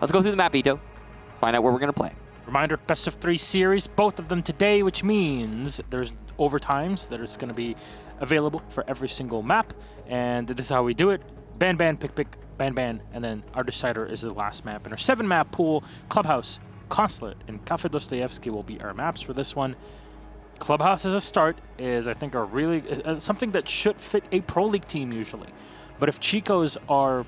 let's go through the map, Ito. Find out where we're going to play. Reminder, best of 3 series, both of them today, which means there's overtimes that is going to be available for every single map. And this is how we do it. Ban, ban, pick, pick, ban, ban. And then our decider is the last map. In our 7-map pool, Clubhouse, Consulate, and Kafe Dostoyevsky will be our maps for this one. Clubhouse as a start is, I think, a really something that should fit a Pro League team usually. But if CHICOS are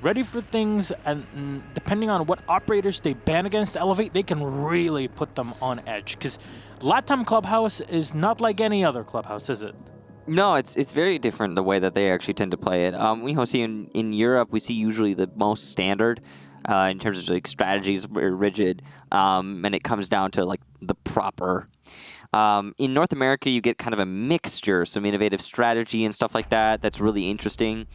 ready for things, and depending on what operators they ban against Elevate, they can really put them on edge. Because LATAM Clubhouse is not like any other Clubhouse, is it? No, it's very different the way that they actually tend to play it. We see in Europe, we see usually the most standard in terms of like strategies, very rigid, and it comes down to like the proper. In North America, you get kind of a mixture, some innovative strategy and stuff like that. That's really interesting.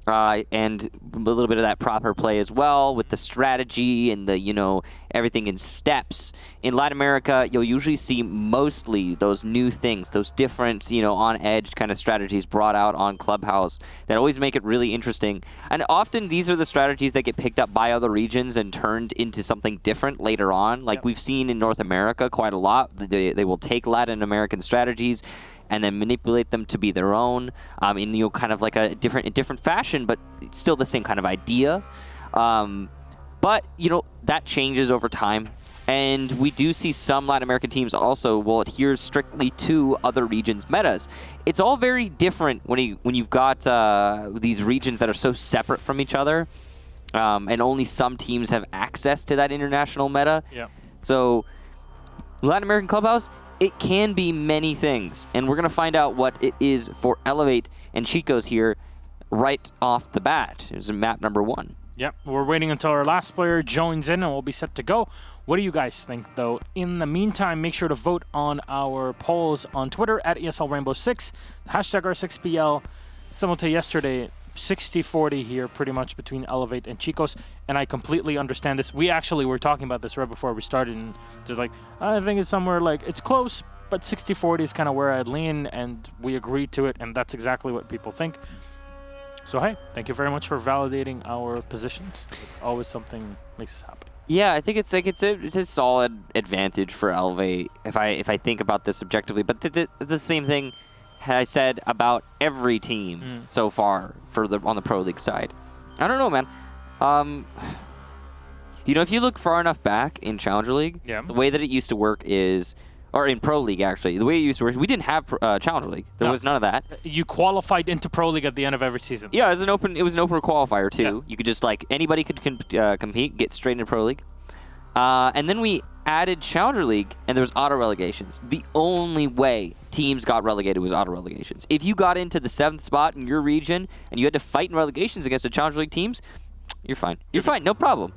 And a little bit of that proper play as well with the strategy and the, everything in steps. In Latin America, you'll usually see mostly those new things, those different, on edge kind of strategies brought out on Clubhouse that always make it really interesting. And often these are the strategies that get picked up by other regions and turned into something different later on. Like we've seen in North America quite a lot. They will take Latin American strategies and then manipulate them to be their own in kind of like a different fashion, but still the same kind of idea. But that changes over time, and we do see some Latin American teams also will adhere strictly to other regions' metas. It's all very different when you've got these regions that are so separate from each other, and only some teams have access to that international meta. Yeah. So Latin American Clubhouse, it can be many things, and we're going to find out what it is for Elevate and CHICOS here right off the bat. Here's map number 1. Yep, we're waiting until our last player joins in, and we'll be set to go. What do you guys think, though? In the meantime, make sure to vote on our polls on Twitter at ESLRainbow6, hashtag R6PL. Similar to yesterday, 60-40 here pretty much between Elevate and CHICOS, and I completely understand this. We actually were talking about this right before we started, and they're like, I think it's somewhere like, it's close, but 60-40 is kind of where I'd lean, and we agreed to it, and that's exactly what people think. So hey, thank you very much for validating our positions. Always something makes us happy. Yeah, I think it's a solid advantage for Elevate if I think about this objectively, but the same thing I said about every team so far on the Pro League side. I don't know, man. If you look far enough back in Challenger League, the way that it used to work is, or in Pro League actually, the way it used to work, we didn't have Challenger League. There was none of that. You qualified into Pro League at the end of every season. Yeah, it was an open qualifier too. Yeah. You could just anybody could compete, get straight into Pro League. And then we added Challenger League, and there was auto-relegations. The only way teams got relegated was auto-relegations. If you got into the 7th spot in your region, and you had to fight in relegations against the Challenger League teams, you're fine. You're fine, no problem.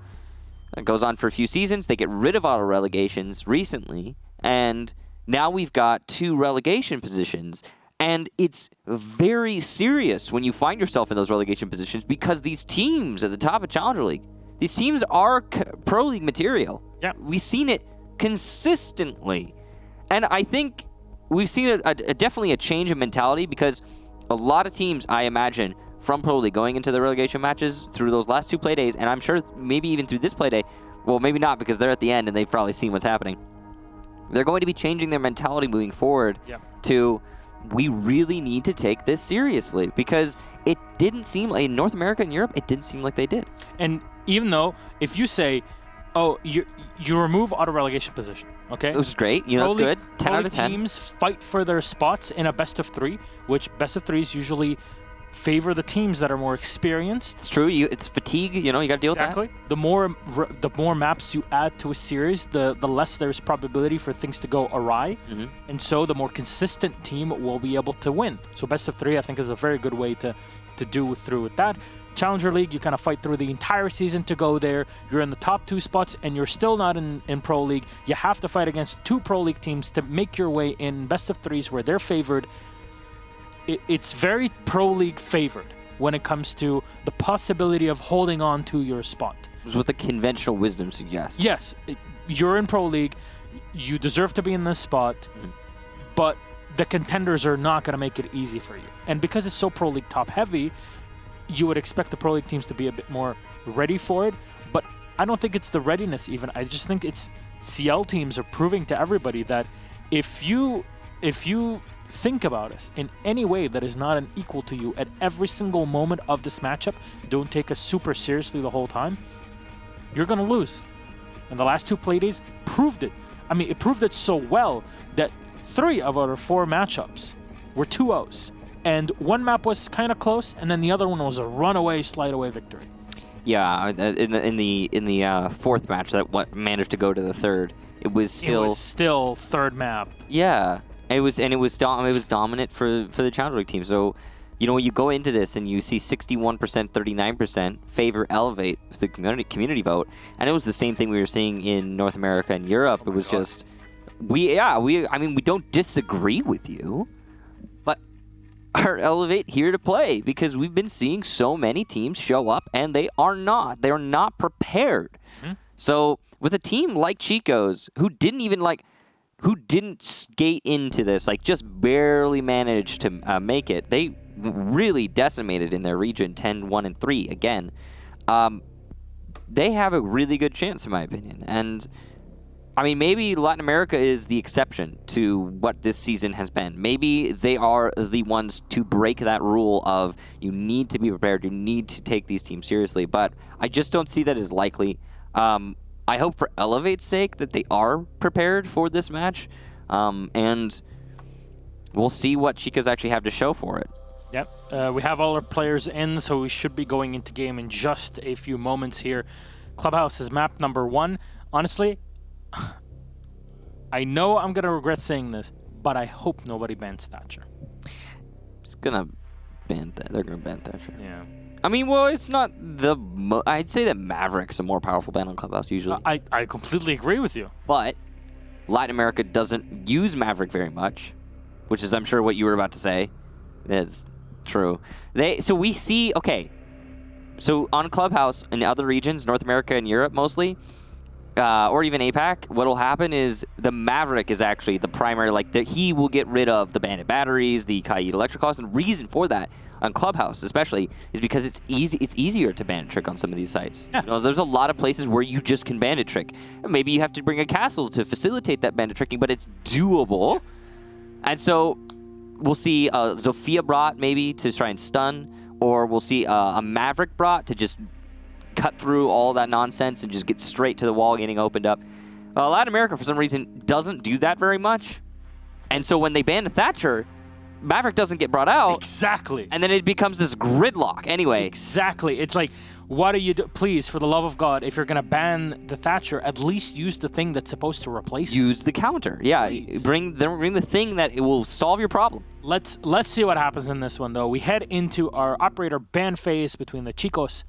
It goes on for a few seasons. They get rid of auto-relegations recently, and now we've got 2 relegation positions. And it's very serious when you find yourself in those relegation positions because these teams at the top of Challenger League, these teams are Pro League material. Yeah. We've seen it consistently. And I think we've seen definitely a change in mentality because a lot of teams, I imagine, from Pro League going into the relegation matches through those last 2 play days, and I'm sure maybe even through this play day, well, maybe not because they're at the end and they've probably seen what's happening. They're going to be changing their mentality moving forward to, we really need to take this seriously because it didn't seem like in North America and Europe, it didn't seem like they did. And even though if you say, oh, you remove auto relegation position, okay? Which is great. That's good. 10 out of 10. Teams fight for their spots in a best of 3, which best of 3s usually favor the teams that are more experienced. It's true. It's fatigue. You got to deal with that. Exactly. The more maps you add to a series, the less there's probability for things to go awry. Mm-hmm. And so the more consistent team will be able to win. So best of 3, I think, is a very good way to do through with that. Challenger League, you kind of fight through the entire season to go there. You're in the top 2 spots, and you're still not in Pro League. You have to fight against 2 Pro League teams to make your way in best of 3s where they're favored. It's very Pro League favored when it comes to the possibility of holding on to your spot. This is what the conventional wisdom suggests. Yes, you're in Pro League. You deserve to be in this spot, but the contenders are not going to make it easy for you. And because it's so Pro League top heavy, you would expect the Pro League teams to be a bit more ready for it. But I don't think it's the readiness even. I just think it's CL teams are proving to everybody that if you think about us in any way that is not an equal to you at every single moment of this matchup, don't take us super seriously the whole time, you're going to lose. And the last 2 play days proved it. I mean, it proved it so well that 3 of our 4 matchups were 2-0s. And one map was kind of close, and then the other one was a runaway, slide-away victory. Yeah, in the fourth match that managed to go to the third, it was still third map. Yeah, it was dominant for the Challenger League team. So, you know, you go into this and you see 61%, 39% favor Elevate with the community vote, and it was the same thing we were seeing in North America and Europe. It was just we don't disagree with you, but are Elevate here to play? Because we've been seeing so many teams show up and they are not prepared. Mm-hmm. So with a team like CHICOS who didn't skate into this, like just barely managed to make it, they really decimated in their region 10-1-3 again. They have a really good chance in my opinion. And I mean, maybe Latin America is the exception to what this season has been. Maybe they are the ones to break that rule of you need to be prepared, you need to take these teams seriously, but I just don't see that as likely. I hope for Elevate's sake that they are prepared for this match, and we'll see what CHICOS actually have to show for it. Yep, we have all our players in, so we should be going into game in just a few moments here. Clubhouse is map number 1. Honestly, I know I'm going to regret saying this, but I hope nobody bans Thatcher. It's going to ban that. They're going to ban Thatcher. Yeah. I mean, well, it's not the... I'd say that Maverick's a more powerful ban on Clubhouse usually. I completely agree with you. But Latin America doesn't use Maverick very much, which is, I'm sure, what you were about to say. It's true. So we see... Okay. So on Clubhouse in other regions, North America and Europe mostly, or even APAC, what will happen is the Maverick is actually the primary, he will get rid of the bandit batteries, the Kaid electric costs, and the reason for that on Clubhouse especially is because it's easier to bandit trick on some of these sites. Yeah. You know, there's a lot of places where you just can bandit trick. And maybe you have to bring a castle to facilitate that bandit tricking, but it's doable. Yes. And so we'll see Zofia brought maybe to try and stun, or we'll see a Maverick brought to just cut through all that nonsense and just get straight to the wall getting opened up. Latin America, for some reason, doesn't do that very much. And so when they ban the Thatcher, Maverick doesn't get brought out. Exactly. And then it becomes this gridlock anyway. Exactly. It's like, what are you please, for the love of God, if you're going to ban the Thatcher, at least use the thing that's supposed to replace it. Use the counter. Yeah. Bring the thing that it will solve your problem. Let's see what happens in this one, though. We head into our operator ban phase between the CHICOS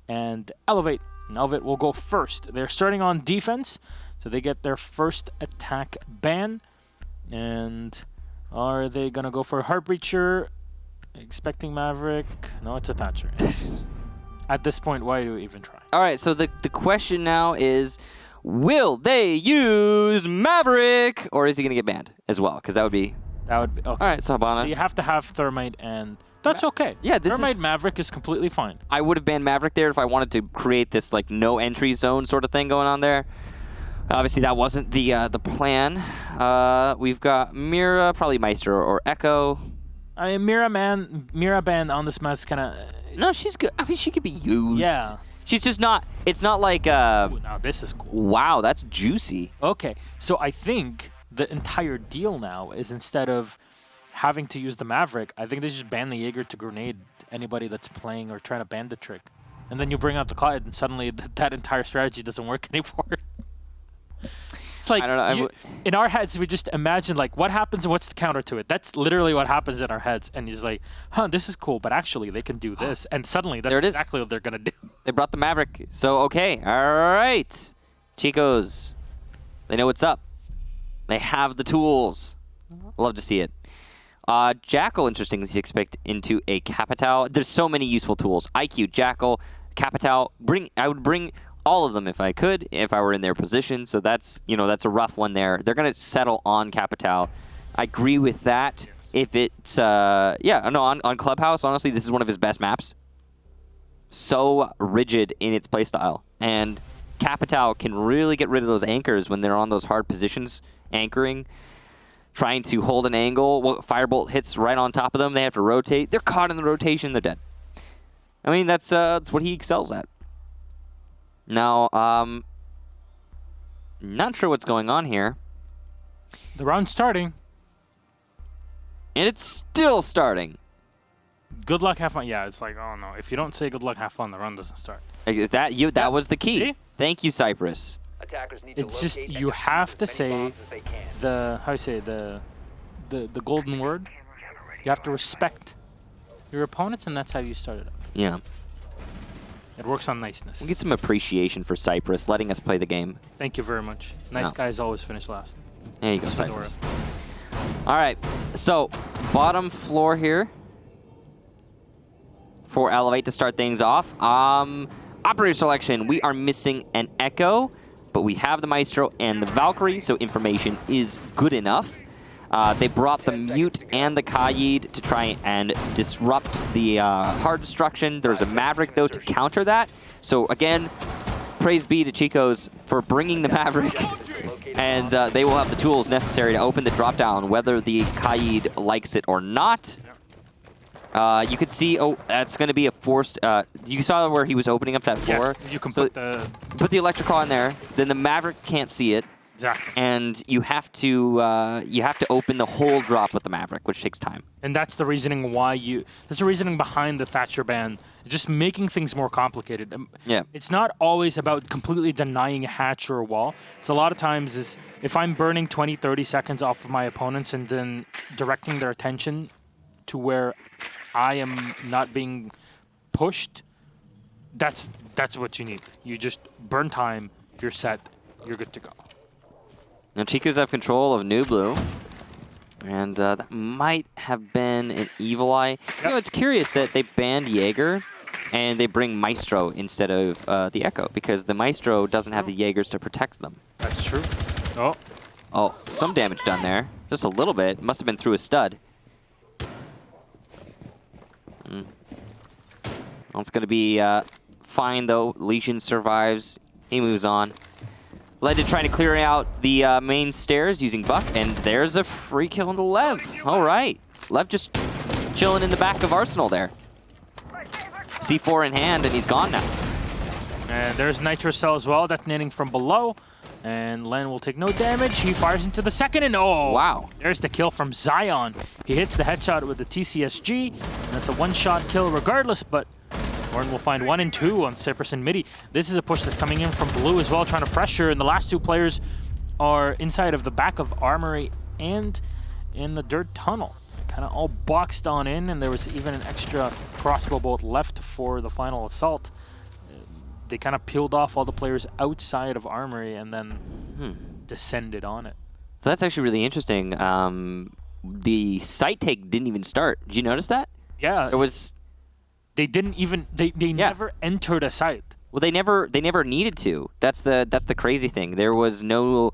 and Elevate. And Elevate will go first. They're starting on defense, so they get their first attack ban. And are they going to go for a Heartbreacher? Expecting Maverick? No, it's a Thatcher. At this point, why do we even try? All right, so the question now is, will they use Maverick? Or is he going to get banned as well? Because that would be... okay. All right, so Habana. So you have to have Thermite and... That's okay. Yeah, Thermite Maverick is completely fine. I would have banned Maverick there if I wanted to create this like no entry zone sort of thing going on there. Obviously, that wasn't the plan. We've got Mira, probably Meister or Echo. I mean, Mira ban on this mess kind of... No, she's good. I mean, she could be used. Yeah. She's just not... It's not like... Ooh, now this is cool. Wow, that's juicy. Okay, so I think the entire deal now is instead of having to use the Maverick, I think they just ban the Jaeger to grenade anybody that's playing or trying to bandit trick. And then you bring out the Cloud, and suddenly that entire strategy doesn't work anymore. It's like, I don't know. In our heads, we just imagine, like, what happens and what's the counter to it? That's literally what happens in our heads. And he's like, this is cool, but actually they can do this. And suddenly that's exactly what they're going to do. They brought the Maverick. So, okay. All right. CHICOS. They know what's up. They have the tools. Love to see it. Jackal, interesting to expect into a Capital. There's so many useful tools. IQ, Jackal, Capital. I would bring all of them if I could, if I were in their position. So that's a rough one there. They're going to settle on Capital. I agree with that. Yes. If it's, on Clubhouse, honestly, this is one of his best maps. So rigid in its playstyle. And Capital can really get rid of those anchors when they're on those hard positions, anchoring, trying to hold an angle. Well, Firebolt hits right on top of them. They have to rotate. They're caught in the rotation. They're dead. I mean, that's what he excels at. Now, not sure what's going on here. The round's starting. And it's still starting. Good luck, have fun. Yeah, it's like, oh no. If you don't say good luck, have fun, the round doesn't start. Is that you? That was the key. See? Thank you, Cypress. It's just you have to say the the golden word. You have to respect your opponents, and that's how you start it up. Yeah. It works on niceness. We'll get some appreciation for Cypress letting us play the game. Thank you very much. Nice guys always finish last. There you go, Cypress. All right, so bottom floor here for Elevate to start things off. Operator selection, we are missing an Echo, but we have the Maestro and the Valkyrie, so information is good enough. They brought the Mute and the Kaid to try and disrupt the hard destruction. There's a Maverick, though, to counter that. So, again, praise be to CHICOS for bringing the Maverick. And they will have the tools necessary to open the drop-down, whether the Kaid likes it or not. You could see, oh, that's going to be a forced... you saw where he was opening up that floor? Yes, you can so put the Electroclaw in there, then the Maverick can't see it. Exactly. And you have to open the whole drop with the Maverick, which takes time. And that's the reasoning why that's the reasoning behind the Thatcher ban. Just making things more complicated. Yeah. It's not always about completely denying a hatch or a wall. It's a lot of times is if I'm burning 20, 30 seconds off of my opponents and then directing their attention to where I am not being pushed, that's what you need. You just burn time, you're set, you're good to go. Now CHICOS have control of New Blue, and that might have been an Evil Eye. Yep. You know, it's curious that they banned Jaeger, and they bring Maestro instead of the Echo, because the Maestro doesn't have the Jaegers to protect them. That's true. Oh, some damage done there. Just a little bit. Must have been through a stud. Well, it's going to be fine, though. Legion survives. He moves on. Led to trying to clear out the main stairs using Buck, and there's a free kill on the Lev. All right. Lev just chilling in the back of Arsenal there. C4 in hand, and he's gone now. And there's Nitro Cell as well, detonating from below. And Len will take no damage. He fires into the second, and oh! Wow. There's the kill from Zion. He hits the headshot with the TCSG. And that's a one-shot kill regardless, but Warren will find 1 and 2 on Cypress and Midi. This is a push that's coming in from Blue as well, trying to pressure, and the last two players are inside of the back of Armory and in the dirt tunnel. Kind of all boxed on in, and there was even an extra crossbow bolt left for the final assault. They kind of peeled off all the players outside of Armory and then descended on it. So that's actually really interesting. The site take didn't even start. Did you notice that? Yeah. It was... They didn't even... They never entered a site. Well, they never needed to. That's the crazy thing. There was no...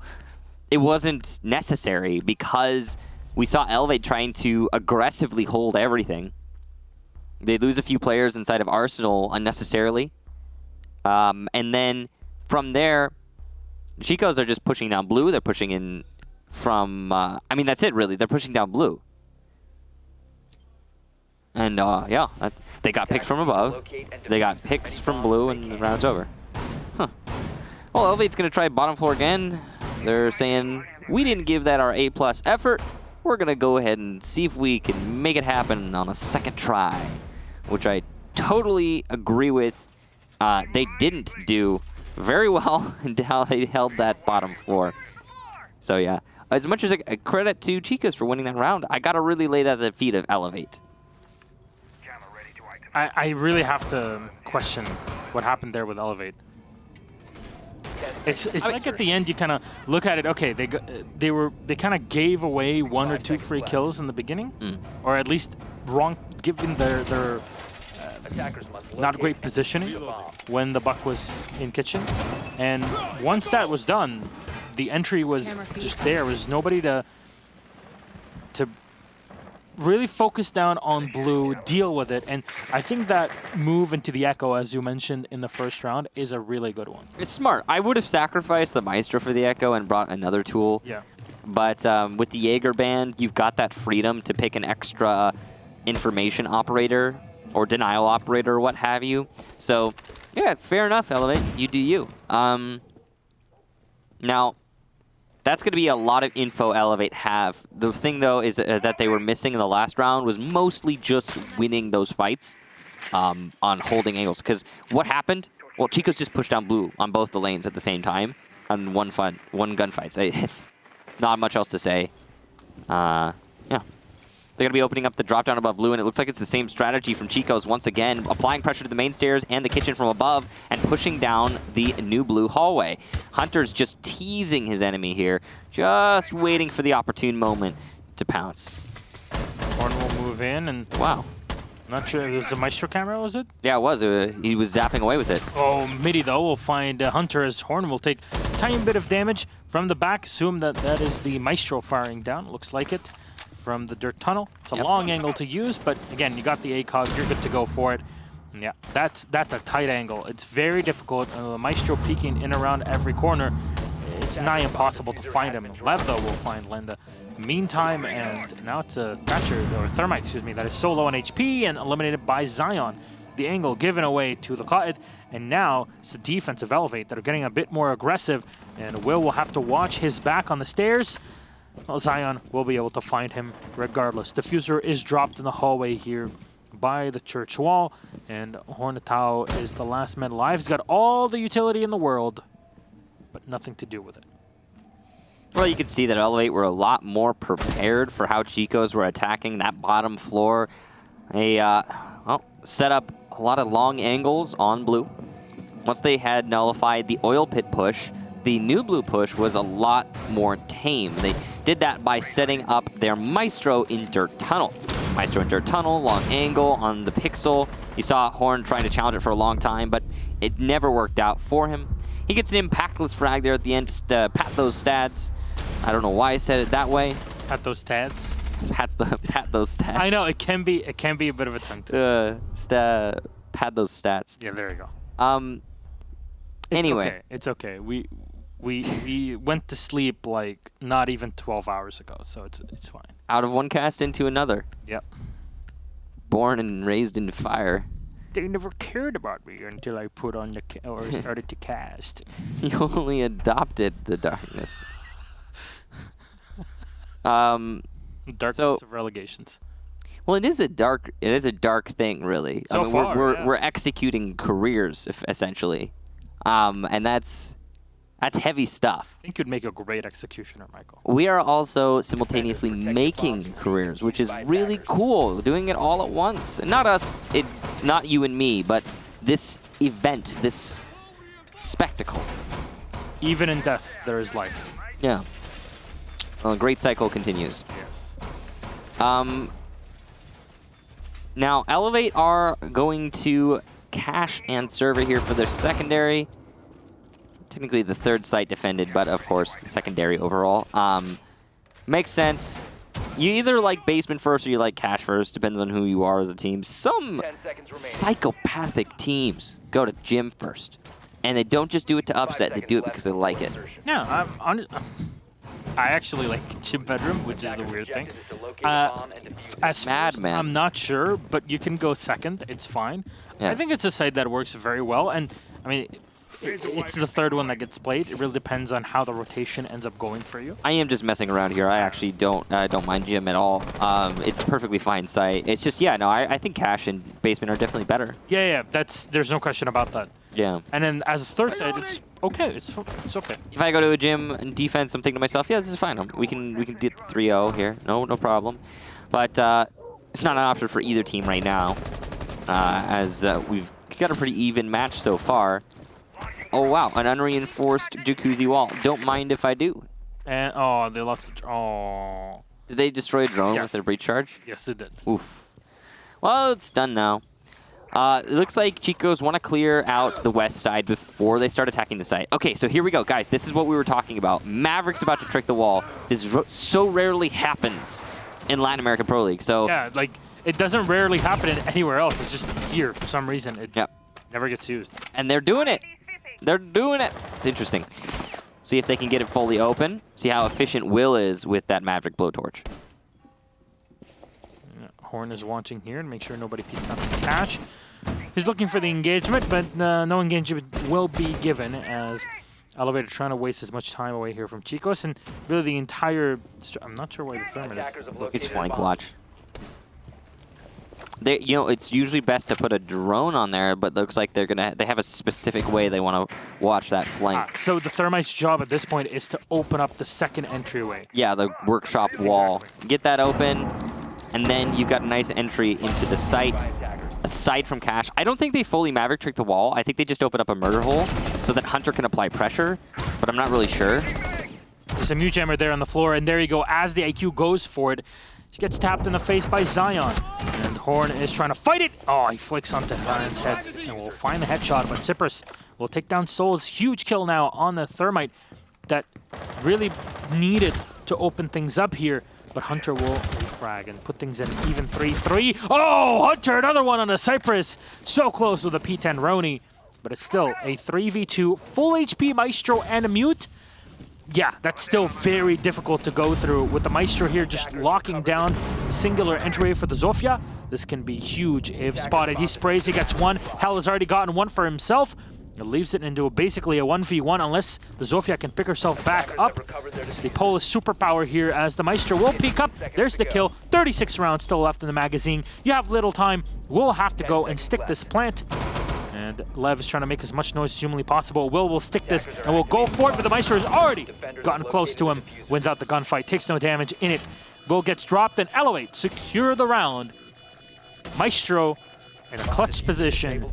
It wasn't necessary because we saw Elevate trying to aggressively hold everything. They lose a few players inside of Arsenal unnecessarily. And then from there, CHICOS are just pushing down Blue. They're pushing in from... I mean, that's it, really. They're pushing down Blue. And, yeah, they got picks from above. They got picks from Blue, and the round's over. Huh. Well, Elevate's going to try bottom floor again. They're saying, we didn't give that our A+ effort. We're going to go ahead and see if we can make it happen on a second try, which I totally agree with. They didn't do very well in how they held that bottom floor. So, yeah, as much as a credit to CHICOS for winning that round, I got to really lay that at the feet of Elevate. I really have to question what happened there with Elevate. It's like at the end you kind of look at it. Okay, they kind of gave away 1 or 2 free kills in the beginning, or at least given their not great positioning when the Buck was in kitchen. And once that was done, the entry was just there. There was nobody to really focus down on blue, deal with it, and I think that move into the Echo, as you mentioned in the first round, is a really good one. It's smart. I would have sacrificed the Maestro for the Echo and brought another tool. Yeah. But with the Jaeger band, you've got that freedom to pick an extra information operator or denial operator or what have you. So, yeah, fair enough, Elevate. You do you. Now, that's going to be a lot of info Elevate have. The thing, though, is that they were missing in the last round was mostly just winning those fights on holding angles. Because what happened? Well, CHICOS just pushed down blue on both the lanes at the same time on one gunfight. It's not much else to say. Yeah. They're going to be opening up the drop down above blue, and it looks like it's the same strategy from CHICOS once again, applying pressure to the main stairs and the kitchen from above and pushing down the new blue hallway. Hunter's just teasing his enemy here, just waiting for the opportune moment to pounce. Horn will move in, and wow. Not sure, it was the Maestro camera, was it? Yeah, it was. He was zapping away with it. Oh, Midi, though, will find Hunter as Horn will take a tiny bit of damage from the back. Assume that that is the Maestro firing down. Looks like it. From the dirt tunnel. It's a long angle to use, but again, you got the ACOG, you're good to go for it. And yeah, that's a tight angle. It's very difficult. The Maestro peeking in around every corner. It's nigh impossible to find him. Lev, though, will find Lenda. Meantime, and now it's a Thatcher, or Thermite, excuse me, that is so low on HP and eliminated by Zion. The angle given away to the Cloud, and now it's the defensive Elevate that are getting a bit more aggressive, and will have to watch his back on the stairs. Well, Zion will be able to find him regardless. Diffuser is dropped in the hallway here by the church wall, and Hornatao is the last man alive. He's got all the utility in the world, but nothing to do with it. Well, you can see that Elevate were a lot more prepared for how CHICOS were attacking that bottom floor. They set up a lot of long angles on blue. Once they had nullified the oil pit push, the new blue push was a lot more tame. They did that by setting up their Maestro in dirt tunnel. Maestro in dirt tunnel, long angle on the pixel. You saw Horn trying to challenge it for a long time, but it never worked out for him. He gets an impactless frag there at the end, just pat those stats. I don't know why I said it that way. Pat those stats. Pat those stats. I know it can be a bit of a tongue twister. Pat those stats. Yeah, there you go. Anyway, it's okay. We went to sleep like not even 12 hours ago, so it's fine. Out of one cast into another. Yep. Born and raised in fire. They never cared about me until I put on or started to cast. You only adopted the darkness. Darkness of relegations. Well, it is a dark thing, really. So far, we're executing careers essentially, and that's heavy stuff. I think you'd make a great executioner, Michael. We are also simultaneously making careers, which is really cool. Doing it all at once. Not us, not you and me, but this event, this spectacle. Even in death, there is life. Yeah. Well, a great cycle continues. Yes. Now, Elevate are going to cache and server here for their secondary. Technically the third site defended, but of course the secondary overall. Makes sense. You either like basement first or you like cache first, depends on who you are as a team. Some psychopathic teams go to gym first. And they don't just do it to upset, they do it because they like it. Yeah, I actually like gym bedroom, which is the weird thing. As first, I'm not sure, but you can go second. It's fine. Yeah. I think it's a site that works very well, and I mean, it's the third one that gets played. It really depends on how the rotation ends up going for you. I am just messing around here. I actually don't mind gym at all. It's a perfectly fine site. It's just I think cache and basement are definitely better. Yeah, there's no question about that. Yeah. And then as a third side, it's okay. It's okay. If I go to a gym and defense, I'm thinking to myself, yeah, this is fine. We can get 3-0 here. No problem. But it's not an option for either team right now, as we've got a pretty even match so far. Oh wow, an unreinforced jacuzzi wall. Don't mind if I do. And they lost. Did they destroy a drone with their breach charge? Yes, they did. Oof. Well, it's done now. It looks like CHICOS want to clear out the west side before they start attacking the site. Okay, so here we go, guys. This is what we were talking about. Maverick's about to trick the wall. This so rarely happens in Latin American Pro League. So yeah, like it doesn't rarely happen anywhere else. It's just here for some reason. It never gets used. And they're doing it. They're doing it. It's interesting. See if they can get it fully open. See how efficient Will is with that Maverick blowtorch. Horn is watching here and make sure nobody peeks out the cache. He's looking for the engagement, but no engagement will be given as Elevator trying to waste as much time away here from CHICOS, and really the entire... I'm not sure why the Thermite is... He's flank watch. They, you know, it's usually best to put a drone on there, but looks like they have a specific way they want to watch that flank. So the Thermite's job at this point is to open up the second entryway. Yeah, the workshop wall. Get that open, and then you've got a nice entry into the site. Aside from cache, I don't think they fully Maverick trick the wall. I think they just open up a murder hole so that Hunter can apply pressure, but I'm not really sure. There's a Mute Jammer there on the floor, and there you go. As the IQ goes for it, he gets tapped in the face by Zion. And Horn is trying to fight it. Oh, he flicks onto Ryan's head and will find the headshot, but Cypress will take down Soul's huge kill now on the Thermite that really needed to open things up here. But Hunter will refrag and put things in even 3-3. Oh, Hunter, another one on the Cypress. So close with a P10 Roni. But it's still a 3v2, full HP Maestro and a Mute. Yeah, that's still very difficult to go through. With the Maestro here just locking down singular entryway for the Zofia. This can be huge if spotted. He sprays, he gets one. Hell has already gotten one for himself. It leaves it into basically a 1v1 unless the Zofia can pick herself back up. It's the Polish superpower here as the Maestro will peek up. There's the kill. 36 rounds still left in the magazine. You have little time. We'll have to go and stick this plant. And Lev is trying to make as much noise as humanly possible. Will stick this and will go for it, but the Maestro has already gotten close to him. Wins out the gunfight, takes no damage in it. Will gets dropped and Elevate secure the round. Maestro in a clutch position.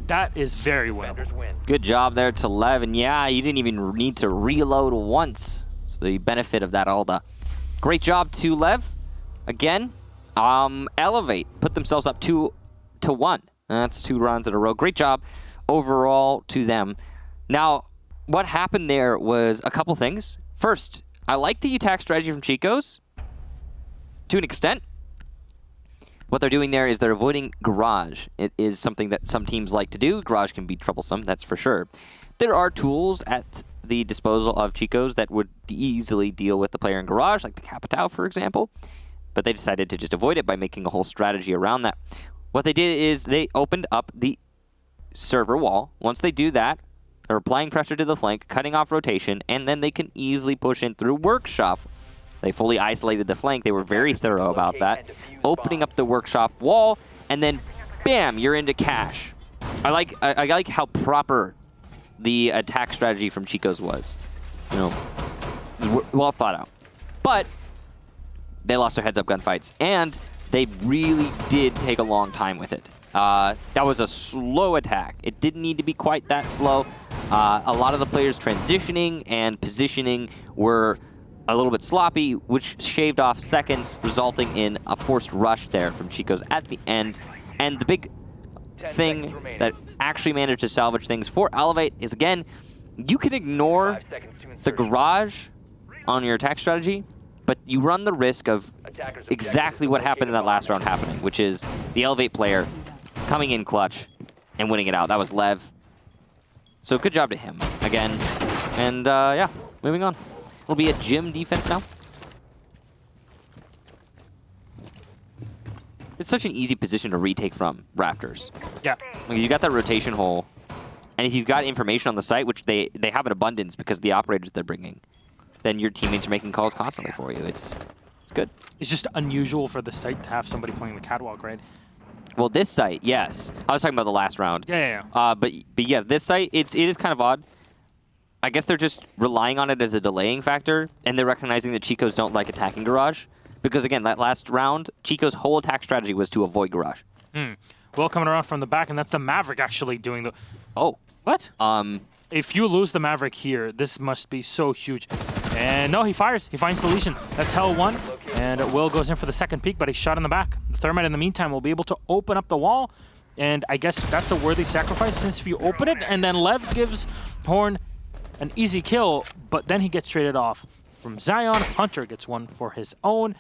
That is very well. Good job there to Lev, and yeah, you didn't even need to reload once. It's the benefit of that Alda. Great job to Lev. Again, Elevate put themselves up 2-1. That's 2 rounds in a row. Great job overall to them. Now, what happened there was a couple things. First, I like the attack strategy from CHICOS to an extent. What they're doing there is they're avoiding Garage. It is something that some teams like to do. Garage can be troublesome, that's for sure. There are tools at the disposal of CHICOS that would easily deal with the player in Garage, like the Capitao, for example. But they decided to just avoid it by making a whole strategy around that. What they did is they opened up the server wall. Once they do that, they're applying pressure to the flank, cutting off rotation, and then they can easily push in through Workshop. They fully isolated the flank. They were very thorough about that. Opening up the Workshop wall, and then bam, you're into cache. I like how proper the attack strategy from CHICOS was. You know, well thought out. But they lost their heads-up gunfights, and they really did take a long time with it. That was a slow attack. It didn't need to be quite that slow. A lot of the players transitioning and positioning were a little bit sloppy, which shaved off seconds, resulting in a forced rush there from CHICOS at the end. And the big thing that actually managed to salvage things for Elevate is, again, you can ignore the Garage on your attack strategy, but you run the risk of exactly what happened in that last round happening, which is the Elevate player coming in clutch and winning it out. That was Lev. So good job to him, again. And yeah, moving on. It'll be a gym defense now. It's such an easy position to retake from Rafters. Yeah. Like, you got that rotation hole, and if you've got information on the site, which they have an abundance because of the operators they're bringing, then your teammates are making calls constantly for you. It's good. It's just unusual for the site to have somebody playing the catwalk, right? Well, this site, yes. I was talking about the last round. Yeah. But yeah, this site, it is kind of odd. I guess they're just relying on it as a delaying factor, and they're recognizing that CHICOS don't like attacking Garage. Because, again, that last round, CHICOS' whole attack strategy was to avoid Garage. Well, coming around from the back, and that's the Maverick actually doing the... Oh. What? If you lose the Maverick here, this must be so huge. And no, he fires. He finds the Legion. That's Hell 1. And Will goes in for the second peek, but he's shot in the back. The Thermite, in the meantime, will be able to open up the wall. And I guess that's a worthy sacrifice, since if you open it, and then Lev gives Horn an easy kill, but then he gets traded off from Zion. Hunter gets one for his own.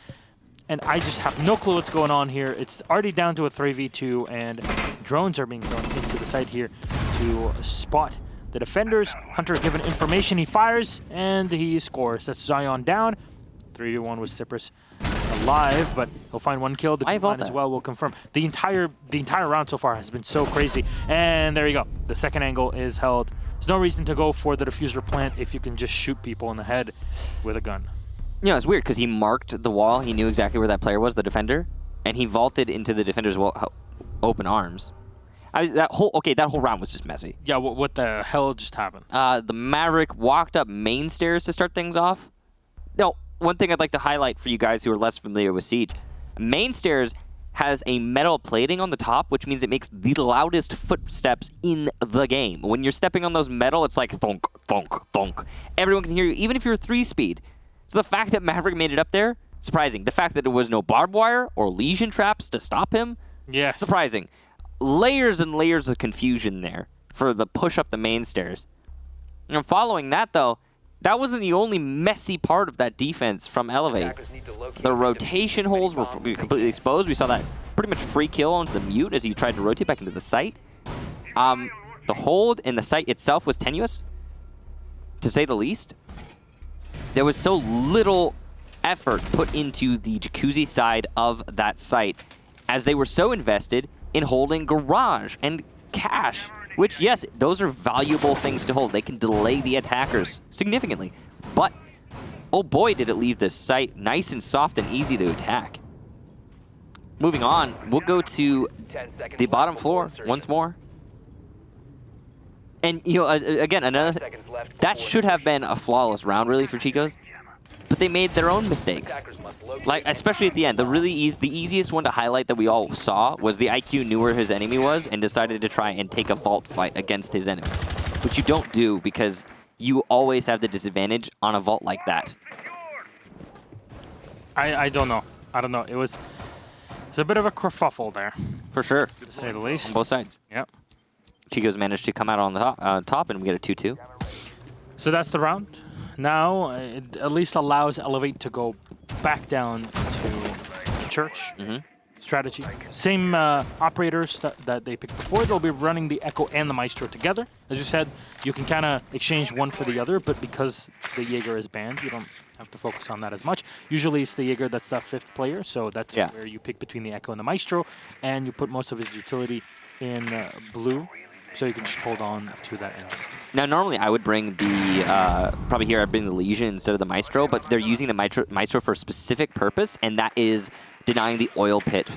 And I just have no clue what's going on here. It's already down to a 3v2, and drones are being thrown into the site here to spot the defenders. Hunter given information, he fires, and he scores. That's Zion down. 3v1 with Cyprus alive, but he'll find one kill. The line as well will confirm. The entire round so far has been so crazy. And there you go. The second angle is held. There's no reason to go for the diffuser plant if you can just shoot people in the head with a gun. Yeah, it's weird because he marked the wall. He knew exactly where that player was, the defender, and he vaulted into the defender's open arms. That whole round was just messy. Yeah, what the hell just happened? The Maverick walked up main stairs to start things off. No, one thing I'd like to highlight for you guys who are less familiar with Siege, main stairs has a metal plating on the top, which means it makes the loudest footsteps in the game. When you're stepping on those metal, it's like thunk, thunk, thunk. Everyone can hear you, even if you're 3-speed. So the fact that Maverick made it up there, surprising. The fact that there was no barbed wire or lesion traps to stop him, yes, surprising. Layers and layers of confusion there for the push up the main stairs. And following that, though, that wasn't the only messy part of that defense from Elevate. The rotation holes were completely exposed. We saw that pretty much free kill onto the mute as he tried to rotate back into the site. The hold in the site itself was tenuous, to say the least. There was so little effort put into the jacuzzi side of that site as they were so invested in holding garage and cash, which, yes, those are valuable things to hold. They can delay the attackers significantly. But, oh boy, did it leave this site nice and soft and easy to attack. Moving on, we'll go to the bottom floor once more. And, you know, again, another that should have been a flawless round, really, for CHICOS. But they made their own mistakes. Like, especially at the end, the easiest one to highlight that we all saw was the IQ knew where his enemy was and decided to try and take a vault fight against his enemy. Which you don't do because you always have the disadvantage on a vault like that. I don't know. I don't know. It's a bit of a kerfuffle there. For sure. To say the least. On both sides. Yep. CHICOS managed to come out on the top and we get a 2-2. So that's the round. Now, it at least allows Elevate to go back down to the church strategy. Same operators that they picked before. They'll be running the Echo and the Maestro together. As you said, you can kind of exchange one for the other, but because the Jaeger is banned, you don't have to focus on that as much. Usually it's the Jaeger that's that 5th player, so that's where you pick between the Echo and the Maestro, and you put most of his utility in blue, so you can just hold on to that engine. Now, normally I would bring the, probably here I'd bring the Legion instead of the Maestro, but they're using the Maestro for a specific purpose, and that is denying the oil pit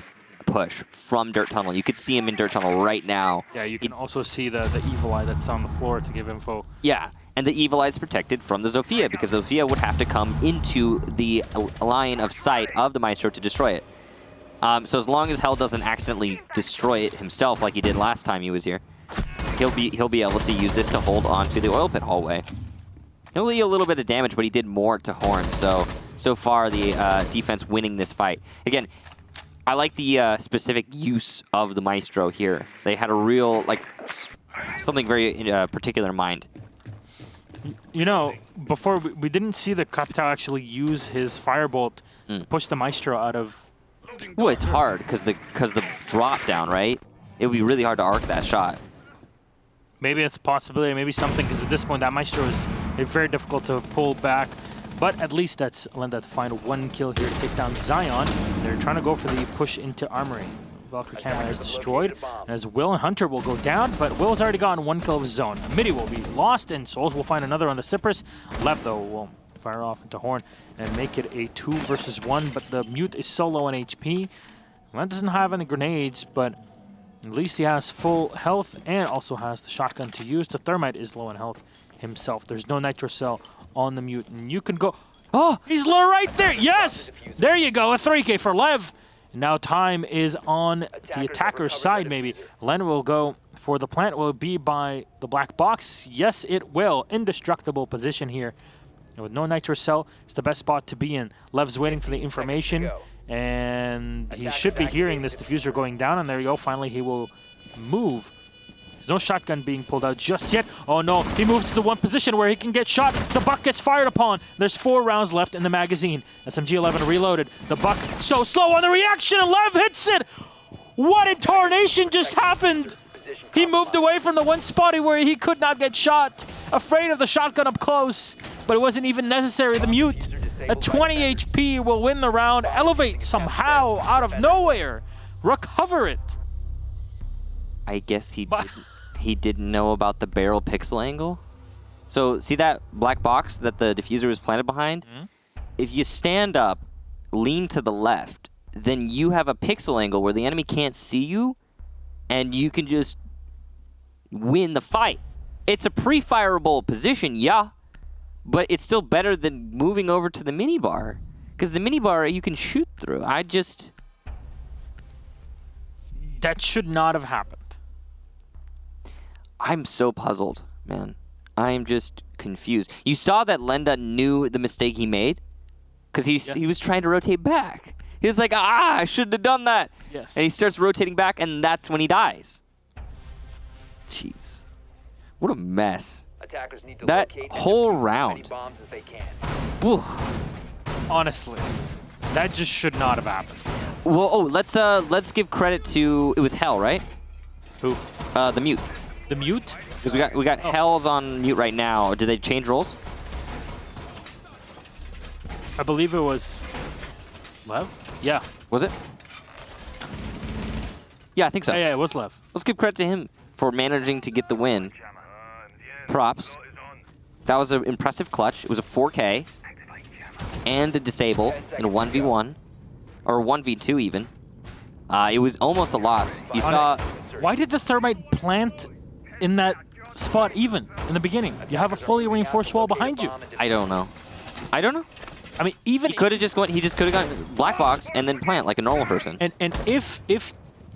push from Dirt Tunnel. You could see him in Dirt Tunnel right now. Yeah, you can also see the Evil Eye that's on the floor to give info. Yeah, and the Evil Eye is protected from the Zofia, because the Zofia would have to come into the line of sight of the Maestro to destroy it. So as long as Hell doesn't accidentally destroy it himself like he did last time he was here, he'll be able to use this to hold on to the oil pit hallway. He'll do a little bit of damage, but he did more to Horn. So far the defense winning this fight. Again, I like the specific use of the Maestro here. They had a real something very particular in mind. You know, before we didn't see the Capital actually use his Firebolt to push the Maestro out of. Well, it's hard because the drop down, right? It would be really hard to arc that shot. Maybe it's a possibility, maybe something, because at this point that Maestro is very difficult to pull back. But at least that's Lenda to find one kill here to take down Zion. They're trying to go for the push into Armory. Valkyrie camera is destroyed, as Will and Hunter will go down, but Will's already gotten one kill of his own. Midi will be lost, and Souls will find another on the Cypress. Lev, though, will fire off into Horn and make it a 2 versus 1, but the Mute is so low on HP. Lenda doesn't have any grenades, but at least he has full health and also has the shotgun to use. The Thermite is low on health himself. There's no Nitro Cell on the Mute, and you can go... Oh, he's right there! Yes! There you go, a 3K for Lev. Now time is on the attacker's side, maybe. Len will go for the plant. Will it be by the black box? Yes, it will. Indestructible position here. And with no Nitro Cell, it's the best spot to be in. Lev's waiting for the information, and he should be hearing this diffuser going down, and there you go. Finally, he will move There's no shotgun being pulled out just yet. Oh no, he moves to the one position where he can get shot. The Buck gets fired upon. There's 4 rounds left in the magazine. SMG-11 reloaded. The Buck so slow on the reaction, and Lev hits it! What in tarnation just happened? He moved away from the one spot where he could not get shot, afraid of the shotgun up close, but it wasn't even necessary. The Mute, at 20 HP, will win the round, elevate somehow out of nowhere, recover it. I guess he didn't know about the barrel pixel angle. So see that black box that the diffuser was planted behind? Mm-hmm. If you stand up, lean to the left, then you have a pixel angle where the enemy can't see you, and you can just win the fight. It's a pre-fireable position, yeah, but it's still better than moving over to the minibar, because the minibar you can shoot through. That should not have happened. I'm so puzzled, man. I'm just confused. You saw that Lenda knew the mistake he made, because he was trying to rotate back. He was like, I shouldn't have done that. Yes. And he starts rotating back, and that's when he dies. Jeez. What a mess. Attackers need to that locate whole and round. as many bombs as they can. Whew. Honestly, that just should not have happened. Well, let's give credit to, it was Hell, right? Who? The Mute. The Mute? Because we got Hell's on Mute right now. Did they change roles? I believe it was Lev? Yeah. Was it? Yeah, I think so. Yeah, it was Lev. Let's give credit to him for managing to get the win. Props. That was an impressive clutch. It was a 4K and a disable in a 1v1 or 1v2 even. It was almost a loss. You saw. Why did the thermite plant in that spot even in the beginning? You have a fully reinforced wall behind you. I don't know. I mean, even he could have just gone. He just could have gone black box and then plant like a normal person. And if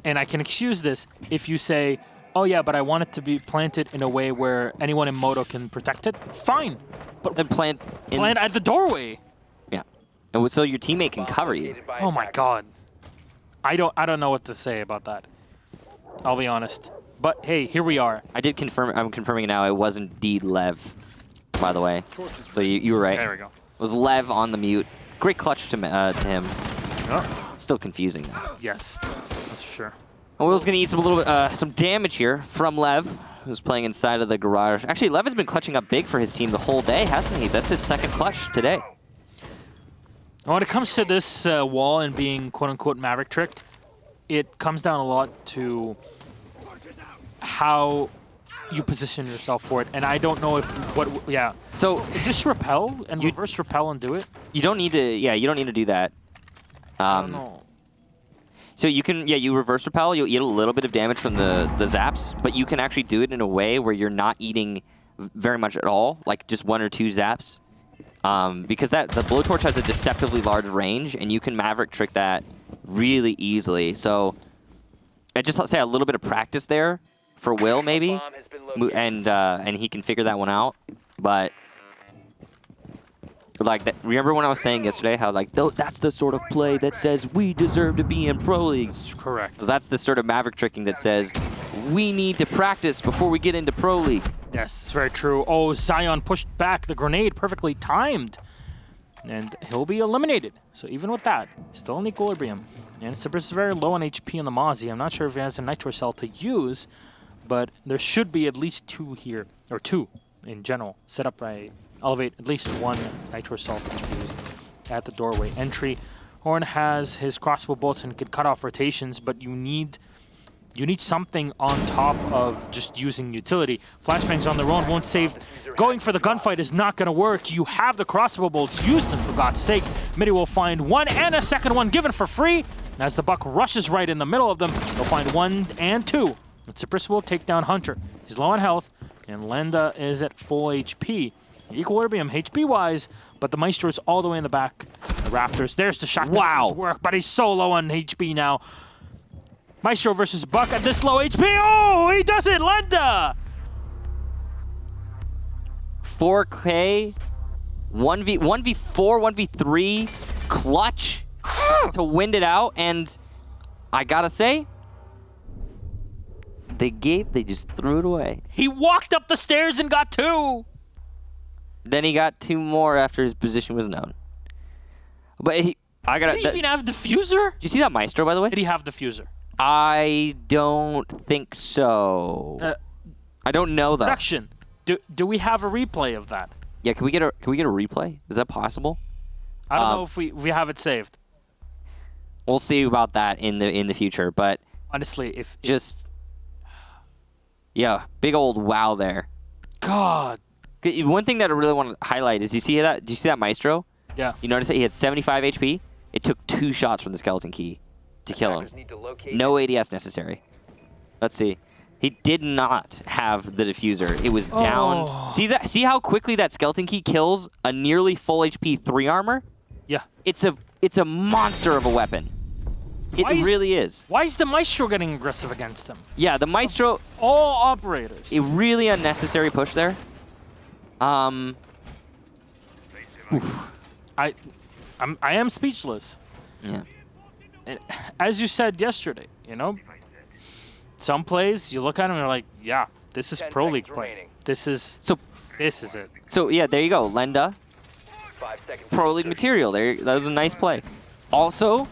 and I can excuse this if you say, oh yeah, but I want it to be planted in a way where anyone in Moto can protect it. Fine, but then plant at the doorway. Yeah, and so your teammate can cover you. Oh my God, I don't know what to say about that. I'll be honest. But hey, here we are. I did confirm. I'm confirming it now. It was indeed Lev, by the way. So you were right. There we go. It was Lev on the Mute. Great clutch to him. Oh. Still confusing though. Yes, that's for sure. Will's gonna eat some damage here from Lev, who's playing inside of the garage. Actually, Lev has been clutching up big for his team the whole day, hasn't he? That's his second clutch today. When it comes to this wall and being quote-unquote Maverick tricked, it comes down a lot to how you position yourself for it, and I don't know if yeah. So just repel and reverse repel and do it. You don't need to. Yeah, you don't need to do that. I don't know. So you can, you reverse repel. You'll eat a little bit of damage from the zaps, but you can actually do it in a way where you're not eating very much at all, like just 1 or 2 zaps, because the blowtorch has a deceptively large range, and you can Maverick trick that really easily. So I just say a little bit of practice there for Will maybe, and he can figure that one out. But like that, remember when I was saying yesterday how like that's the sort of play that says we deserve to be in Pro League. Correct. Because that's the sort of Maverick tricking that says we need to practice before we get into Pro League. Yes, it's very true. Oh, Zion pushed back the grenade, perfectly timed, and he'll be eliminated. So even with that, still in equilibrium. And Cypress is very low on HP in the Mozzie. I'm not sure if he has a Nitro Cell to use, but there should be at least 2 here, or 2 in general, set up by Elevate, at least 1 Nitro Cell to be used at the doorway entry. Horn has his crossbow bolts and can cut off rotations, but you need something on top of just using utility. Flashbangs on their own won't save. Going for the gunfight is not going to work. You have the crossbow bolts. Use them, for God's sake. Midi will find 1 and a second one given for free. And as the Buck rushes right in the middle of them, they'll find 1 and 2. But Cypress will take down Hunter. He's low on health, and Lenda is at full HP. Equilibrium HP-wise, but the Maestro is all the way in the back. The rafters. There's the shotgun. Wow. Work, but he's so low on HP now. Maestro versus Buck at this low HP. Oh, he does it, Lenda! 4K, 1v4, 1v3, clutch to wind it out, and I gotta say, They just threw it away. He walked up the stairs and got 2. Then he got 2 more after his position was known. But Did he even have diffuser? Did you see that Maestro, by the way? Did he have diffuser? I don't think so. I don't know though. Production. Do we have a replay of that? Yeah, can we get a replay? Is that possible? I don't know if we have it saved. We'll see about that in the future, but honestly, if yeah, big old wow there. God. One thing that I really want to highlight is do you see that Maestro? Yeah. You notice that he had 75 HP? It took 2 shots from the skeleton key to kill him. No ADS necessary. Let's see. He did not have the diffuser. It was downed. See how quickly that skeleton key kills a nearly full HP 3 armor? Yeah. It's a monster of a weapon. It really is. Why is the Maestro getting aggressive against him? Yeah, the Maestro. All operators. A really unnecessary push there. I am speechless. Yeah. And as you said yesterday, you know, some plays you look at them and you're like, yeah, this is Pro League play. This is it. So yeah, there you go, Lenda. Pro League material. There, that was a nice play. Also,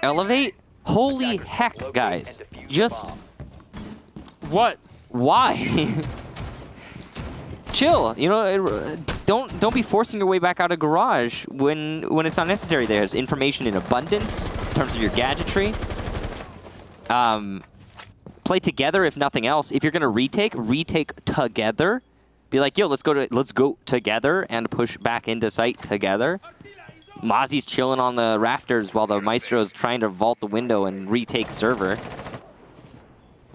Elevate. Holy heck, guys! Just what? Why? Chill. You know, don't be forcing your way back out of garage when it's not necessary. There's information in abundance in terms of your gadgetry. Play together if nothing else. If you're gonna retake together. Be like, yo, let's go together and push back into site together. Mozzie's chilling on the rafters while the Maestro's trying to vault the window and retake server.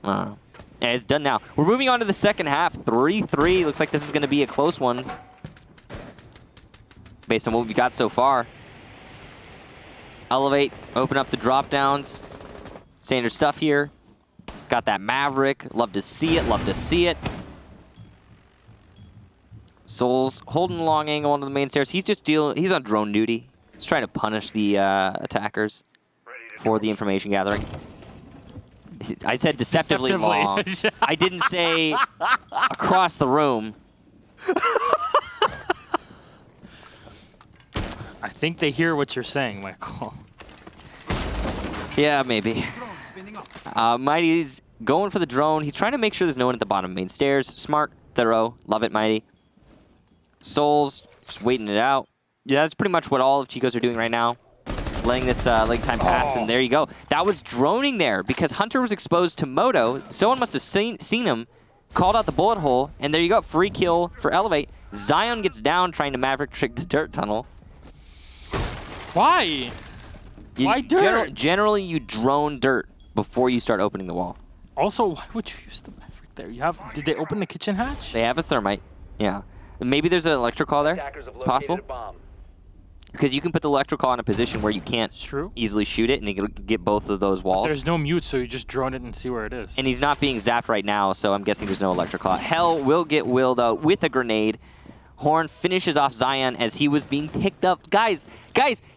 And it's done now. We're moving on to the second half. 3-3. Looks like this is going to be a close one. Based on what we've got so far. Elevate. Open up the drop downs. Standard stuff here. Got that Maverick. Love to see it. Love to see it. Souls holding long angle onto the main stairs. He's on drone duty. He's trying to punish the attackers for the information gathering. I said deceptively long. I didn't say across the room. I think they hear what you're saying, Michael. Yeah, maybe. Mighty's going for the drone. He's trying to make sure there's no one at the bottom main stairs. Smart, thorough. Love it, Mighty. Souls just waiting it out. Yeah, that's pretty much what all of Chicos are doing right now. Letting this leg time pass, and there you go. That was droning there because Hunter was exposed to Moto. Someone must have seen him, called out the bullet hole, and there you go. Free kill for Elevate. Zion gets down trying to Maverick trick the dirt tunnel. Why? Why dirt? Generally, you drone dirt before you start opening the wall. Also, why would you use the Maverick there? Did they open the kitchen hatch? They have a thermite. Yeah. Maybe there's an electrical there. It's possible. Because you can put the electrical in a position where you can't easily shoot it, and you can get both of those walls. But there's no mute, so you just drone it and see where it is. And he's not being zapped right now, so I'm guessing there's no electrical. Hell will get Will, though, with a grenade. Horn finishes off Zion as he was being picked up. Guys,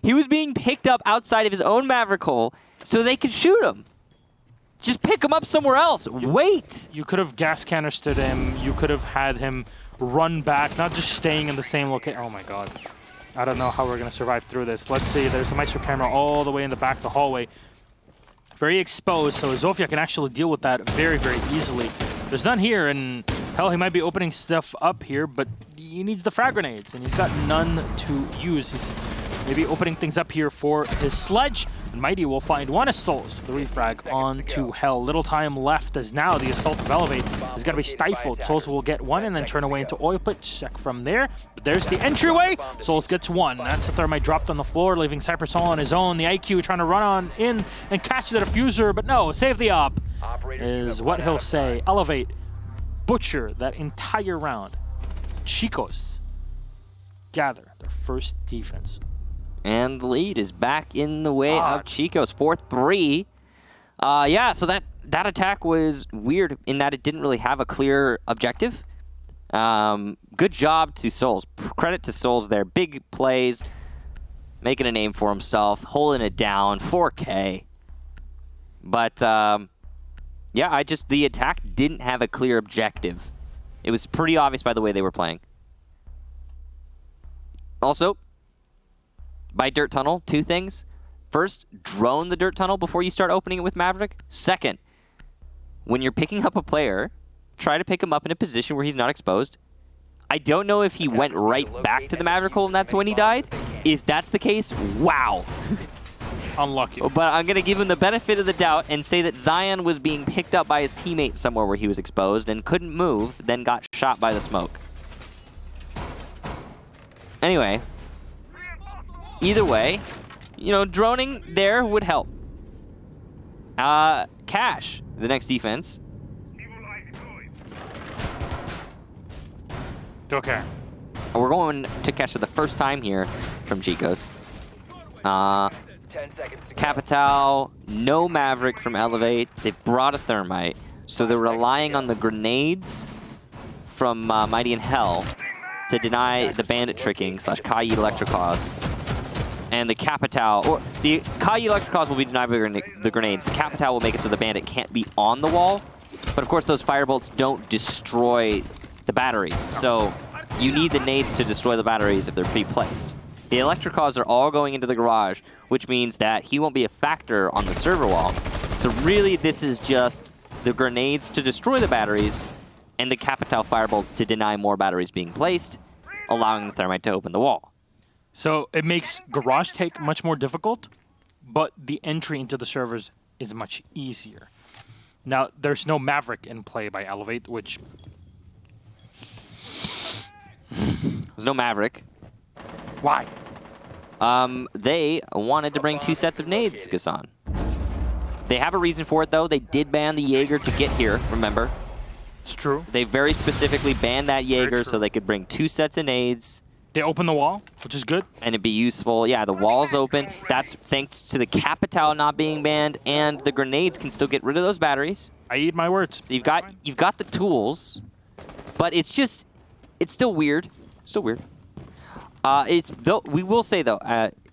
he was being picked up outside of his own Maverick hole so they could shoot him. Just pick him up somewhere else. Wait. You could have gas canistered him. You could have had him run back, not just staying in the same location. Oh, my God. I don't know how we're going to survive through this. Let's see. There's a Maestro camera all the way in the back of the hallway. Very exposed, so Zofia can actually deal with that very, very easily. There's none here, and hell, he might be opening stuff up here, but he needs the frag grenades, and he's got none to use. He's maybe opening things up here for his sledge, and Mighty will find one assault. The refrag onto Hell. Little time left as now the assault of Elevate is going to be stifled. Souls will get one and then turn away into oil pit. Check from there. But there's the entryway. Souls gets one. That's a thermite dropped on the floor, leaving Cypress all on his own. The IQ trying to run on in and catch the diffuser, but no, save the op is what he'll say. Elevate, butcher that entire round. Chicos gather their first defense. And the lead is back in the way of Chicos, 4-3. Yeah, so that attack was weird in that it didn't really have a clear objective. Good job to Souls. Credit to Souls there. Big plays, making a name for himself, holding it down, 4K. But Yeah, the attack didn't have a clear objective. It was pretty obvious by the way they were playing. Also, by dirt tunnel, 2 things. First, drone the dirt tunnel before you start opening it with Maverick. Second, when you're picking up a player, try to pick him up in a position where he's not exposed. I don't know if he went right back to the Maverick hole and that's when he died. If that's the case, wow. Unlucky. But I'm going to give him the benefit of the doubt and say that Zion was being picked up by his teammate somewhere where he was exposed and couldn't move, then got shot by the smoke. Anyway, either way, you know, droning there would help. Cash, the next defense. Okay. We're going to Cash for the first time here from CHICOS. 10 seconds to go. Capital, no Maverick from Elevate. They brought a Thermite, so they're relying on the grenades from Mighty in Hell to deny the Bandit tricking / Kai Electrocause. And the Capital, or the Kai Electrocause will be denied by the grenades. The Capital will make it so the Bandit can't be on the wall. But of course, those Firebolts don't destroy the batteries. So you need the nades to destroy the batteries if they're pre-placed. The Electrocause are all going into the garage, which means that he won't be a factor on the server wall. So really, this is just the grenades to destroy the batteries and the Capital Firebolts to deny more batteries being placed, allowing the Thermite to open the wall. So it makes garage take much more difficult, but the entry into the servers is much easier. Now, there's no Maverick in play by Elevate, which... There's no Maverick. Why? They wanted to bring 2 sets of nades, Gassan. They have a reason for it, though. They did ban the Jaeger to get here, remember? It's true. They very specifically banned that Jaeger so they could bring 2 sets of nades. They open the wall, which is good. And it'd be useful. Yeah, the wall's open. That's thanks to the Capital not being banned, and the grenades can still get rid of those batteries. I eat my words. You've got the tools, but it's still weird. Still weird. We will say though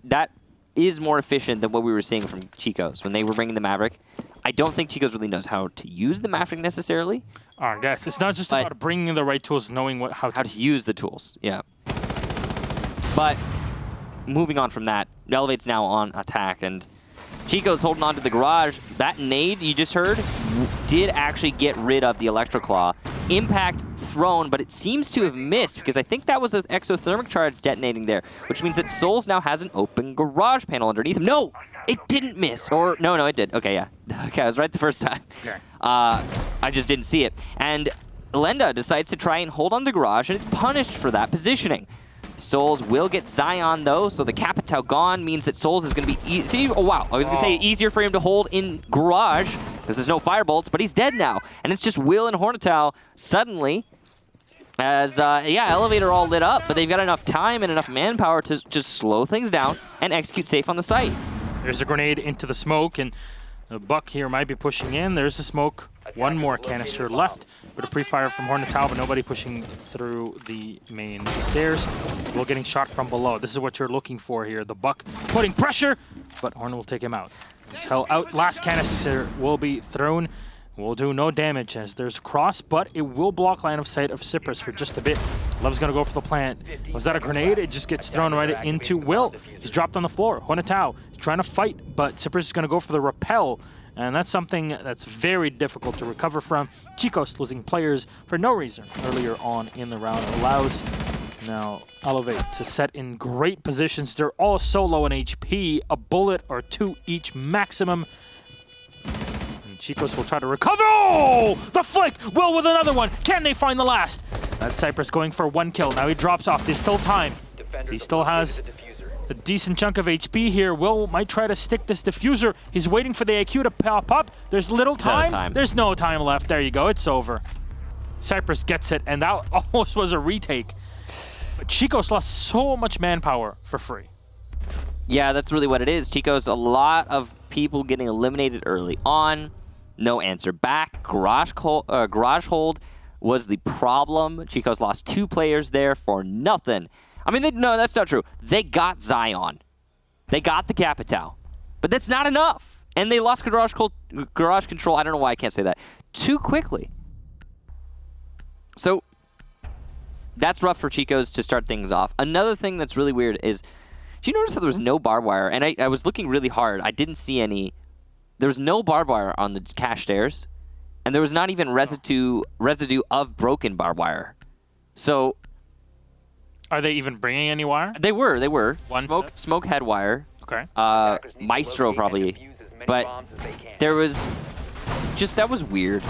that is more efficient than what we were seeing from CHICOS when they were bringing the Maverick. I don't think CHICOS really knows how to use the Maverick necessarily. I guess it's not just about bringing the right tools, knowing how to use the tools. Yeah. But moving on from that, Elevate's now on attack, and CHICOS holding on to the garage. That nade you just heard did actually get rid of the Electroclaw. Impact thrown, but it seems to have missed because I think that was an exothermic charge detonating there, which means that Souls now has an open garage panel underneath him. No, it didn't miss. Or, no, it did. Okay, yeah. Okay, I was right the first time. Okay. I just didn't see it. And Lenda decides to try and hold on to garage, and it's punished for that positioning. Souls will get Zion, though, so the Capital gone means that Souls is going to be easy. Oh, wow. I was going to say easier for him to hold in garage because there's no Firebolts, but he's dead now. And it's just Will and Hornital suddenly as, Elevator all lit up, but they've got enough time and enough manpower to just slow things down and execute safe on the site. There's a grenade into the smoke, and the Buck here might be pushing in. There's the smoke. One more canister left, but a pre-fire from Hornital, but nobody pushing through the main stairs. Will getting shot from below. This is what you're looking for here. The Buck putting pressure, but Horn will take him out. He's held out. Last canister will be thrown. Will do no damage as there's a cross, but it will block line of sight of Cypress for just a bit. Love's gonna go for the plant. Was that a grenade? It just gets thrown right into Will. He's dropped on the floor. Hornital is trying to fight, but Cypress is gonna go for the rappel. And that's something that's very difficult to recover from. CHICOS losing players for no reason earlier on in the round allows now Elevate to set in great positions. They're all so low in HP, a bullet or 2 each maximum. And CHICOS will try to recover. Oh! The flick! Will with another one. Can they find the last? That's Cypress going for 1 kill. Now he drops off. There's still time. He still has a decent chunk of HP here. Will might try to stick this diffuser. He's waiting for the IQ to pop up. There's little time. There's no time left. There you go. It's over. Cypress gets it, and that almost was a retake. But CHICOS lost so much manpower for free. Yeah, that's really what it is. CHICOS, a lot of people getting eliminated early on. No answer back. Garage hold was the problem. CHICOS lost 2 players there for nothing. I mean, no, that's not true. They got Zion. They got the Capital. But that's not enough. And they lost garage control, I don't know why I can't say that, too quickly. So that's rough for CHICOS to start things off. Another thing that's really weird is, do you notice that there was no barbed wire? And I was looking really hard. I didn't see any. There was no barbed wire on the cache stairs. And there was not even residue of broken barbed wire. So... Are they even bringing any wire? They were. One Smoke had wire. Okay. Maestro probably. But there was... Just, that was weird.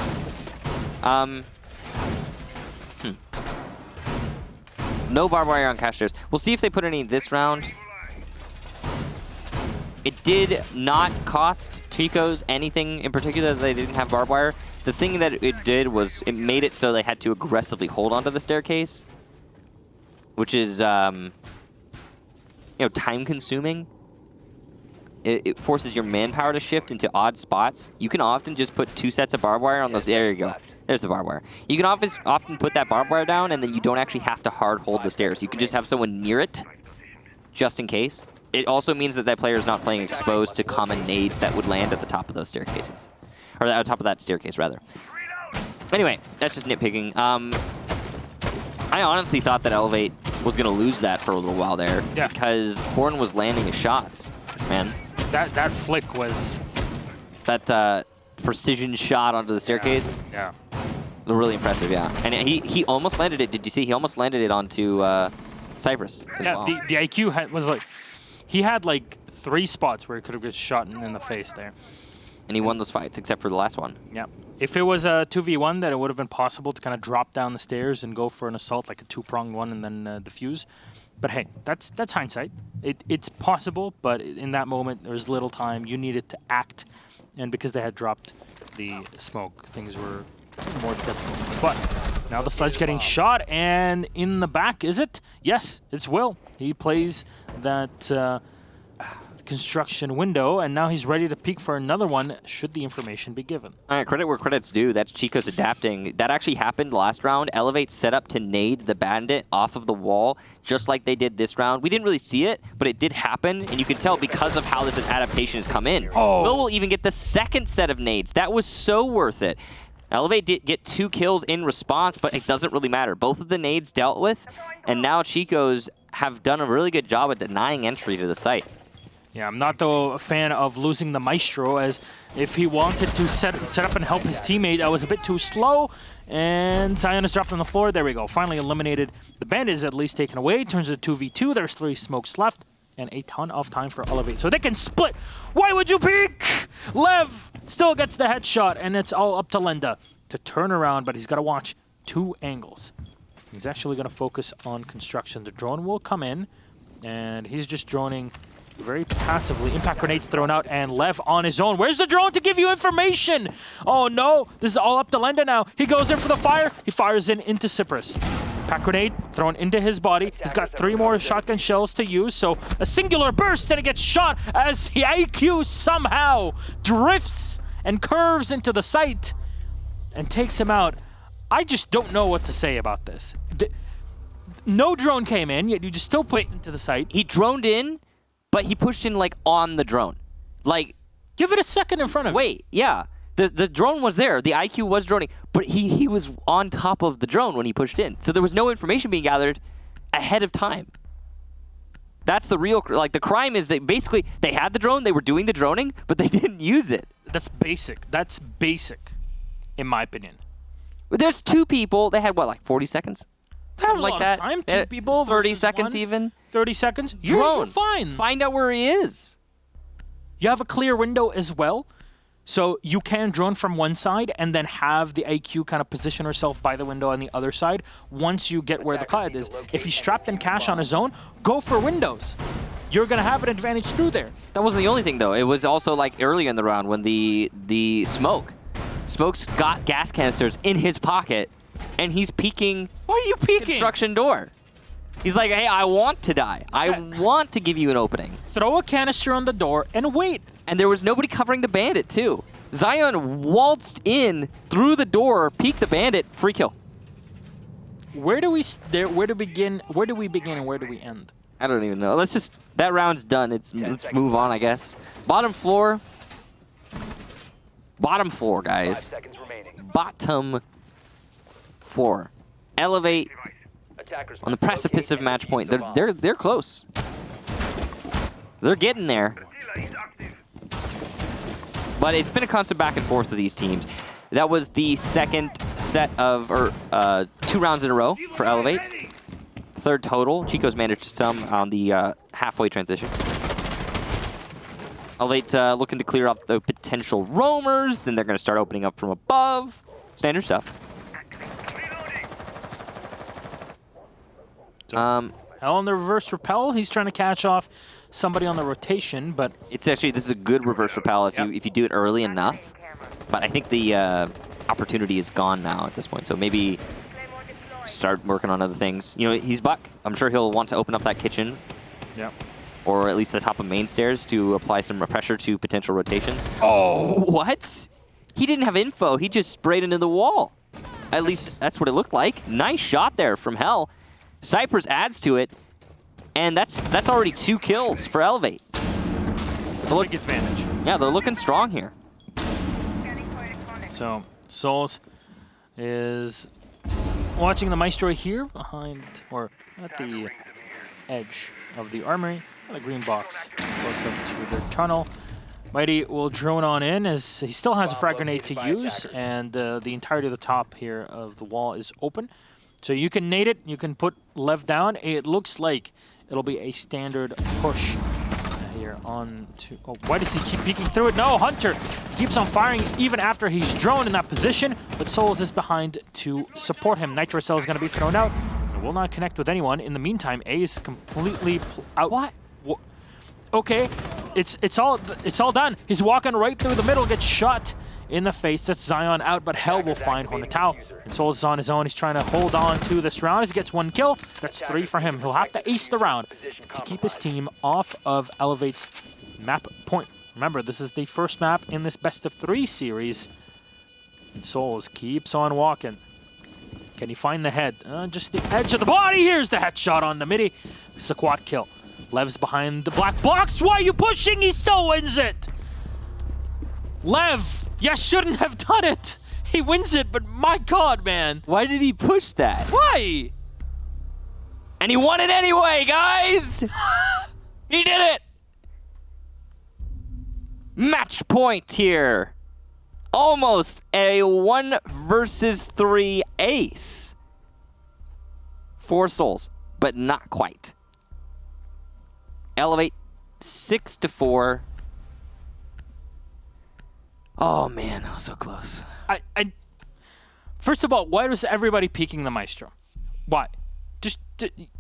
No barbed wire on cache stairs. We'll see if they put any this round. It did not cost CHICOS anything in particular that they didn't have barbed wire. The thing that it did was it made it so they had to aggressively hold onto the staircase, which is, time consuming. It forces your manpower to shift into odd spots. You can often just put 2 sets of barbed wire on those. There you go. There's the barbed wire. You can often put that barbed wire down, and then you don't actually have to hard hold the stairs. You can just have someone near it, just in case. It also means that that player is not playing exposed to common nades that would land at the top of those staircases. Or at the top of that staircase, rather. Anyway, that's just nitpicking. I honestly thought that Elevate was going to lose that for a little while there. Yeah. Because Horn was landing his shots, man. That flick was... That precision shot onto the staircase. Yeah. Really impressive, yeah. And he almost landed it. Did you see? He almost landed it onto Cypress as well. The IQ was like... He had like 3 spots where he could have got shot in the face there. And he won those fights, except for the last one. Yeah. If it was a 2v1, then it would have been possible to kind of drop down the stairs and go for an assault, like a 2-pronged one, and then defuse. But hey, that's hindsight. It's possible, but in that moment, there was little time. You needed to act. And because they had dropped the smoke, things were more difficult. But now the sledge getting shot, and in the back, is it? Yes, it's Will. He plays that construction window, and now he's ready to peek for another one should the information be given. All right, credit where credit's due. That's CHICOS adapting. That actually happened last round. Elevate set up to nade the bandit off of the wall, just like they did this round. We didn't really see it, but it did happen, and you can tell because of how this adaptation has come in. Oh. Will even get the second set of nades. That was so worth it. Elevate did get 2 kills in response, but it doesn't really matter. Both of the nades dealt with, and now CHICOS have done a really good job at denying entry to the site. Yeah, I'm not though a fan of losing the Maestro, as if he wanted to set up and help his teammate, I was a bit too slow, and Zion is dropped on the floor. There we go. Finally eliminated. The bandit is at least taken away. Turns it 2v2. There's 3 smokes left, and a ton of time for Elevate. So they can split. Why would you peek? Lev still gets the headshot, and it's all up to Lenda to turn around, but he's got to watch 2 angles. He's actually going to focus on construction. The drone will come in, and he's just droning very passively. Impact grenades thrown out, and Lev on his own. Where's the drone to give you information? Oh no, this is all up to Lenda now. He goes in for the fire. He fires into Cypress. Impact grenade thrown into his body. He's got 3 more shotgun shells to use, so a singular burst, and it gets shot as the IQ somehow drifts and curves into the site and takes him out. I just don't know what to say about this. No drone came in, yet you just still pushed into the site. He droned in, but he pushed in, like, on the drone. Like... Give it a second in front of Wait, yeah. The drone was there. The IQ was droning. But he was on top of the drone when he pushed in. So there was no information being gathered ahead of time. That's the real... Like, the crime is that basically they had the drone, they were doing the droning, but they didn't use it. That's basic. That's basic, in my opinion. But there's 2 people. They had, what, like 40 seconds? Something like that. Time. 2 people 30 versus seconds 1. even. 30 seconds. Drone. You're fine. Find out where he is. You have a clear window as well. So you can drone from one side and then have the IQ kind of position herself by the window on the other side once you get where the cloud is. If he's trapped in cache on his own, go for windows. You're going to have an advantage through there. That wasn't the only thing, though. It was also like earlier in the round when the Smoke's got gas canisters in his pocket, and he's peeking. Why are you peeking? Construction door. He's like, hey, I want to die. I want to give you an opening. Throw a canister on the door and wait. And there was nobody covering the bandit, too. Zion waltzed in through the door, peeked the bandit, free kill. Where do we begin and where do we end? I don't even know. Let's just... That round's done. Let's move on, I guess. Bottom floor. Bottom floor, 5 guys. seconds remaining. Bottom floor. Elevate Attackers on the must precipice of locate match and point. defuse the They're close. They're getting there. But it's been a constant back and forth with these teams. That was the second set of, or 2 rounds in a row for Elevate. Third total. CHICOS managed some on the halfway transition. Elevate looking to clear up the potential roamers. Then they're going to start opening up from above. Standard stuff. Hell on the reverse repel. He's trying to catch off somebody on the rotation, but It's actually, this is a good reverse repel if you do it early enough. But I think the opportunity is gone now at this point. So maybe start working on other things. You know, he's Buck. I'm sure he'll want to open up that kitchen. yeah. Or at least the top of main stairs to apply some pressure to potential rotations. Oh, what? He didn't have info. He just sprayed into the wall. At least that's what it looked like. Nice shot there from Hell. Cypress adds to it, and that's already 2 kills for Elevate. It's a big advantage. Yeah, they're looking strong here. So Souls is watching the Maestro here behind, or at the edge of the armory. The green box close up to their tunnel. Mighty will drone on in as he still has a frag grenade to use, and the entirety of the top here of the wall is open. So you can nade it, you can put Lev down. It looks like it'll be a standard push here on to... Oh, why does he keep peeking through it? No, Hunter keeps on firing even after he's droned in that position, but Souls is behind to support him. Nitro Cell is going to be thrown out. It will not connect with anyone. In the meantime, A is completely out. What? Okay, it's all done. He's walking right through the middle, gets shot in the face. That's Zion out, but Hell will find Hornetau. And Souls is on his own. He's trying to hold on to this round. As he gets 1 kill, that's 3 for him. He'll have to ace the round to keep his team off of Elevate's map point. Remember, this is the first map in this best-of-3 series. And Souls keeps on walking. Can he find the head? Just the edge of the body. Here's the headshot on the midi. It's a quad kill. Lev's behind the black box. Why are you pushing? He still wins it. Lev, you shouldn't have done it. He wins it, but my God, man. Why did he push that? Why? And he won it anyway, guys! He did it! Match point here. Almost a 1 versus 3 ace. 4 souls, but not quite. Elevate 6-4. Oh man, that was so close. First of all, why was everybody peeking the Maestro? Why?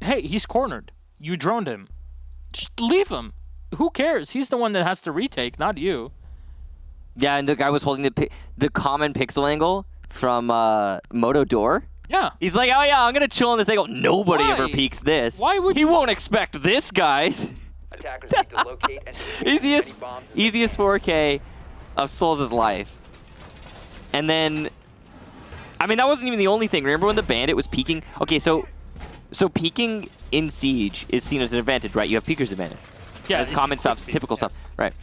Hey, he's cornered. You droned him. Just leave him. Who cares? He's the one that has to retake, not you. Yeah, and the guy was holding the common pixel angle from Moto Door. Yeah. He's like, oh yeah, I'm gonna chill on this angle. Nobody ever peeks this. Why would he won't expect this, guys? Attackers need to locate and easiest 4K of Souls' life. And then, I mean, that wasn't even the only thing. Remember when the bandit was peeking? Okay, so peeking in Siege is seen as an advantage, right? You have peeker's advantage. Yeah, it's common stuff, typical stuff, right?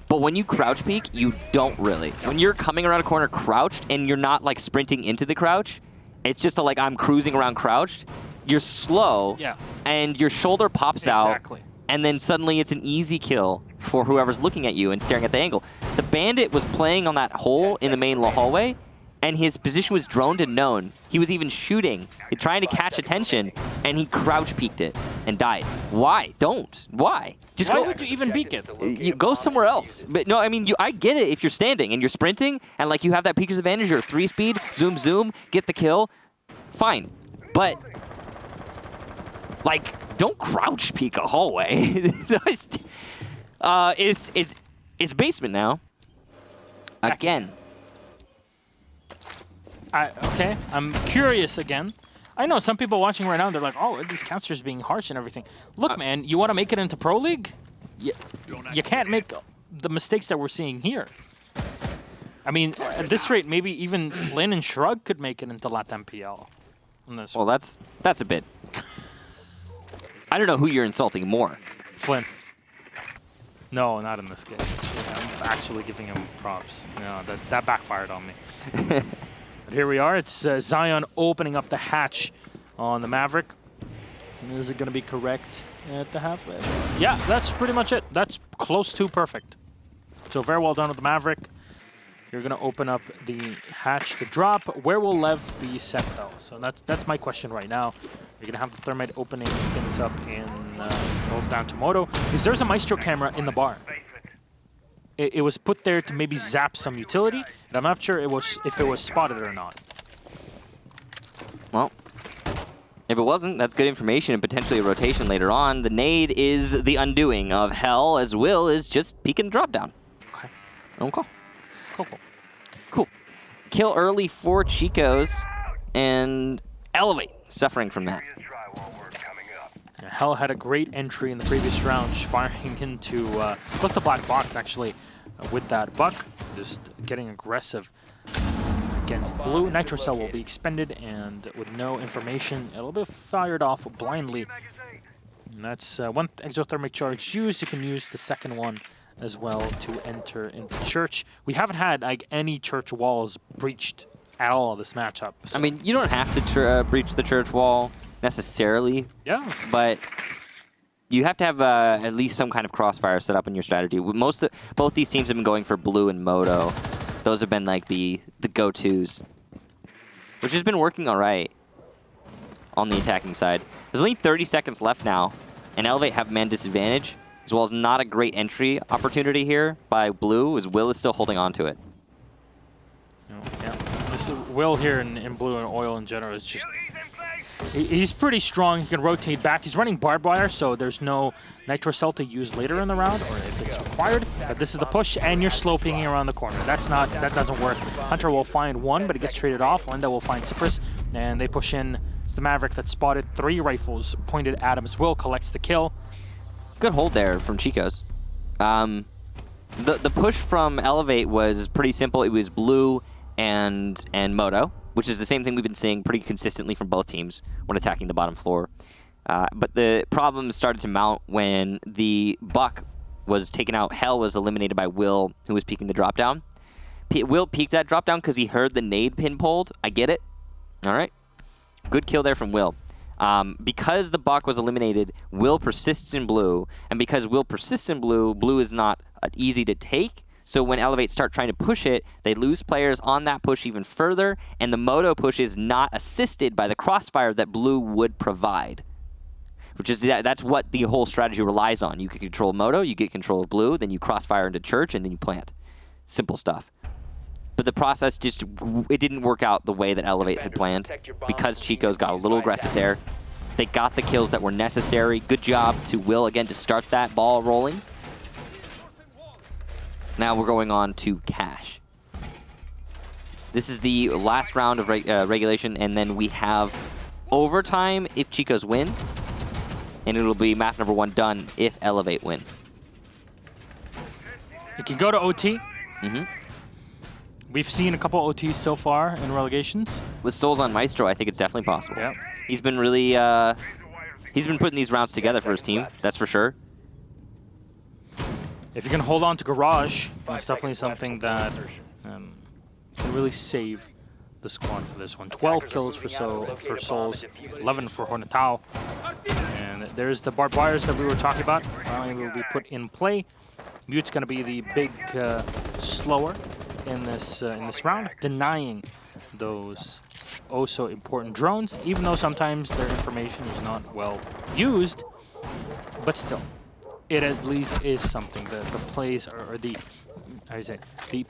But when you crouch peek, you don't really. When you're coming around a corner crouched and you're not like sprinting into the crouch, it's just a, like I'm cruising around crouched. You're slow, and your shoulder pops out, and then suddenly it's an easy kill for whoever's looking at you and staring at the angle. The bandit was playing on that hole in the main hallway, and his position was droned and known. He was even shooting, trying to catch attention, and he crouch peeked it and died. Why? Don't. Why? Just Why go. would you even peek it? You go somewhere else. But no, I mean, I get it if you're standing and you're sprinting and like you have that peeker's advantage, you're 3-speed, zoom, get the kill, fine. But like, don't crouch peek a hallway. It's basement now. Again. Okay, I'm curious again. I know some people watching right now, they're like, oh, these casters being harsh and everything. Look, man, you want to make it into Pro League? You can't make the mistakes that we're seeing here. I mean, at this rate, maybe even Flynn and Shrug could make it into LATAM PL. Well, that's a bit. I don't know who you're insulting more. Flynn. No, not in this game. actually giving him props. No, that backfired on me. But here we are. It's Zion opening up the hatch on the Maverick. Is it going to be correct at the half? Yeah, that's pretty much it. That's close to perfect. So very well done with the Maverick. You're going to open up the hatch to drop. Where will Lev be set, though? So that's my question right now. You're going to have the Thermite opening things up in goes down to Moto. Because there's a Maestro camera in the bar. It was put there to maybe zap some utility, and I'm not sure if it was spotted or not. Well, if it wasn't, that's good information and potentially a rotation later on. The nade is the undoing of Hell, as Will is just peeking the drop down. Okay. Okay. Cool. Cool. Kill early for Chicos, and Elevate suffering from that. Yeah, Hell had a great entry in the previous round, just firing into plus the black box actually with that buck, just getting aggressive against blue. Nitro Cell will be expended, and with no information, it'll be fired off blindly. And that's one exothermic charge used. You can use the second one as well to enter into church. We haven't had like any church walls breached at all this matchup. So. I mean, you don't have to breach the church wall necessarily. Yeah. But you have to have at least some kind of crossfire set up in your strategy. Both these teams have been going for blue and Moto. Those have been like the go-tos, which has been working all right on the attacking side. There's only 30 seconds left now, and Elevate have man disadvantage, as well as not a great entry opportunity here by blue, as Will is still holding on to it. Yeah. This Will here in blue and oil in general is just... He's pretty strong. He can rotate back. He's running barbed wire, so there's no Nitro Cell to use later in the round, or if it's required. But this is the push, and you're slow pinging around the corner. That doesn't work. Hunter will find one, but it gets traded off. Linda will find Cypress, and they push in. It's the Maverick that spotted 3 rifles pointed at him as Will collects the kill. Good hold there from Chicos. The push from Elevate was pretty simple. It was blue and Moto, which is the same thing we've been seeing pretty consistently from both teams when attacking the bottom floor. But the problems started to mount when the Buck was taken out. Hell was eliminated by Will, who was peeking the drop down. Will peeked that drop down because he heard the nade pin pulled. I get it. All right. Good kill there from Will. Because the Buck was eliminated, Will persists in blue. And because Will persists in blue, blue is not easy to take. So when Elevate start trying to push it, they lose players on that push even further, and the Moto push is not assisted by the crossfire that blue would provide. Which is, that's what the whole strategy relies on. You can control Moto, you get control of blue, then you crossfire into church, and then you plant. Simple stuff. But the process just, it didn't work out the way that Elevate had planned, because Chicos got a little aggressive there. They got the kills that were necessary. Good job to Will, again, to start that ball rolling. Now we're going on to Cash. This is the last round of regulation, and then we have overtime if Chicos win, and it'll be map number 1 done if Elevate win. It can go to OT. Mm-hmm. We've seen a couple OTs so far in relegations. With Souls on Maestro, I think it's definitely possible. Yeah. He's been really, he's been putting these rounds together for his team, that's for sure. If you can hold on to Garage, that's definitely something that can really save the squad for this one. 12 kills for Souls, 11 for Hornetau. And there's the barbed wires that we were talking about. Finally will be put in play. Mute's going to be the big slower in this round, denying those oh so important drones, even though sometimes their information is not well used, but still. It at least is something. The plays or the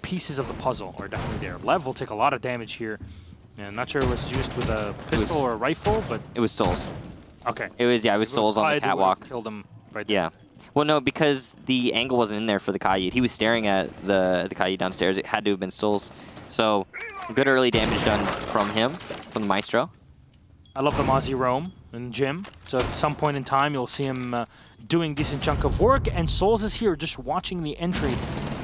pieces of the puzzle are definitely there. Lev will take a lot of damage here. And I'm not sure it was used with a pistol or a rifle, but it was Souls. Okay. It was Souls on the catwalk. Killed him right there. Yeah. Well, no, because the angle wasn't in there for the Kaid. He was staring at the Kaid downstairs. It had to have been Souls. So good early damage done from him, from the Maestro. I love the Mozzie roam in gym. So at some point in time, you'll see him doing decent chunk of work, and Souls is here just watching the entry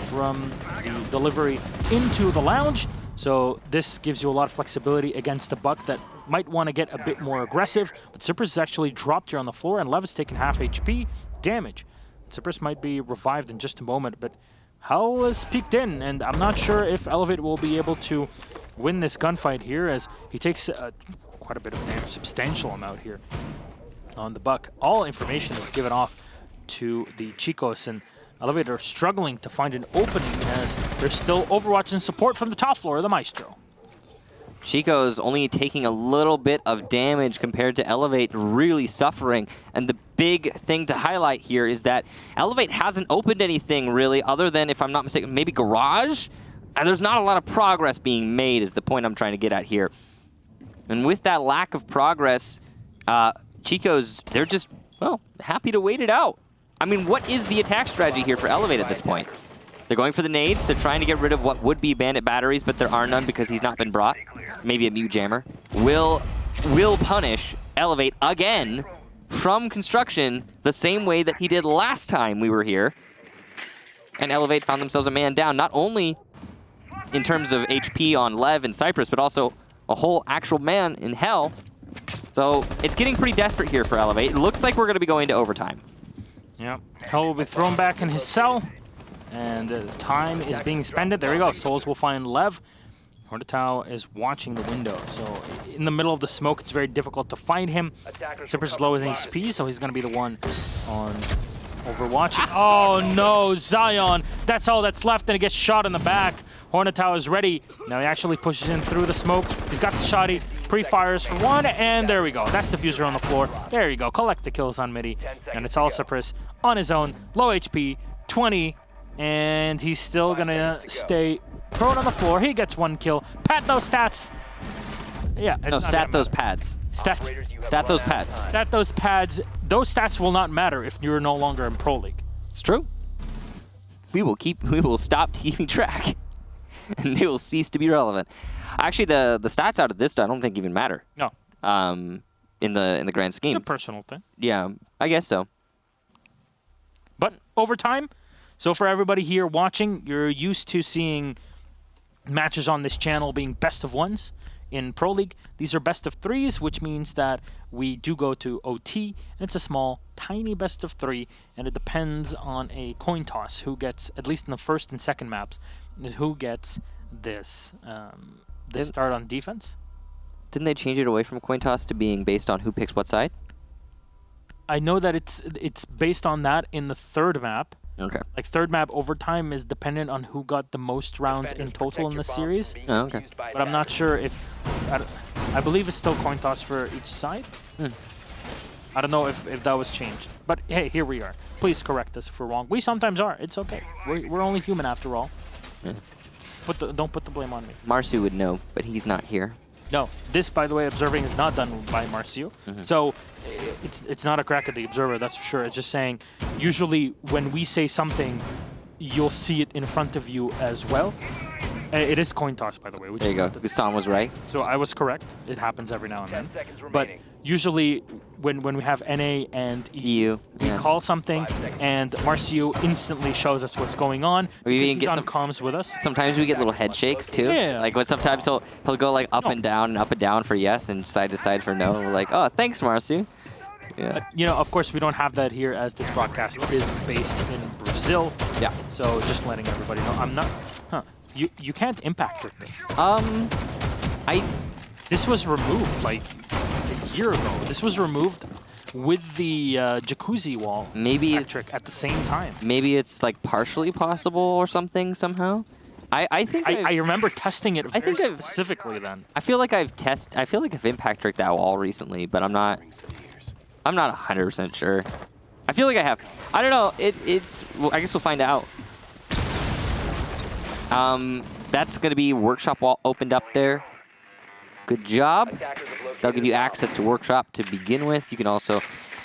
from the delivery into the lounge. So this gives you a lot of flexibility against a Buck that might want to get a bit more aggressive, but Cypress is actually dropped here on the floor, and Lev is taking half HP damage. Cypress might be revived in just a moment, but Hell is peeked in, and I'm not sure if Elevate will be able to win this gunfight here, as he takes quite a bit of damage, substantial amount here on the Buck. All information is given off to the Chicos, and Elevate are struggling to find an opening as there's still Overwatch and support from the top floor of the Maestro. Chico's only taking a little bit of damage compared to Elevate really suffering. And the big thing to highlight here is that Elevate hasn't opened anything really other than, if I'm not mistaken, maybe Garage? And there's not a lot of progress being made is the point I'm trying to get at here. And with that lack of progress, Chico's, they're just, well, happy to wait it out. I mean, what is the attack strategy here for Elevate at this point? They're going for the nades. They're trying to get rid of what would be bandit batteries, but there are none because he's not been brought. Maybe a mute jammer. Will punish Elevate again from construction the same way that he did last time we were here. And Elevate found themselves a man down, not only in terms of HP on Lev and Cypress, but also a whole actual man in Hell. So it's getting pretty desperate here for Elevate. It looks like we're going to be going to overtime. Yep. Hell will be thrown back in his cell. And time is being spent. There we go. Souls will find Lev. Hornetau is watching the window. So in the middle of the smoke, it's very difficult to find him. Cypress is low as HP, so he's going to be the one on Overwatch. Oh no, Zion. That's all that's left, and it gets shot in the back. Hornetau is ready. Now he actually pushes in through the smoke. He's got the shotty. Pre-fires for one, and there we go. That's diffuser on the floor. There you go. Collect the kills on Midi. And it's all Cypress on his own. Low HP, 20. And he's still gonna stay prone on the floor. He gets one kill. Pat those stats. Yeah. No, stat those pads. Stat those pads. Stat those pads. Those stats will not matter if you're no longer in Pro League. It's true. We will stop keeping track. And they will cease to be relevant. Actually, the stats out of this I don't think even matter. No. In the grand scheme. It's a personal thing. Yeah, I guess so. But over time. So for everybody here watching, you're used to seeing matches on this channel being best of ones in Pro League. These are best of threes, which means that we do go to OT, and it's a small, tiny best of three, and it depends on a coin toss who gets, at least in the first and second maps, who gets this start on defense. Didn't they change it away from coin toss to being based on who picks what side? I know that it's based on that in the third map. Okay. Like third map overtime is dependent on who got the most rounds in total in the series. Oh, okay. But I'm not sure if I believe it's still coin toss for each side. I don't know if that was changed. But hey, here we are. Please correct us if we're wrong. We sometimes are. It's okay. We're only human after all. Yeah. Don't put the blame on me. Marsu would know, but he's not here. No, this, by the way, observing is not done by Marcio. So it's not a crack at the observer, that's for sure. It's just saying, usually when we say something, you'll see it in front of you as well. It is coin toss, by the way. Which there you go. Gusan was right. So I was correct. It happens every now and then. But usually when we have NA and EU, we call something, and Marcio instantly shows us what's going on. We even he's get on comms with us. Sometimes we get little head shakes too. Yeah. Like when sometimes he'll go like up and down for yes and side to side for no. We're like, oh, thanks, Marcio. Yeah. You know, of course, we don't have that here as this broadcast is based in Brazil. Yeah. So just letting everybody know, I'm not. You can't impact with this. This was removed like a year ago. This was removed with the jacuzzi wall. Maybe it's trick at the same time. Maybe it's like partially possible or something somehow. I think I remember testing it very specifically then. I feel like I've impact tricked that wall recently, but I'm not 100% sure. I feel like I have. I don't know. Well, I guess we'll find out. That's going to be workshop wall opened up there. Good job. That'll give you access to workshop to begin with. You can also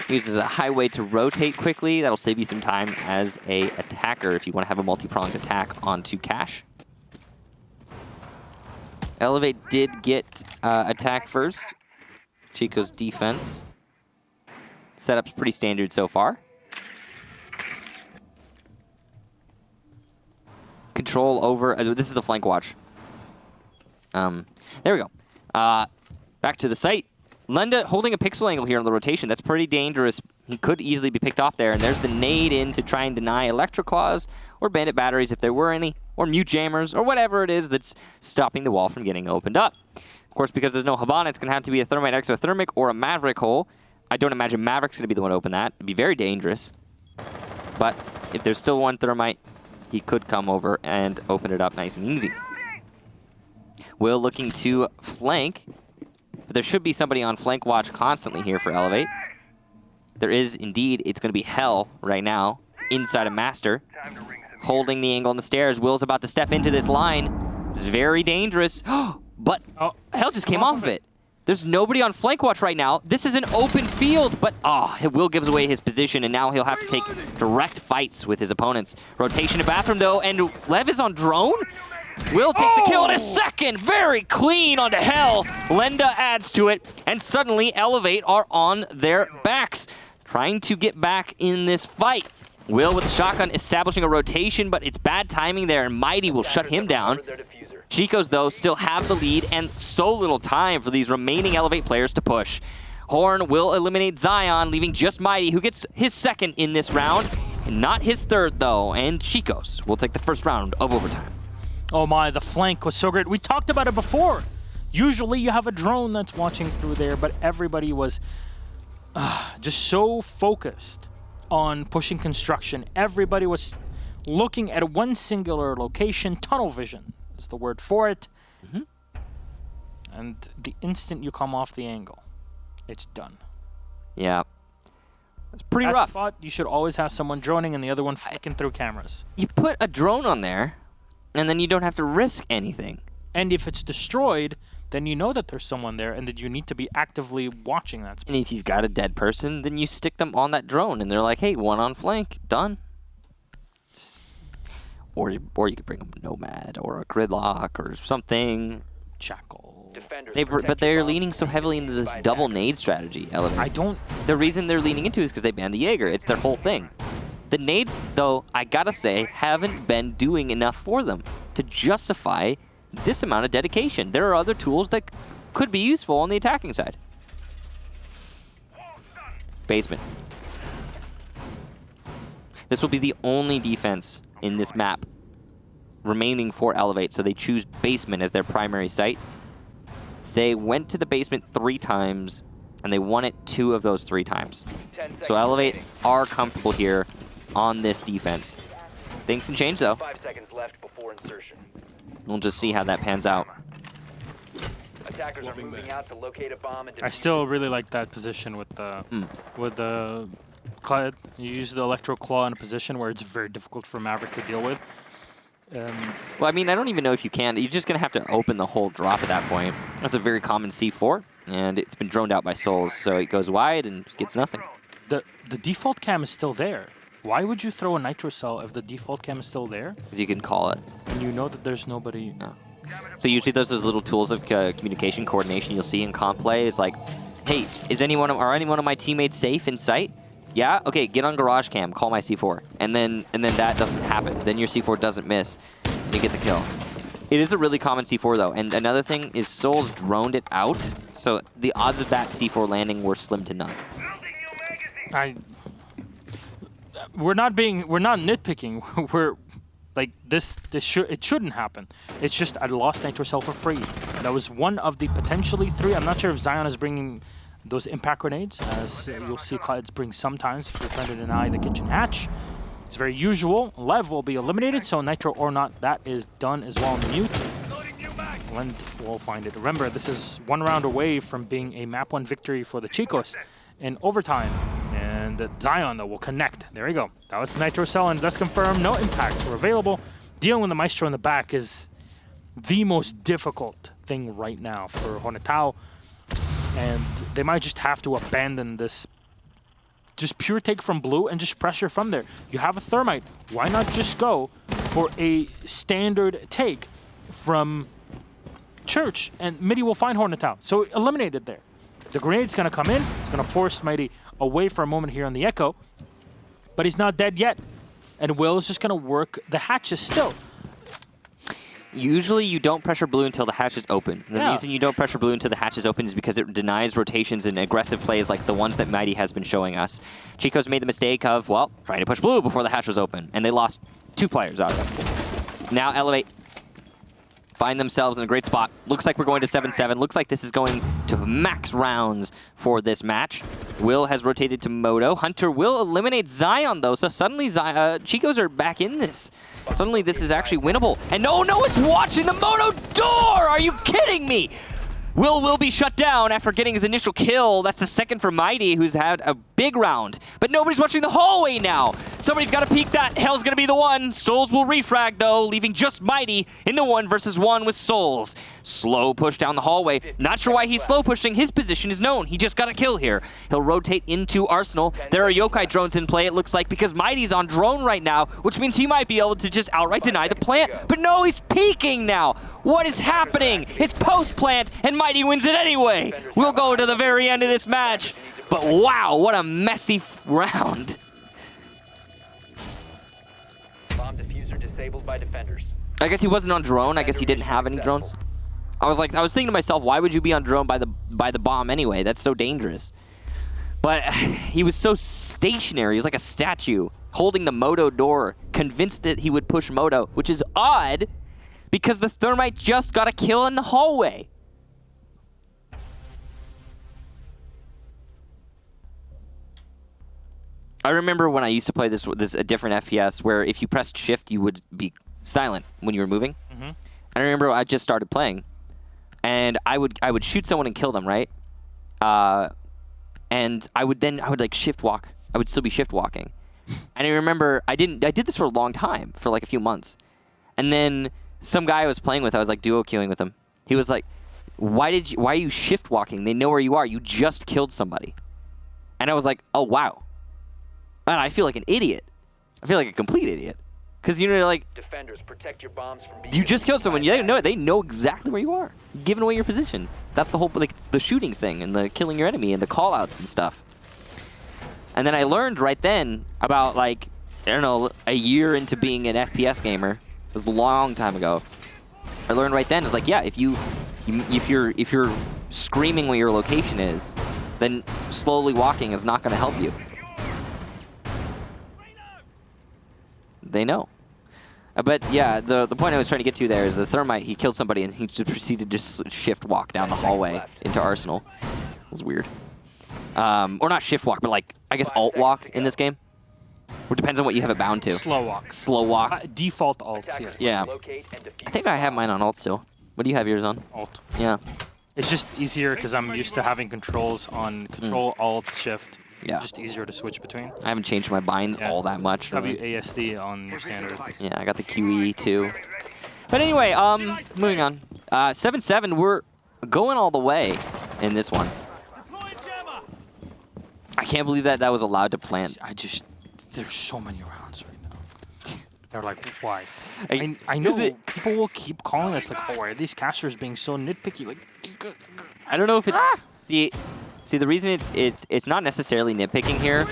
use it as a highway to rotate quickly. That'll save you some time as a attacker if you want to have a multi-pronged attack onto cache. Elevate did get attack first. Chico's defense. Setup's pretty standard so far. Control over. This is the flank watch. There we go. Back to the site. Lenda holding a pixel angle here on the rotation. That's pretty dangerous He could easily be picked off there, and there's the nade in to try and deny Electro Claws or Bandit Batteries if there were any, or Mute Jammers, or whatever it is that's stopping the wall from getting opened up. Of course, because there's no Habana, it's going to have to be a Thermite Exothermic or a Maverick hole. I don't imagine Maverick's going to be the one to open that. It'd be very dangerous. But if there's still one Thermite, he could come over and open it up nice and easy. Will looking to flank, but there should be somebody on flank watch constantly here for Elevate. There is indeed. It's going to be Hell right now inside of Master, holding the angle on the stairs. Will's about to step into this line. It's very dangerous. But Hell just came off of it. There's nobody on flank watch right now. This is an open field, but Will gives away his position, and now he'll have to take direct fights with his opponents. Rotation to bathroom, though, and Lev is on drone? Will takes the kill in a second. Very clean onto Hell. Lenda adds to it, and suddenly Elevate are on their backs, trying to get back in this fight. Will with the shotgun establishing a rotation, but it's bad timing there, and Mighty will shut him down. CHICOS, though, still have the lead, and so little time for these remaining Elevate players to push. Horn will eliminate Zion, leaving just Mighty, who gets his second in this round. Not his third, though, and CHICOS will take the first round of overtime. Oh my, the flank was so great. We talked about it before. Usually you have a drone that's watching through there, but everybody was just so focused on pushing construction. Everybody was looking at one singular location. Tunnel vision is the word for it. And the instant you come off the angle, it's done. Yeah. It's pretty That rough. spot, you should always have someone droning and the other one flicking through cameras. You put a drone on there, and then you don't have to risk anything. And if it's destroyed, then you know that there's someone there and that you need to be actively watching that spot. And if you've got a dead person, then you stick them on that drone, and they're like, hey, one on flank, done. Or you could bring a Nomad or a Gridlock or something. Jackal. But they're leaning so heavily into this double nade strategy, Elevate. The reason they're leaning into it is because they banned the Jaeger. It's their whole thing. The nades, though, I gotta say, haven't been doing enough for them to justify this amount of dedication. There are other tools that could be useful on the attacking side. Basement. This will be the only defense in this map remaining for Elevate, so they choose basement as their primary site. They went to the basement 3 times, and they won it 2 of those 3 times. So Elevate are comfortable here on this defense. Things can change, though. 5 seconds left before insertion. We'll just see how that pans out. Attackers are moving out to locate a bomb and I still really like that position with the claw. You use the Electro Claw in a position where it's very difficult for Maverick to deal with. Well, I mean, I don't even know if you can. You're just going to have to open the whole drop at that point. That's a very common C4, and it's been droned out by Souls, so it goes wide and gets nothing. The default cam is still there. Why would you throw a Nitro Cell if the default cam is still there? Because you can call it. And you know that there's nobody... No. So usually those little tools of communication coordination you'll see in comp play is like, hey, are any one of my teammates safe in sight? Yeah? Okay, get on garage cam, call my C4. And then that doesn't happen. Then your C4 doesn't miss, and you get the kill. It is a really common C4, though. And another thing is Souls droned it out, so the odds of that C4 landing were slim to none. We're not nitpicking. We're like it shouldn't happen. It's just I lost Nitro Cell for free. That was one of the potentially 3. I'm not sure if Zion is bringing those impact grenades, as you'll see Clouds bring sometimes if you're trying to deny the kitchen hatch. It's very usual. Lev will be eliminated, so Nitro or not, that is done as well in the mute. Lend will find it. Remember, this is 1 round away from being a map 1 victory for the CHICOS in overtime. And Zion, though, will connect. There we go. That was the Nitro Cell, and that's confirmed. No impacts were available. Dealing with the Maestro in the back is the most difficult thing right now for Honetao. And they might just have to abandon this just pure take from blue and just pressure from there. You have a Thermite. Why not just go for a standard take from Church? And Midi will find Honetao. So eliminate it there. The grenade's going to come in. It's going to force Mighty away for a moment here on the Echo. But he's not dead yet. And Will is just going to work the hatches still. Usually you don't pressure blue until the hatch is open. The Yeah. reason you don't pressure blue until the hatch is open is because it denies rotations and aggressive plays like the ones that Mighty has been showing us. CHICOS made the mistake of, well, trying to push blue before the hatch was open, and they lost 2 players out of it. Now Elevate find themselves in a great spot. Looks like we're going to 7-7. Looks like this is going to max rounds for this match. Will has rotated to Moto. Hunter will eliminate Zion, though, so suddenly CHICOS are back in this. Suddenly this is actually winnable. And no, it's watching the Moto door! Are you kidding me? Will be shut down after getting his initial kill. That's the second for Mighty, who's had a big round. But nobody's watching the hallway now. Somebody's got to peek that. Hell's going to be the one. Souls will refrag, though, leaving just Mighty in the 1v1 with Souls. Slow push down the hallway. Not sure why he's slow pushing. His position is known. He just got a kill here. He'll rotate into Arsenal. There are yokai drones in play, it looks like, because Mighty's on drone right now, which means he might be able to just outright deny the plant. But no, he's peeking now. What is happening? It's post-plant, and Mighty wins it anyway. We'll go to the very end of this match. But wow, what a messy round. Bomb diffuser disabled by defenders. I guess he wasn't on drone. I guess he didn't have any drones. I was thinking to myself, why would you be on drone by the bomb anyway? That's so dangerous. But he was so stationary. He was like a statue holding the Moto door, convinced that he would push Moto, which is odd because the Thermite just got a kill in the hallway. I remember when I used to play this a different FPS where if you pressed shift, you would be silent when you were moving. Mm-hmm. I remember I just started playing, and I would shoot someone and kill them, right? And I would like shift walk. I would still be shift walking. And I remember I did this for a long time, for like a few months. And then some guy I was playing with, I was like duo queuing with him. He was like, why are you shift walking? They know where you are. You just killed somebody. And I was like, oh wow. Man, I feel like an idiot. I feel like a complete idiot. Because like, Defenders, protect your bombs from being you just killed someone. They know exactly where you are. You're giving away your position. That's the whole, like, the shooting thing and the killing your enemy and the call-outs and stuff. And then I learned right then about, like, I don't know, a year into being an FPS gamer. It was a long time ago. I learned right then, it's like, yeah, if you're screaming where your location is, then slowly walking is not going to help you. They know. But yeah, the point I was trying to get to there is the Thermite, he killed somebody and he just proceeded to just shift walk down the hallway into Arsenal. It was weird. Or not shift walk, but like, I guess alt walk in this game. It depends on what you have it bound to. Slow walk. Slow walk. Default alt, yes. Yeah. I think I have mine on alt still. What do you have yours on? Alt. Yeah. It's just easier because I'm used to having controls on control, alt, shift. Yeah. Just easier to switch between. I haven't changed my binds all that much. Really. WASD on your standard. Yeah, I got the QE too. But anyway, moving on. 7-7, we're going all the way in this one. I can't believe that was allowed to plant. There's so many rounds right now. They're like, why? I Is know it- people will keep calling us like, oh, why are these casters being so nitpicky? Like, I don't know if it's see the reason it's not necessarily nitpicking here,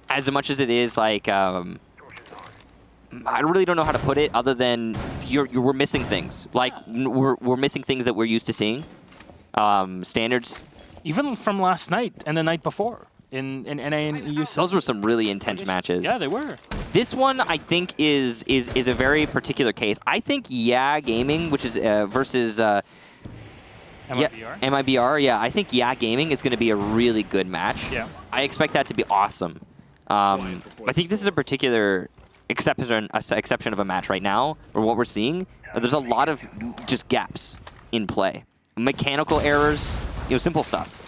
as much as it is like I really don't know how to put it other than we're missing things. Like we're missing things that we're used to seeing. Standards. even from last night and the night before in NA and EU. Those were some really intense matches. Yeah, they were. This one, I think, is a very particular case. I think Gaming, which is versus MIBR? MIBR, yeah. I think Gaming is going to be a really good match. Yeah. I expect that to be awesome. I think this is a particular exception of a match right now, or what we're seeing. There's a lot of just gaps in play. Mechanical errors, simple stuff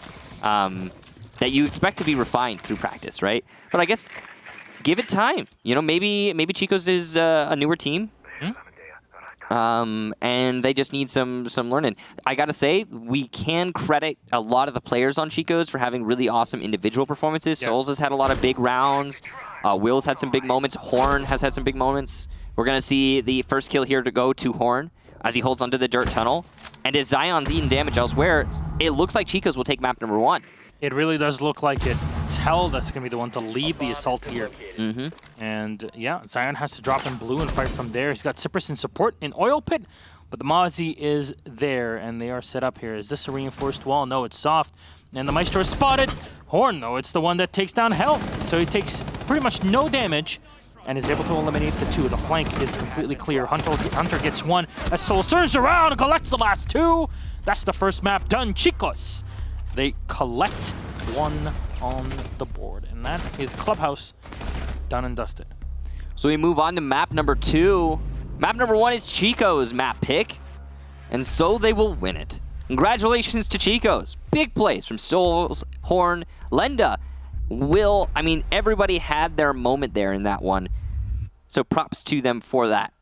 that you expect to be refined through practice, right? But I guess give it time. Maybe CHICOS is a newer team. And they just need some learning. I gotta say, we can credit a lot of the players on CHICOS for having really awesome individual performances. Yes. Souls has had a lot of big rounds. Will's had some big moments. Horn has had some big moments. We're gonna see the first kill here to go to Horn as he holds onto the dirt tunnel. And as Zion's eating damage elsewhere, it looks like CHICOS will take map number 1. It really does look like it's Hell that's going to be the one to lead the assault here. And yeah, Zion has to drop in blue and fight from there. He's got Cypress in support in Oil Pit, but the Mozzie is there, and they are set up here. Is this a reinforced wall? No, it's soft. And the Maestro is spotted. Horn, though, it's the one that takes down Hell. So he takes pretty much no damage and is able to eliminate the two. The flank is completely clear. Hunter gets one as Soul turns around and collects the last two. That's the first map done. Chicos, they collect one on the board. And that is Clubhouse done and dusted. So we move on to map number 2. Map number 1 is Chico's map pick, and so they will win it. Congratulations to Chicos. Big plays from Souls, Horn, Lenda, Will. I mean, everybody had their moment there in that one. So props to them for that.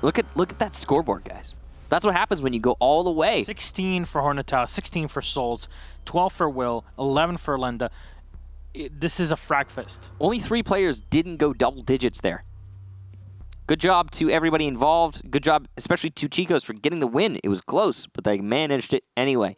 Look at that scoreboard, guys. That's what happens when you go all the way. 16 for Hornatow, 16 for Souls, 12 for Will, 11 for Lenda. This is a frag fest. Only 3 players didn't go double digits there. Good job to everybody involved. Good job, especially to Chicos, for getting the win. It was close, but they managed it anyway.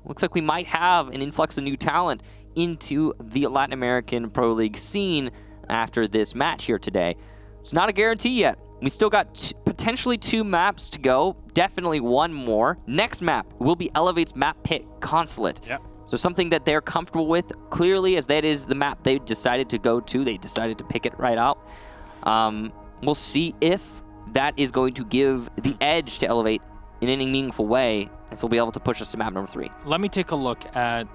Looks like we might have an influx of new talent into the Latin American Pro League scene after this match here today. It's not a guarantee yet. We still got potentially 2 maps to go. Definitely 1 more. Next map will be Elevate's map pick, Consulate. Yep. So something that they're comfortable with, clearly, as that is the map they decided to go to. They decided to pick it right out. We'll see if that is going to give the edge to Elevate in any meaningful way, if they'll be able to push us to map number 3. Let me take a look at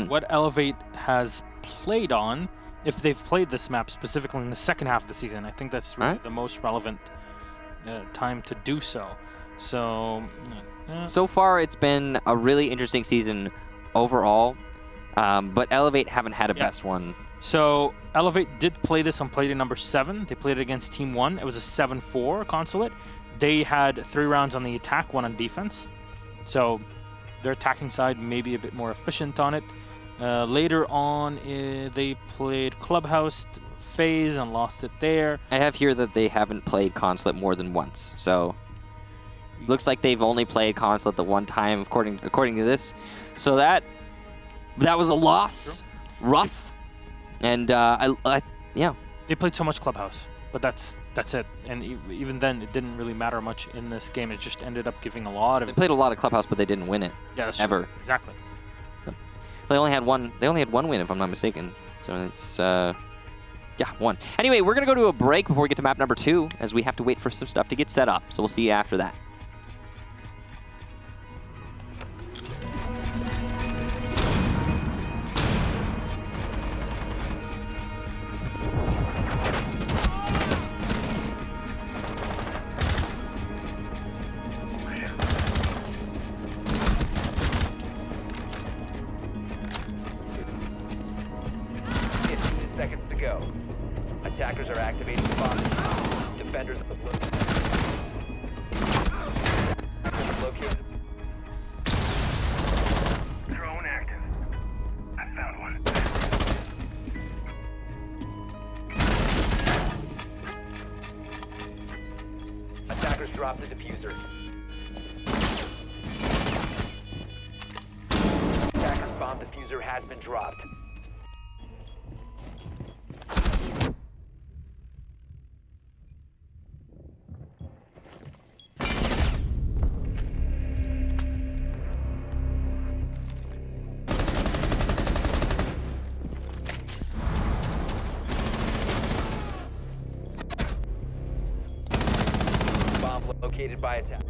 what Elevate has played on, if they've played this map specifically in the second half of the season. I think that's really the most relevant time to do so. So, so far, it's been a really interesting season overall, but Elevate haven't had a best one. So Elevate did play this on play number 7. They played it against Team 1. It was a 7-4 Consulate. They had 3 rounds on the attack, 1 on defense. So their attacking side may be a bit more efficient on it. Later on, they played Clubhouse phase and lost it there. I have here that they haven't played Consulate more than once. So looks like they've only played Consulate the one time, according to this. So that was a loss. True. Rough. And yeah, they played so much Clubhouse, but that's it. And even then, it didn't really matter much in this game. It just ended up giving a lot of. They played a lot of Clubhouse, but they didn't win it. Yeah, that's ever. True. Exactly. So they only had one. They only had 1 win, if I'm not mistaken. So it's 1. Anyway, we're gonna go to a break before we get to map number 2, as we have to wait for some stuff to get set up. So we'll see you after that. Seconds to go. Attackers are activating the bomb. Defenders have located. Drone active. I found one. Attackers dropped the diffuser. Attackers bomb diffuser has been dropped. Located by attack.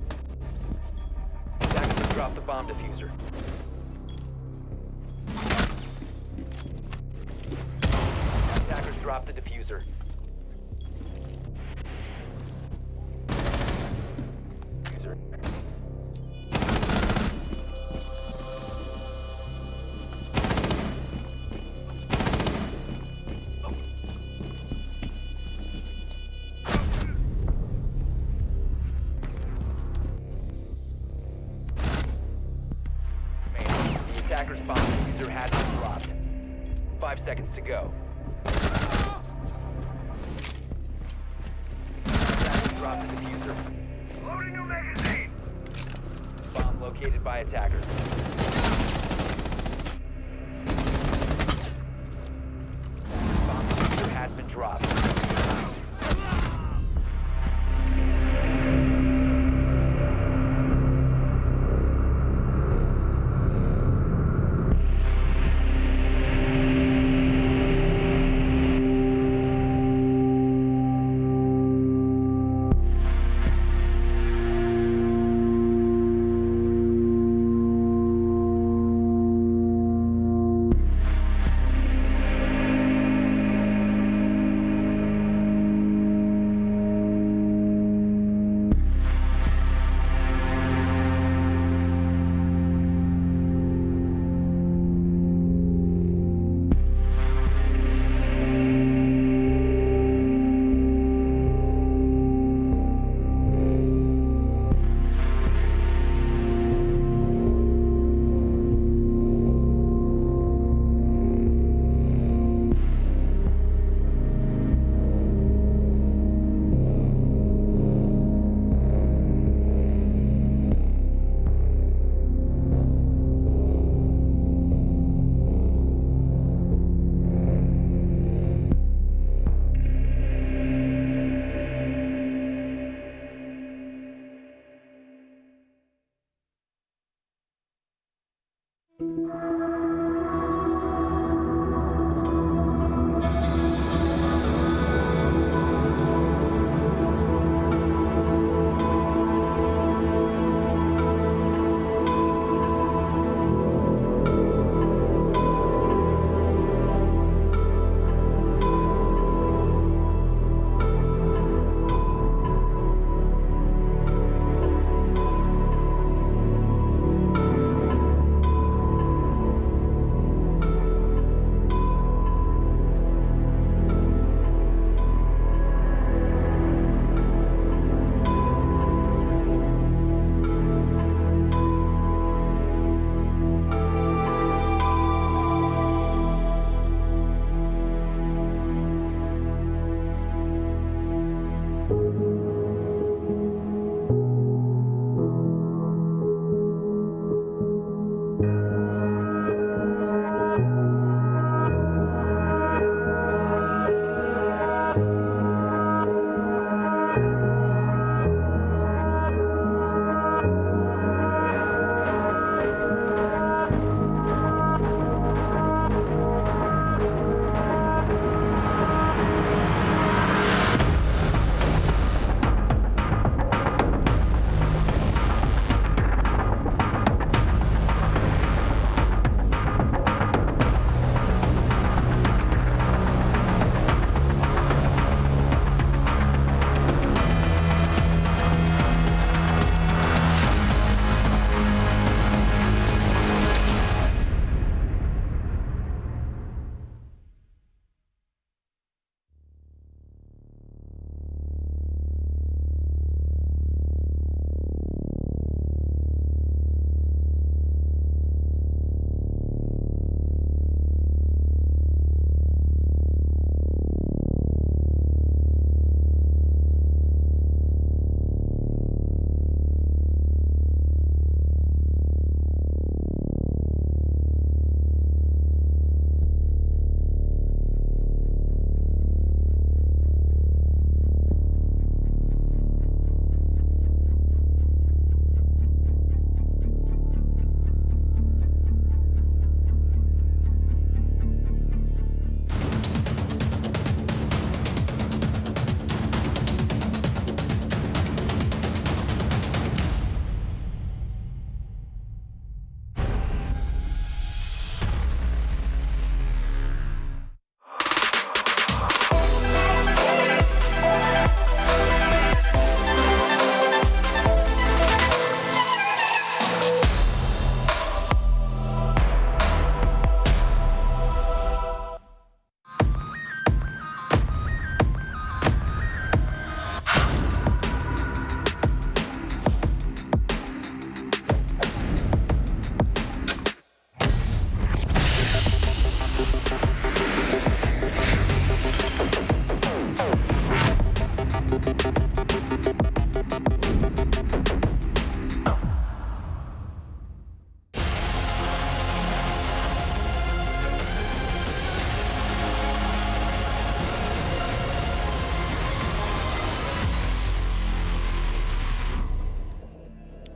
Attackers have dropped the bomb diffuser. Attackers dropped the diffuser. Attacker's bomb diffuser has been dropped. 5 seconds to go. Attackers dropped the diffuser. Loading new magazine. Bomb located by attackers. roster.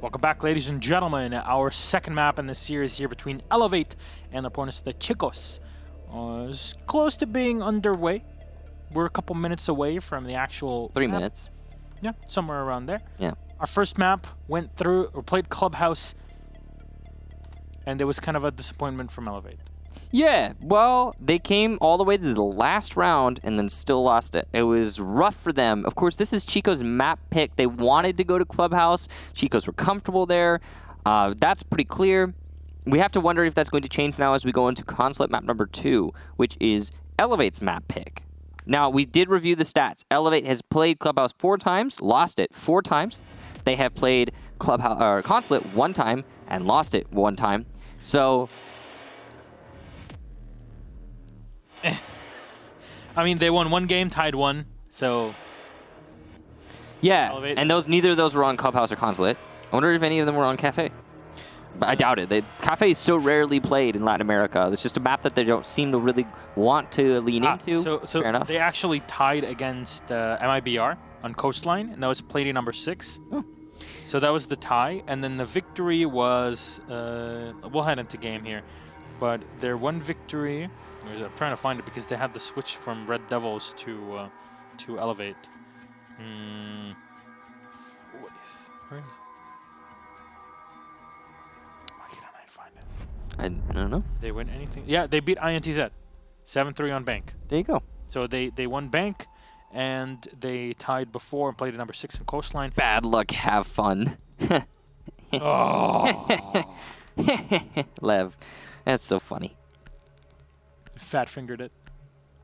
Welcome back, ladies and gentlemen. Our second map in this series here between Elevate and the opponents, the CHICOS, is close to being underway. We're a couple minutes away from the actual 3 map. minutes. Yeah, somewhere around there. Yeah. Our first map went through, or played Clubhouse, and it was kind of a disappointment from Elevate. Yeah, well, they came all the way to the last round and then still lost it. It was rough for them. Of course, this is Chico's map pick. They wanted to go to Clubhouse. Chicos were comfortable there. That's pretty clear. We have to wonder if that's going to change now as we go into Consulate map number 2, which is Elevate's map pick. Now, we did review the stats. Elevate has played Clubhouse 4 times, lost it 4 times. They have played Consulate 1 time and lost it 1 time. So... I mean, they won 1 game, tied 1, so... Yeah, Elevate. and neither of those were on Clubhouse or Consulate. I wonder if any of them were on Kafe. But I doubt it. Kafe is so rarely played in Latin America. It's just a map that they don't seem to really want to lean into. So Fair enough. they actually tied against MIBR on Coastline, and that was play number 6. Oh. So that was the tie, and then the victory was... we'll head into game here. But their one victory... I'm trying to find it because they had the switch from Red Devils to Elevate. Where is it? Why can't I find it? I don't know. They win anything? Yeah, they beat INTZ. 7-3 on Bank. There you go. So they won Bank, and they tied before and played at number 6 in Coastline. Bad luck, have fun. Oh! Lev, that's so funny. Fat fingered it.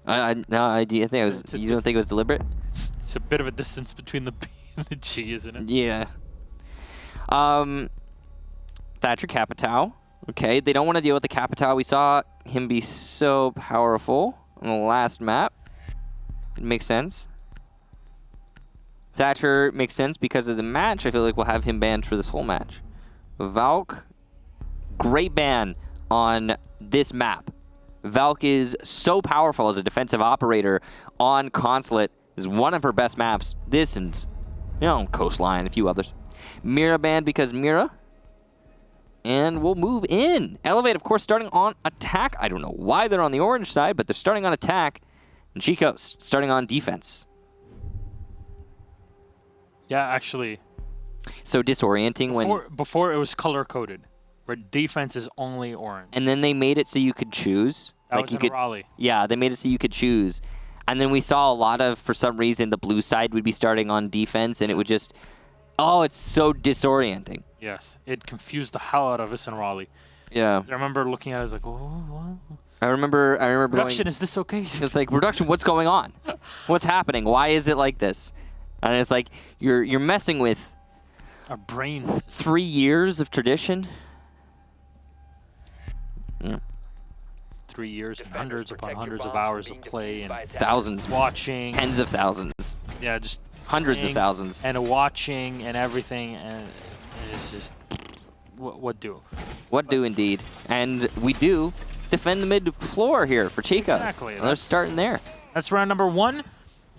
No, do you think you don't think it was deliberate? It's a bit of a distance between the P and the G, isn't it? Yeah. Thatcher Capitao. Okay, they don't want to deal with the Capitao. We saw him be so powerful on the last map. It makes sense. Thatcher makes sense because of the match. I feel like we'll have him banned for this whole match. Valk, great ban on this map. Valk is so powerful as a defensive operator on Consulate. Is one of her best maps. This and, Coastline, a few others. Mira banned because Mira. And we'll move in. Elevate, of course, starting on attack. I don't know why they're on the orange side, but they're starting on attack. And Chicos starting on defense. Yeah, actually. So disorienting before it was color-coded, where defense is only orange. And then they made it so you could choose. That was in Raleigh. Yeah, they made it so you could choose. And then we saw a lot of, for some reason, the blue side would be starting on defense, and it would just, it's so disorienting. Yes, it confused the hell out of us in Raleigh. Yeah. I remember looking at it, I was like, what? I remember Production, going, is this okay? It's like, production, what's going on? What's happening? Why is it like this? And it's like, you're messing with our brains. 3 years of tradition. Yeah. 3 years and hundreds upon hundreds of hours of play and Thousands. watching. Tens of thousands. Yeah, just Hundreds of thousands. And watching and everything, and it's just, what do? What do indeed. And we do defend the mid floor here for Chicos. Exactly. They're starting there. That's round number 1.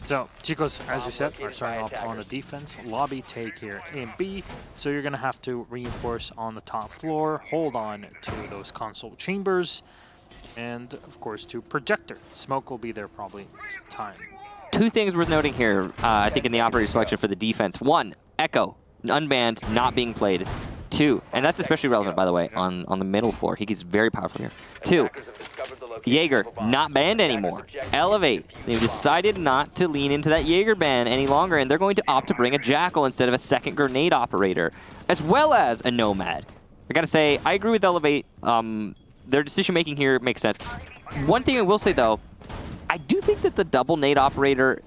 So, Chicos, as we said, are starting off on the defense. Lobby take here, A and B. So you're going to have to reinforce on the top floor, hold on to those console chambers, and, of course, to projector. Smoke will be there probably sometime. 2 things worth noting here, I think, in the operator selection for the defense. 1, Echo, unbanned, not being played. 2, and that's especially relevant, by the way, on the middle floor. He gets very powerful here. 2, Jaeger, not banned anymore. Elevate, they've decided not to lean into that Jaeger ban any longer, and they're going to opt to bring a Jackal instead of a second grenade operator, as well as a Nomad. I gotta say, I agree with Elevate. Their decision-making here makes sense. One thing I will say, though, I do think that the double nade operator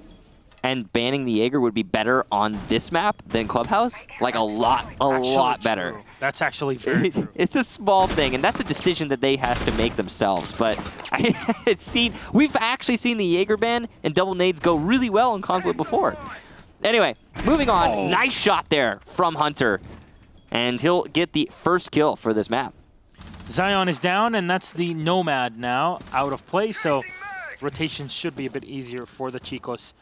and banning the Jaeger would be better on this map than Clubhouse. Like, a lot better. True. That's actually very true. It's a small thing, and that's a decision that they have to make themselves. But we've actually seen the Jaeger ban and double nades go really well in Consulate before. Anyway, moving on. Oh. Nice shot there from Hunter. And he'll get the first kill for this map. Zion is down, and that's the Nomad now out of play, so rotations should be a bit easier for the Chicos.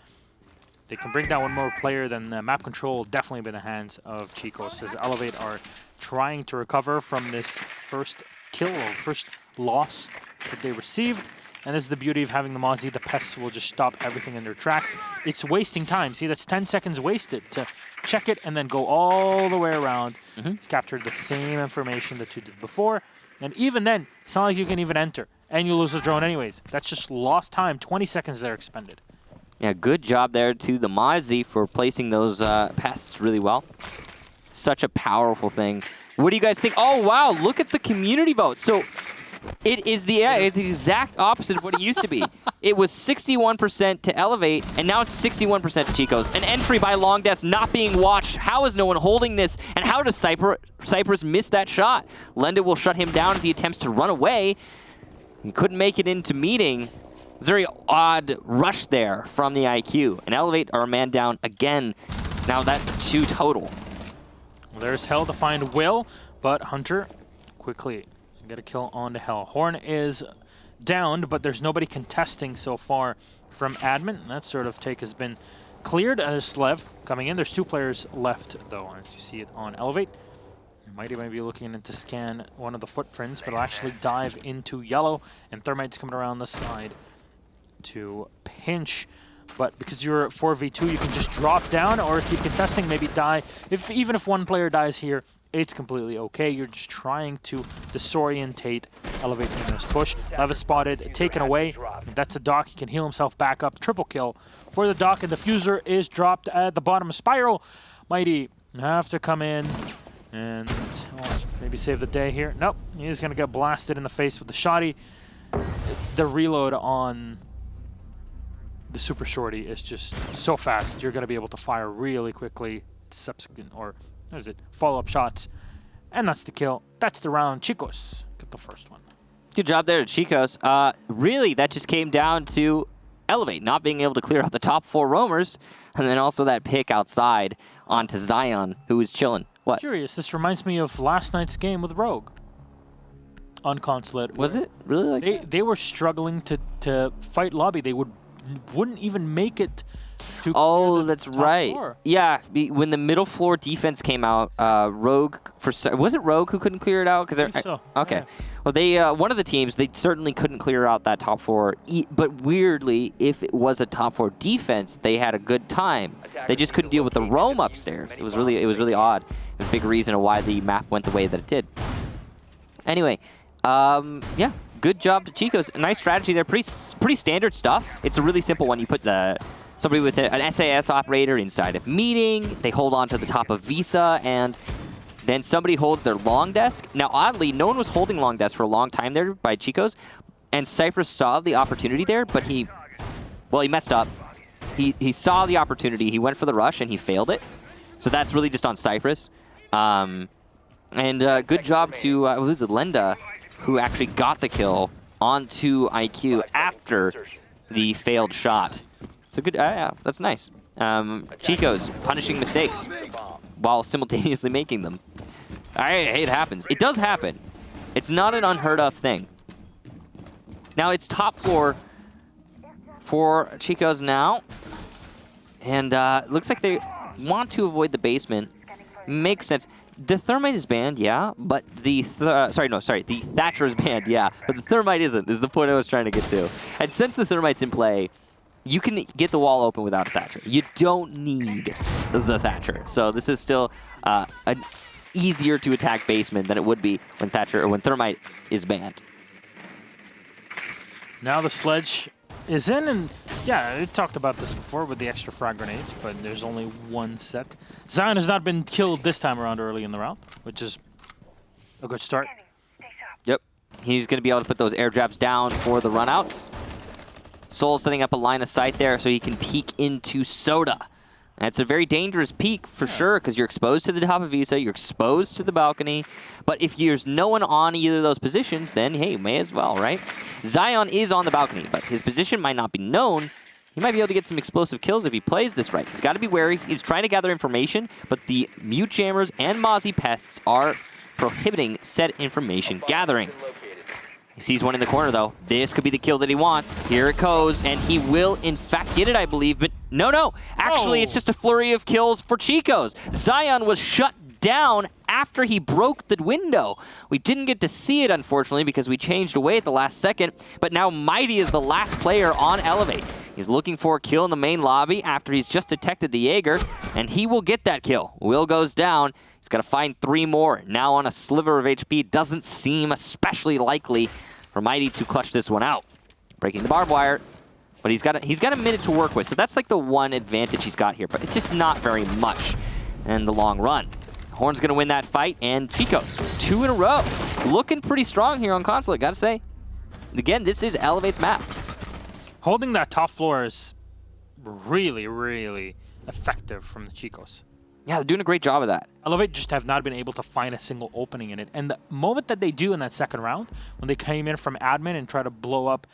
they can bring down one more player, then map control will definitely be in the hands of CHICOS, as Elevate are trying to recover from this first kill or first loss that they received. And this is the beauty of having the Mozzie. The pests will just stop everything in their tracks. It's wasting time. See, that's 10 seconds wasted to check it and then go all the way around to capture the same information that you did before. And even then, it's not like you can even enter. And you lose the drone anyways. That's just lost time. 20 seconds there expended. Yeah, good job there to the Mozzie for placing those pests really well. Such a powerful thing. What do you guys think? Oh, wow, look at the community vote. So it is it's the exact opposite of what it used to be. It was 61% to Elevate, and now it's 61% to CHICOS. An entry by Long Desk not being watched. How is no one holding this? And how does Cypress miss that shot? Lenda will shut him down as he attempts to run away. He couldn't make it into meeting. It's a very odd rush there from the IQ. And Elevate are a man down again. Now that's 2 total. Well, there's Hell to find Will, but Hunter quickly get a kill on to Hell. Horn is downed, but there's nobody contesting so far from Admin. That sort of take has been cleared. There's Lev coming in. There's 2 players left, though, as you see it on Elevate. Mighty might be looking in to scan one of the footprints, but will actually dive into yellow, and Thermite's coming around the side to pinch. But because you're at 4v2, you can just drop down or keep contesting, maybe die. Even if one player dies here, it's completely okay. You're just trying to disorientate Elevate in this push. Lev is spotted, taken away. That's a Doc. He can heal himself back up. Triple kill for the Doc, and the Fuser is dropped at the bottom of Spiral. Mighty have to come in and maybe save the day here. Nope, he's going to get blasted in the face with the shotty. The reload on the Super Shorty is just so fast. You're going to be able to fire really quickly subsequent, or what is it, follow-up shots. And that's the kill. That's the round. CHICOS get the first one. Good job there, CHICOS. Really, that just came down to Elevate not being able to clear out the top 4 roamers, and then also that pick outside onto Zion, who was chilling. What? Curious, this reminds me of last night's game with Rogue on Consulate. Was it really like that? They were struggling to fight lobby. They wouldn't even make it to Oh, that's right. Floor. Yeah, when the middle floor defense came out, Rogue was it Rogue who couldn't clear it out? Because so. Okay. Yeah. Well, they one of the teams, they certainly couldn't clear out that top 4. But weirdly, if it was a top 4 defense, they had a good time. They just couldn't deal with the roam upstairs. It was really odd. A big reason of why the map went the way that it did. Anyway, yeah, good job to CHICOS. Nice strategy there. Pretty standard stuff. It's a really simple one. You put somebody with an SAS operator inside of meeting. They hold on to the top of Visa, and then somebody holds their long desk. Now, oddly, no one was holding long desk for a long time there by CHICOS, and Cypress saw the opportunity there, but he messed up. He saw the opportunity. He went for the rush, and he failed it. So that's really just on Cypress. And good job to Lenda, who actually got the kill onto IQ after the failed shot. So good, yeah, that's nice. CHICOS punishing mistakes while simultaneously making them. It happens. It does happen. It's not an unheard of thing. Now it's top floor for CHICOS now. And it looks like they want to avoid the basement. Makes sense. The Thermite is banned, yeah, but the Thatcher is banned, yeah, but the Thermite isn't, is the point I was trying to get to. And since the Thermite's in play, you can get the wall open without a Thatcher. You don't need the Thatcher. So this is still an easier to attack basement than it would be when Thermite is banned. Now the Sledge is in, and yeah, we talked about this before with the extra frag grenades, but there's only one set. Zion has not been killed this time around early in the round, which is a good start. Yep, he's going to be able to put those air jabs down for the runouts. Soul setting up a line of sight there so he can peek into Soda. And it's a very dangerous peek for sure, because you're exposed to the top of Visa, you're exposed to the balcony. But if there's no one on either of those positions, then hey, may as well, right? Zion is on the balcony, but his position might not be known. He might be able to get some explosive kills if he plays this right. He's got to be wary. He's trying to gather information, but the mute jammers and Mozzie pests are prohibiting said information gathering. He sees one in the corner, though. This could be the kill that he wants. Here it goes, and he will, in fact, get it, I believe. But no. Actually, it's just a flurry of kills for CHICOS. Zion was shut down after he broke the window. We didn't get to see it, unfortunately, because we changed away at the last second. But now Mighty is the last player on Elevate. He's looking for a kill in the main lobby after he's just detected the Jaeger, and he will get that kill. Will goes down. He's got to find 3 more. Now on a sliver of HP. Doesn't seem especially likely for Mighty to clutch this one out. Breaking the barbed wire, but he's got a minute to work with. So that's like the one advantage he's got here, but it's just not very much in the long run. Horn's going to win that fight, and CHICOS, 2 in a row. Looking pretty strong here on Consulate, gotta say. Again, this is Elevate's map. Holding that top floor is really, really effective from the CHICOS. Yeah, they're doing a great job of that. Elevate just have not been able to find a single opening in it. And the moment that they do in that second round, when they came in from admin and try to blow up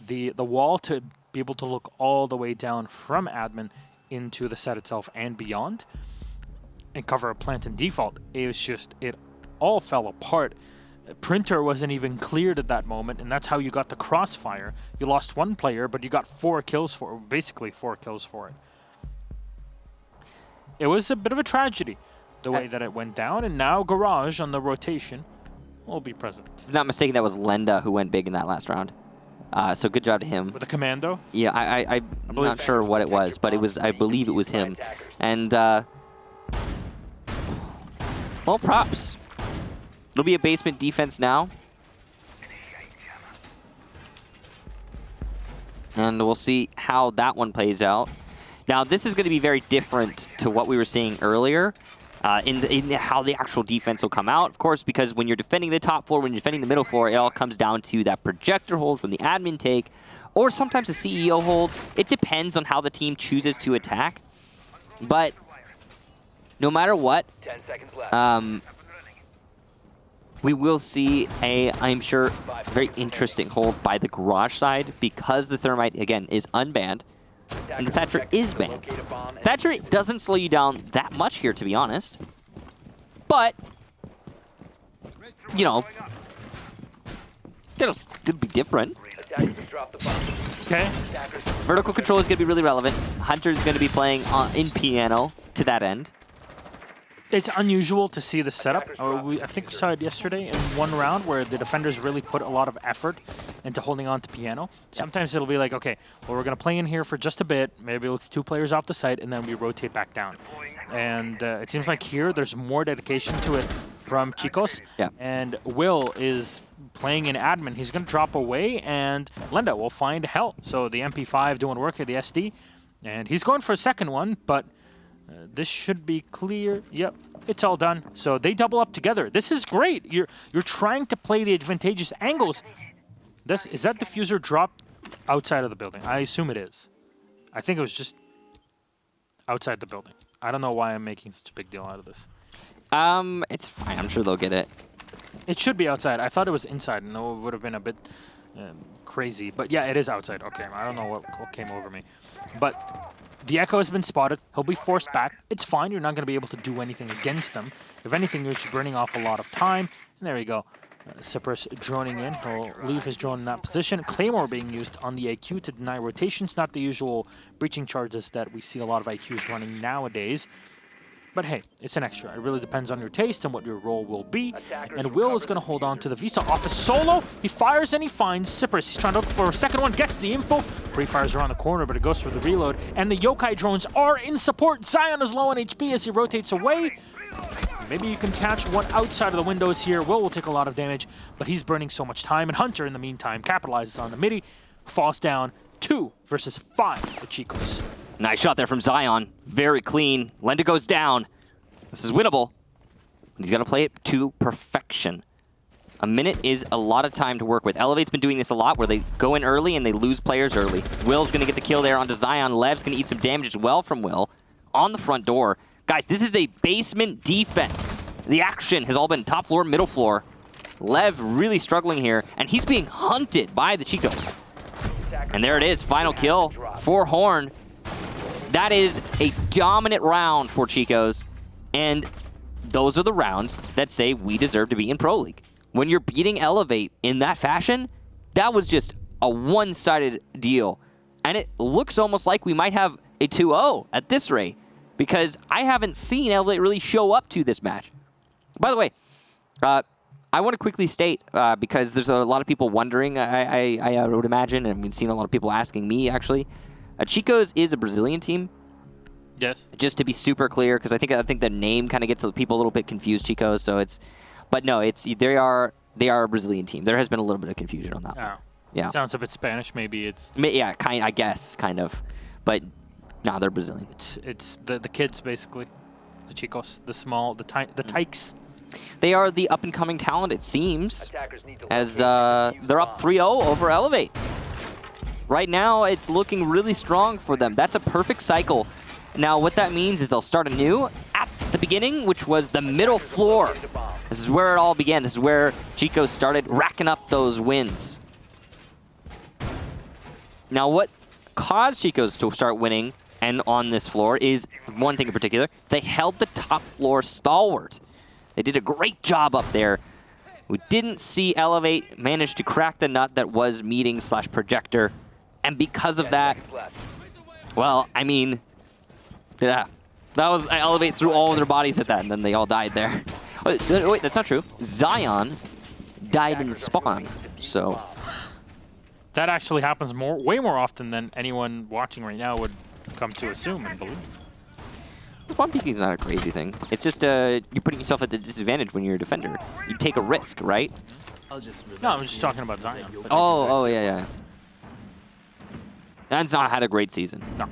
the wall to be able to look all the way down from admin into the set itself and beyond, and cover a plant and default, it was just, it all fell apart. Printer wasn't even cleared at that moment, and that's how you got the crossfire. You lost 1 player, but you got 4 kills for it, basically 4 kills for it. It was a bit of a tragedy, the way that it went down, and now Garage on the rotation will be present. If I'm not mistaken, that was Lenda who went big in that last round. So good job to him. With the commando? Yeah, I'm not sure what it was, but I believe it was him. And, well, props. It'll be a basement defense now. And we'll see how that one plays out. Now, this is going to be very different to what we were seeing earlier in how the actual defense will come out. Of course, because when you're defending the top floor, when you're defending the middle floor, it all comes down to that projector hold from the admin take, or sometimes a CEO hold. It depends on how the team chooses to attack. But no matter what, 10 seconds left. we will see I'm sure, very interesting hold by the Garage side because the Thermite, again, is unbanned. And the Thatcher is banned. Thatcher doesn't slow you down that much here, to be honest. But, you know, it'll still be different. Okay. Vertical control is going to be really relevant. Hunter is going to be playing in piano to that end. It's unusual to see the setup. I think we saw it yesterday in one round where the defenders really put a lot of effort into holding on to piano. Sometimes it'll be like, okay, well, we're going to play in here for just a bit. Maybe it's 2 players off the site, and then we rotate back down. And it seems like here there's more dedication to it from CHICOS. Yeah. And Will is playing in admin. He's going to drop away, and Lenda will find hell. So the MP5 doing work at the SD. And he's going for a second one, but this should be clear. Yep, it's all done. So they double up together. This is great. You're trying to play the advantageous angles. Is that diffuser dropped outside of the building? I assume it is. I think it was just outside the building. I don't know why I'm making such a big deal out of this. It's fine. I'm sure they'll get it. It should be outside. I thought it was inside. No, it would have been a bit crazy. But yeah, it is outside. Okay, I don't know what came over me. But the Echo has been spotted. He'll be forced back. It's fine. You're not going to be able to do anything against them. If anything, you're just burning off a lot of time. And there you go. Cypress droning in. He'll leave his drone in that position. Claymore being used on the IQ to deny rotations. Not the usual breaching charges that we see a lot of IQs running nowadays. But hey, it's an extra. It really depends on your taste and what your role will be. And Will is going to hold on to the Vista office solo. He fires and he finds Cypress. He's trying to look for a second one, gets the info. Pre-fires around the corner, but it goes for the reload. And the Yokai drones are in support. Zion is low on HP as he rotates away. Maybe you can catch one outside of the windows here. Will take a lot of damage, but he's burning so much time. And Hunter, in the meantime, capitalizes on the midi. Falls down 2 versus 5 for CHICOS. Nice shot there from Zion. Very clean. Lenda goes down. This is winnable. He's got to play it to perfection. A minute is a lot of time to work with. Elevate's been doing this a lot where they go in early and they lose players early. Will's going to get the kill there onto Zion. Lev's going to eat some damage as well from Will on the front door. Guys, this is a basement defense. The action has all been top floor, middle floor. Lev really struggling here, and he's being hunted by the CHICOS. And there it is, final kill for Horn. That is a dominant round for CHICOS, and those are the rounds that say we deserve to be in Pro League. When you're beating Elevate in that fashion, That was just a one-sided deal. And it looks almost like we might have a 2-0 at this rate, because I haven't seen Elevate really show up to this match. By the way, I want to quickly state, because there's a lot of people wondering, I would imagine, and we've seen a lot of people asking me, actually. CHICOS is a Brazilian team. Yes. Just to be super clear, because I think the name kind of gets people a little bit confused, CHICOS, so it's... But no, they are a Brazilian team. There has been a little bit of confusion on that. Oh. Yeah. Sounds a bit Spanish, maybe it's... Yeah, I guess, kind of. But, no, they're Brazilian. It's the kids, basically. The CHICOS, the small, the tykes. They are the up-and-coming talent, it seems, Attackers need to as locate they're up 3-0 over Elevate. Right now, it's looking really strong for them. That's a perfect cycle. Now, what that means is they'll start anew at the beginning, which was the middle floor. This is where it all began. This is where CHICOS started racking up those wins. Now, what caused CHICOS to start winning and on this floor is one thing in particular. They held the top floor stalwart. They did a great job up there. We didn't see Elevate manage to crack the nut that was meeting/projector. And because of that, well, I mean, yeah. That was, Elevate threw all of their bodies at that, and then they all died there. Wait, that's not true. Zion died in the spawn, so... That actually happens way more often than anyone watching right now would come to assume and believe. Spawn peeking is not a crazy thing. It's just you're putting yourself at the disadvantage when you're a defender. You take a risk, right? No, I'm just talking about Zion. Oh, yeah. Dan's not had a great season. No.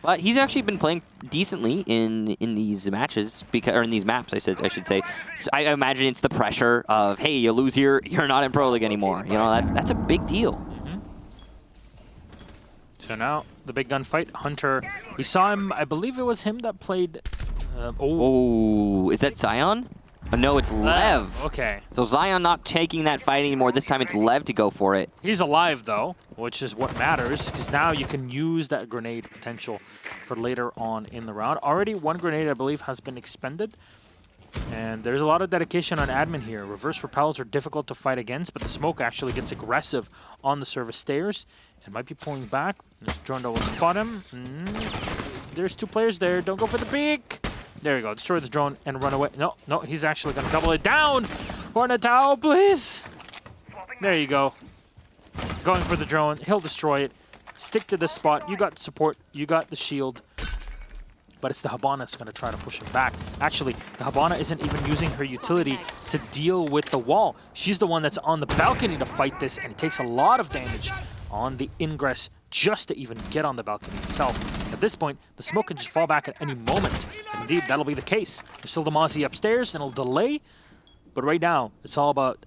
But he's actually been playing decently in these matches, or in these maps, I should say. So I imagine it's the pressure of, hey, you lose here, you're not in Pro League anymore. You know, that's a big deal. Mm-hmm. So now the big gun fight, Hunter. We saw him. I believe it was him that played. Oh, is that Zion? Oh, no, it's Lev. Okay. So Zion not taking that fight anymore. This time it's Lev to go for it. He's alive, though, which is what matters, because now you can use that grenade potential for later on in the round. Already one grenade, I believe, has been expended. And there's a lot of dedication on admin here. Reverse repels are difficult to fight against, but the smoke actually gets aggressive on the service stairs. It might be pulling back. There's drone that will spot him. There's two players there. Don't go for the peek. There you go. Destroy the drone and run away. No, he's actually going to double it down. Hornetau, please. There you go. Going for the drone. He'll destroy it. Stick to this spot. You got support. You got the shield. But it's the Habana that's going to try to push him back. Actually, the Habana isn't even using her utility to deal with the wall. She's the one that's on the balcony to fight this, and it takes a lot of damage on the ingress just to even get on the balcony itself. At this point, the smoke can just fall back at any moment. And indeed, that'll be the case. There's still the Mozzie upstairs, and it'll delay. But right now, it's all about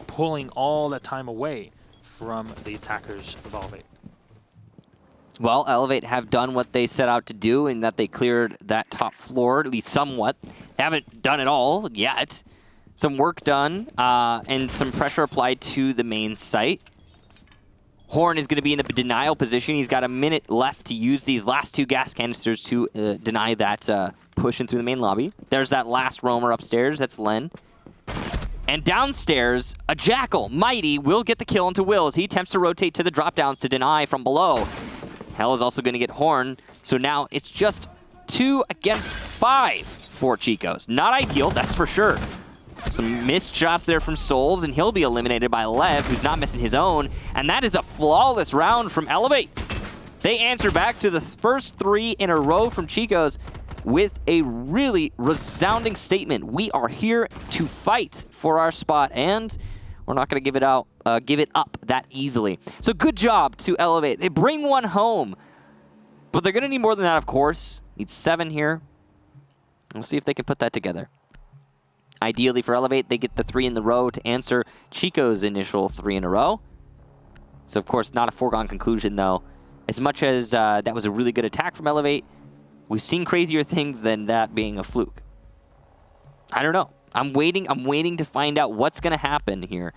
pulling all that time away from the attackers of Elevate. Well, Elevate have done what they set out to do in that they cleared that top floor, at least somewhat. They haven't done it all yet. Some work done and some pressure applied to the main site. Horn is going to be in the denial position. He's got a minute left to use these last two gas canisters to deny that push in through the main lobby. There's that last roamer upstairs. That's Len. And downstairs, a Jackal, Mighty, will get the kill into Will as he attempts to rotate to the drop-downs to deny from below. Hell is also going to get Horn. So now it's just 2 against 5 for CHICOS. Not ideal, that's for sure. Some missed shots there from Souls, and he'll be eliminated by Lev, who's not missing his own. And that is a flawless round from Elevate. They answer back to the first 3 in a row from CHICOS with a really resounding statement. We are here to fight for our spot, and we're not going to give it up that easily. So good job to Elevate. They bring one home, but they're going to need more than that, of course. Need 7 here. We'll see if they can put that together. Ideally for Elevate, they get the 3 in the row to answer CHICO's initial 3 in a row. So, of course, not a foregone conclusion, though. As much as that was a really good attack from Elevate, we've seen crazier things than that being a fluke. I don't know. I'm waiting to find out what's going to happen here.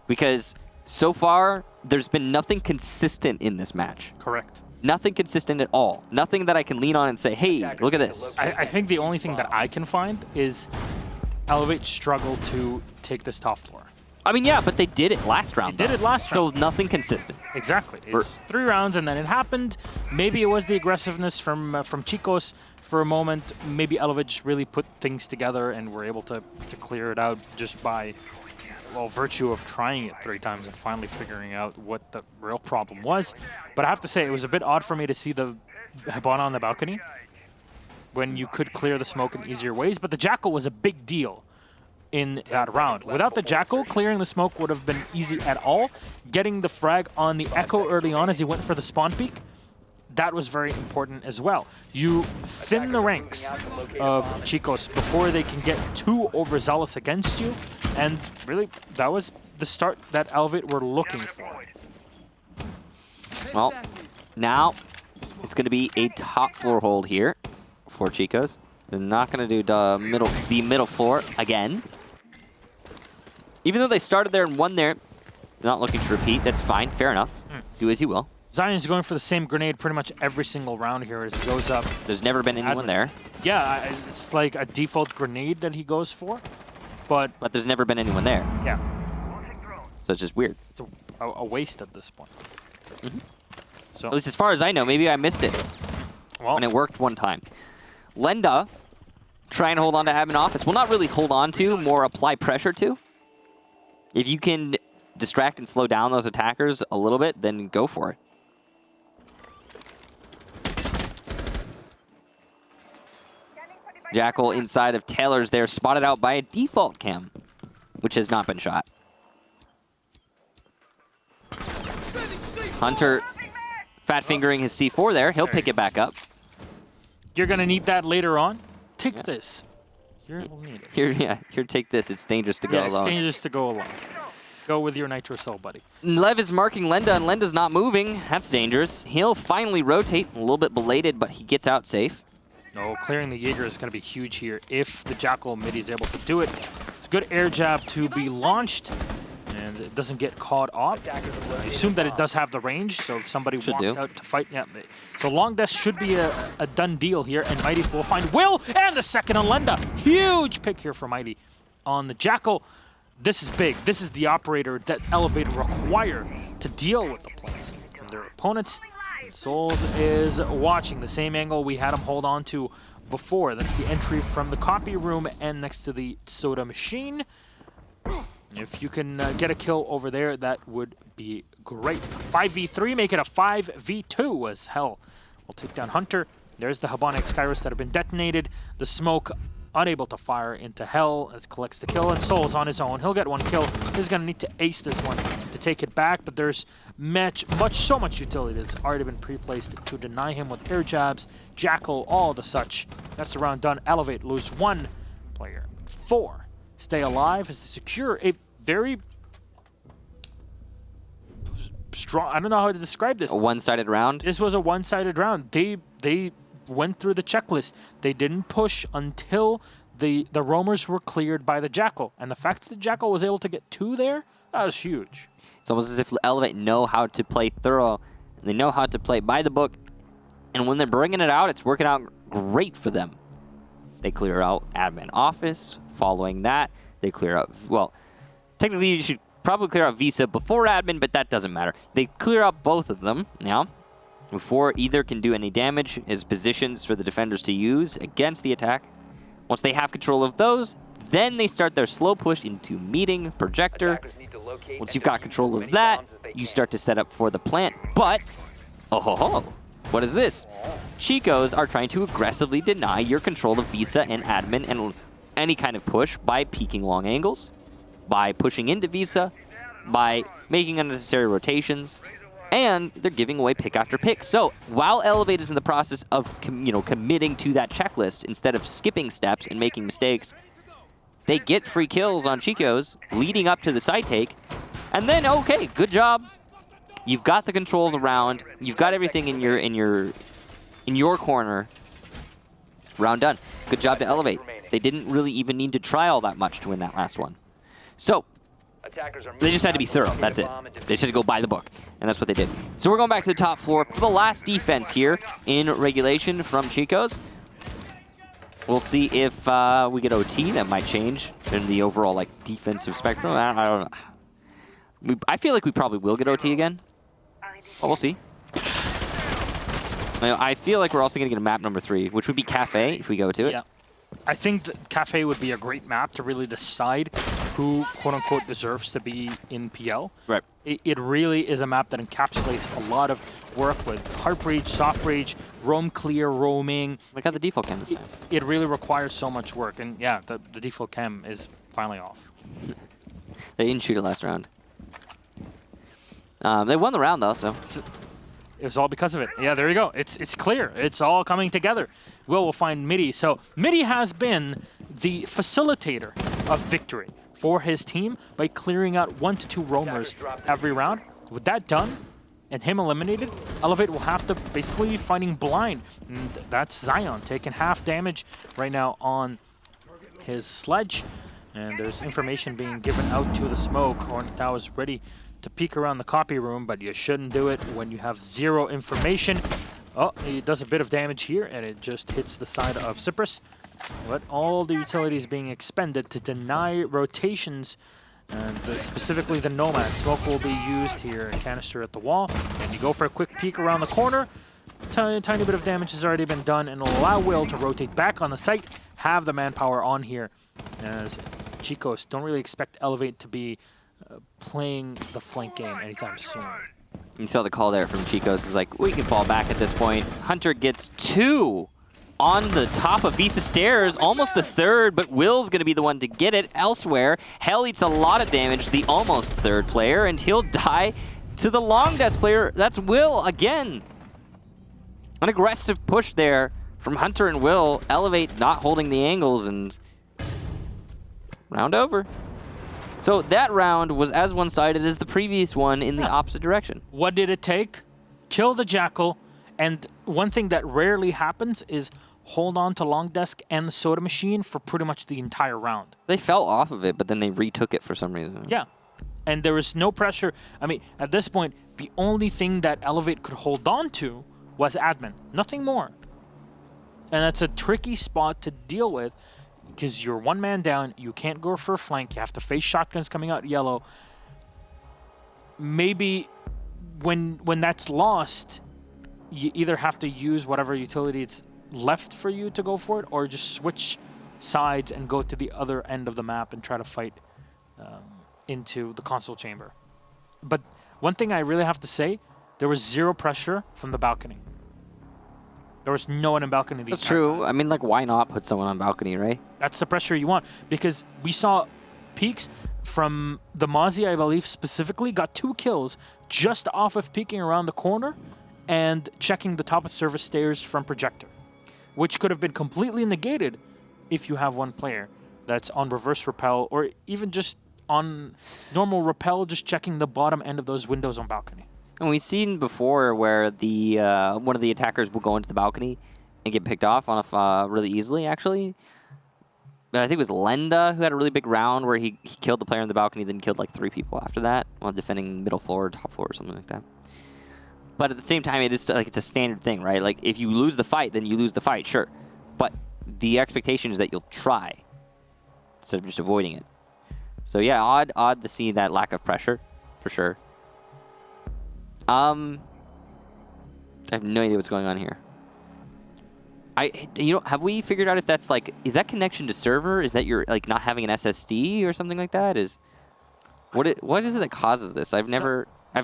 Because so far, there's been nothing consistent in this match. Correct. Nothing consistent at all. Nothing that I can lean on and say, hey, look at this. I think the only thing that I can find is Elevate struggle to take this top floor. I mean, yeah, but they did it last round. They did it last round. So nothing consistent. Exactly. It's 3 rounds, and then it happened. Maybe it was the aggressiveness from CHICOS for a moment. Maybe Elevage really put things together and were able to clear it out just by, well, virtue of trying it 3 times and finally figuring out what the real problem was. But I have to say, it was a bit odd for me to see the Hibana on the balcony when you could clear the smoke in easier ways. But the Jackal was a big deal in that round. Without the Jackal, clearing the smoke would have been easy at all. Getting the frag on the Echo early on as he went for the spawn peek, that was very important as well. You thin the ranks of CHICOS before they can get too overzealous against you, and really, that was the start that Elevate were looking for. Well, now it's going to be a top floor hold here for CHICOS. They're not going to do the middle floor again. Even though they started there and won there, they're not looking to repeat. That's fine. Fair enough. Do as you will. Zion's going for the same grenade pretty much every single round here as he goes up. There's never been anyone there. Yeah, it's like a default grenade that he goes for, but there's never been anyone there. Yeah. So it's just weird. It's a waste at this point. So at least as far as I know, maybe I missed it. Well, when it worked one time. Lenda trying to hold on to admin office. Well, not really hold on to, more apply pressure to. If you can distract and slow down those attackers a little bit, then go for it. Jackal inside of Taylor's there, spotted out by a default cam, which has not been shot. Hunter fat fingering his C4 there. He'll pick it back up. You're going to need that later on. Take this. You'll need it. Here, take this. It's dangerous to go alone. It's dangerous to go alone. Go with your nitro cell, buddy. Lev is marking Lenda, and Lenda's not moving. That's dangerous. He'll finally rotate. A little bit belated, but he gets out safe. No, clearing the Jaeger is going to be huge here if the Jackal mid is able to do it. It's a good air jab to be launched, and it doesn't get caught off. I assume that it does have the range, so if somebody walks out to fight, yeah. So long dash should be a done deal here, and Mighty will find Will, and the second on Lenda. Huge pick here for Mighty on the Jackal. This is big. This is the operator that Elevate require to deal with the plays from their opponents. Souls is watching the same angle we had him hold on to before. That's the entry from the copy room and next to the soda machine. If you can get a kill over there, that would be great. 5v3, make it a 5v2 as hell. We'll take down Hunter. There's the Habonic Skyros that have been detonated. The smoke unable to fire into hell as collects the kill, and Soul's on his own. He'll get 1 kill. He's going to need to ace this one to take it back, but there's so much utility that's already been pre-placed to deny him with air jabs, Jackal, all the such. That's the round done. Elevate, lose 1 player. 4 stay alive as they secure a very strong, I don't know how to describe this. A one-sided round? This was a one-sided round. They went through the checklist. They didn't push until the roamers were cleared by the Jackal. And the fact that the Jackal was able to get 2 there, that was huge. It's almost as if Elevate know how to play thorough. They know how to play by the book. And when they're bringing it out, it's working out great for them. They clear out admin office. Following that, they clear out, well, technically you should probably clear out Visa before admin, but that doesn't matter. They clear out both of them now before either can do any damage as positions for the defenders to use against the attack. Once they have control of those, then they start their slow push into meeting projector. Once you've got control of that, you start to set up for the plant. But, oh ho ho, what is this? CHICOS are trying to aggressively deny your control of Visa and admin and any kind of push by peeking long angles, by pushing into Visa, by making unnecessary rotations, and they're giving away pick after pick. So while Elevate is in the process of committing to that checklist instead of skipping steps and making mistakes, they get free kills on CHICOS leading up to the side take, and then okay, good job. You've got the control of the round. You've got everything in your corner. Round done. Good job to Elevate. They didn't really even need to try all that much to win that last one. So they just had to be thorough. That's it. They just had to go by the book, and that's what they did. So we're going back to the top floor for the last defense here in regulation from CHICOS. We'll see if we get OT. That might change in the overall defensive spectrum. I don't know. I feel like we probably will get OT again. But we'll see. I feel like we're also going to get a map number 3, which would be Kafe if we go to it. Yeah. I think that Kafe would be a great map to really decide who, quote-unquote, deserves to be in PL. Right. It really is a map that encapsulates a lot of work with hard breach, soft breach, roam clear, roaming. Look at the default cam this time. It really requires so much work. And yeah, the default cam is finally off. They didn't shoot it last round. They won the round, though, so... It was all because of it. Yeah, there you go. It's clear. It's all coming together. Will find MIDI. So MIDI has been the facilitator of victory for his team by clearing out 1 to 2 roamers every round. With that done and him eliminated, Elevate will have to basically be fighting blind. And that's Zion taking half damage right now on his sledge. And there's information being given out to the smoke. Hornet Tao is ready to peek around the copy room, but you shouldn't do it when you have 0 information. Oh, he does a bit of damage here, and it just hits the side of Cyprus. But all the utilities being expended to deny rotations, and specifically the Nomad. Smoke will be used here, a canister at the wall, and you go for a quick peek around the corner. Tiny bit of damage has already been done, and will allow Will to rotate back on the site, have the manpower on here, as CHICOS don't really expect Elevate to be playing the flank game anytime soon. You saw the call there from CHICOS. It's like, we can fall back at this point. Hunter gets 2 on the top of Visa Stairs, almost a third, but Will's going to be the one to get it elsewhere. Hell eats a lot of damage, the almost third player, and he'll die to the long death player. That's Will again. An aggressive push there from Hunter and Will. Elevate not holding the angles, and round over. So that round was as one-sided as the previous one in the opposite direction. What did it take? Kill the Jackal, and one thing that rarely happens is hold on to Long Desk and the Soda Machine for pretty much the entire round. They fell off of it, but then they retook it for some reason. Yeah, and there was no pressure. I mean, at this point, the only thing that Elevate could hold on to was admin, nothing more. And that's a tricky spot to deal with, because you're 1 man down, you can't go for a flank, you have to face shotguns coming out yellow. Maybe when that's lost, you either have to use whatever utility it's left for you to go for it, or just switch sides and go to the other end of the map and try to fight into the console chamber. But one thing I really have to say, there was 0 pressure from the balcony. There was no one in balcony. That's true. I mean, like, why not put someone on balcony, right? That's the pressure you want, because we saw peaks from the Mozzie, I believe, specifically, got 2 kills just off of peeking around the corner and checking the top of service stairs from projector, which could have been completely negated if you have 1 player that's on reverse rappel, or even just on normal rappel, just checking the bottom end of those windows on balcony. And we've seen before where the one of the attackers will go into the balcony and get picked off on really easily, actually. But I think it was Lenda who had a really big round where he killed the player on the balcony, then killed like 3 people after that while defending middle floor or top floor or something like that. But at the same time, it's a standard thing, right? Like, if you lose the fight, then you lose the fight, sure. But the expectation is that you'll try instead of just avoiding it. So yeah, odd to see that lack of pressure, for sure. I have no idea what's going on here. Have we figured out if that's like, is that connection to server? Is that you're like not having an SSD or something like that? What is it that causes this? I've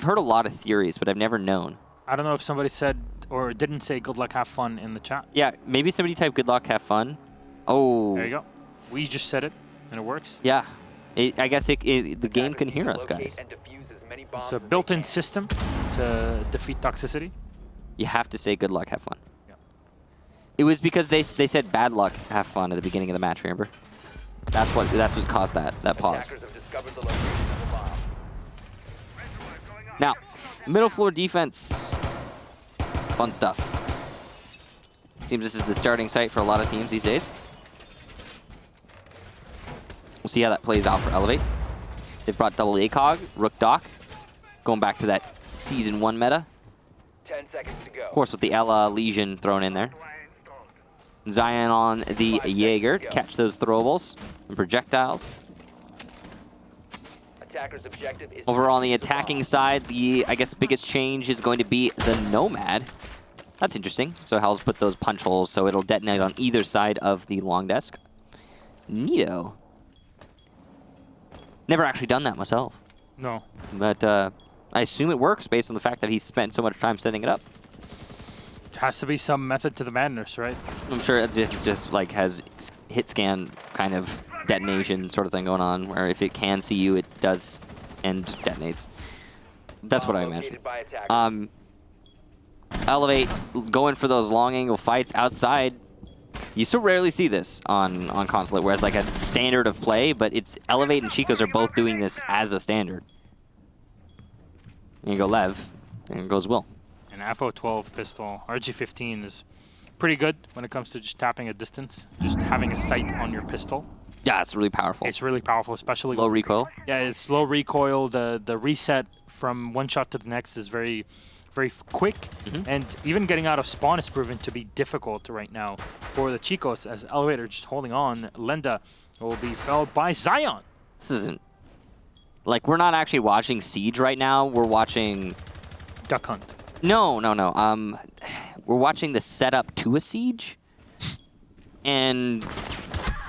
heard a lot of theories, but I've never known. I don't know if somebody said or didn't say good luck, have fun in the chat. Yeah, maybe somebody typed good luck, have fun. Oh. There you go. We just said it, and it works. Yeah. I guess the game can hear us, guys. It's a built-in system to defeat toxicity. You have to say good luck, have fun. Yeah. It was because they said bad luck, have fun at the beginning of the match, remember? That's what caused that pause. Now, middle floor defense. Fun stuff. Seems this is the starting site for a lot of teams these days. We'll see how that plays out for Elevate. They've brought double ACOG, Rook Doc, going back to that Season 1 meta. 10 seconds to go. Of course, with the Ella Legion thrown in there. Zion on the Jaeger to catch those throwables and projectiles. attacker's objective is Over on the to attacking bomb. side, I guess the biggest change is going to be the Nomad. That's interesting. So Hell's put those punch holes so it'll detonate on either side of the long desk. Neato. Never actually done that myself. No. But I assume it works based on the fact that he spent so much time setting it up. Has to be some method to the madness, right? I'm sure it just like has hit scan kind of detonation sort of thing going on, where if it can see you, it does and detonates. That's what I imagine. Located by attacker. Elevate, going for those long angle fights outside. You so rarely see this on Consulate, whereas like a standard of play, but it's Elevate and CHICOS are both doing this as a standard. And you go Lev, and goes Will. An FO12 pistol, RG15 is pretty good when it comes to just tapping a distance, just having a sight on your pistol. Yeah, it's really powerful. It's really powerful, especially Low recoil. Yeah, it's low recoil. The reset from one shot to the next is very quick, and even getting out of spawn is proven to be difficult right now for the CHICOS, as Elevator just holding on. Lenda will be felled by Zion. This isn't like we're not actually watching Siege right now. We're watching Duck Hunt. No. We're watching the setup to a siege, and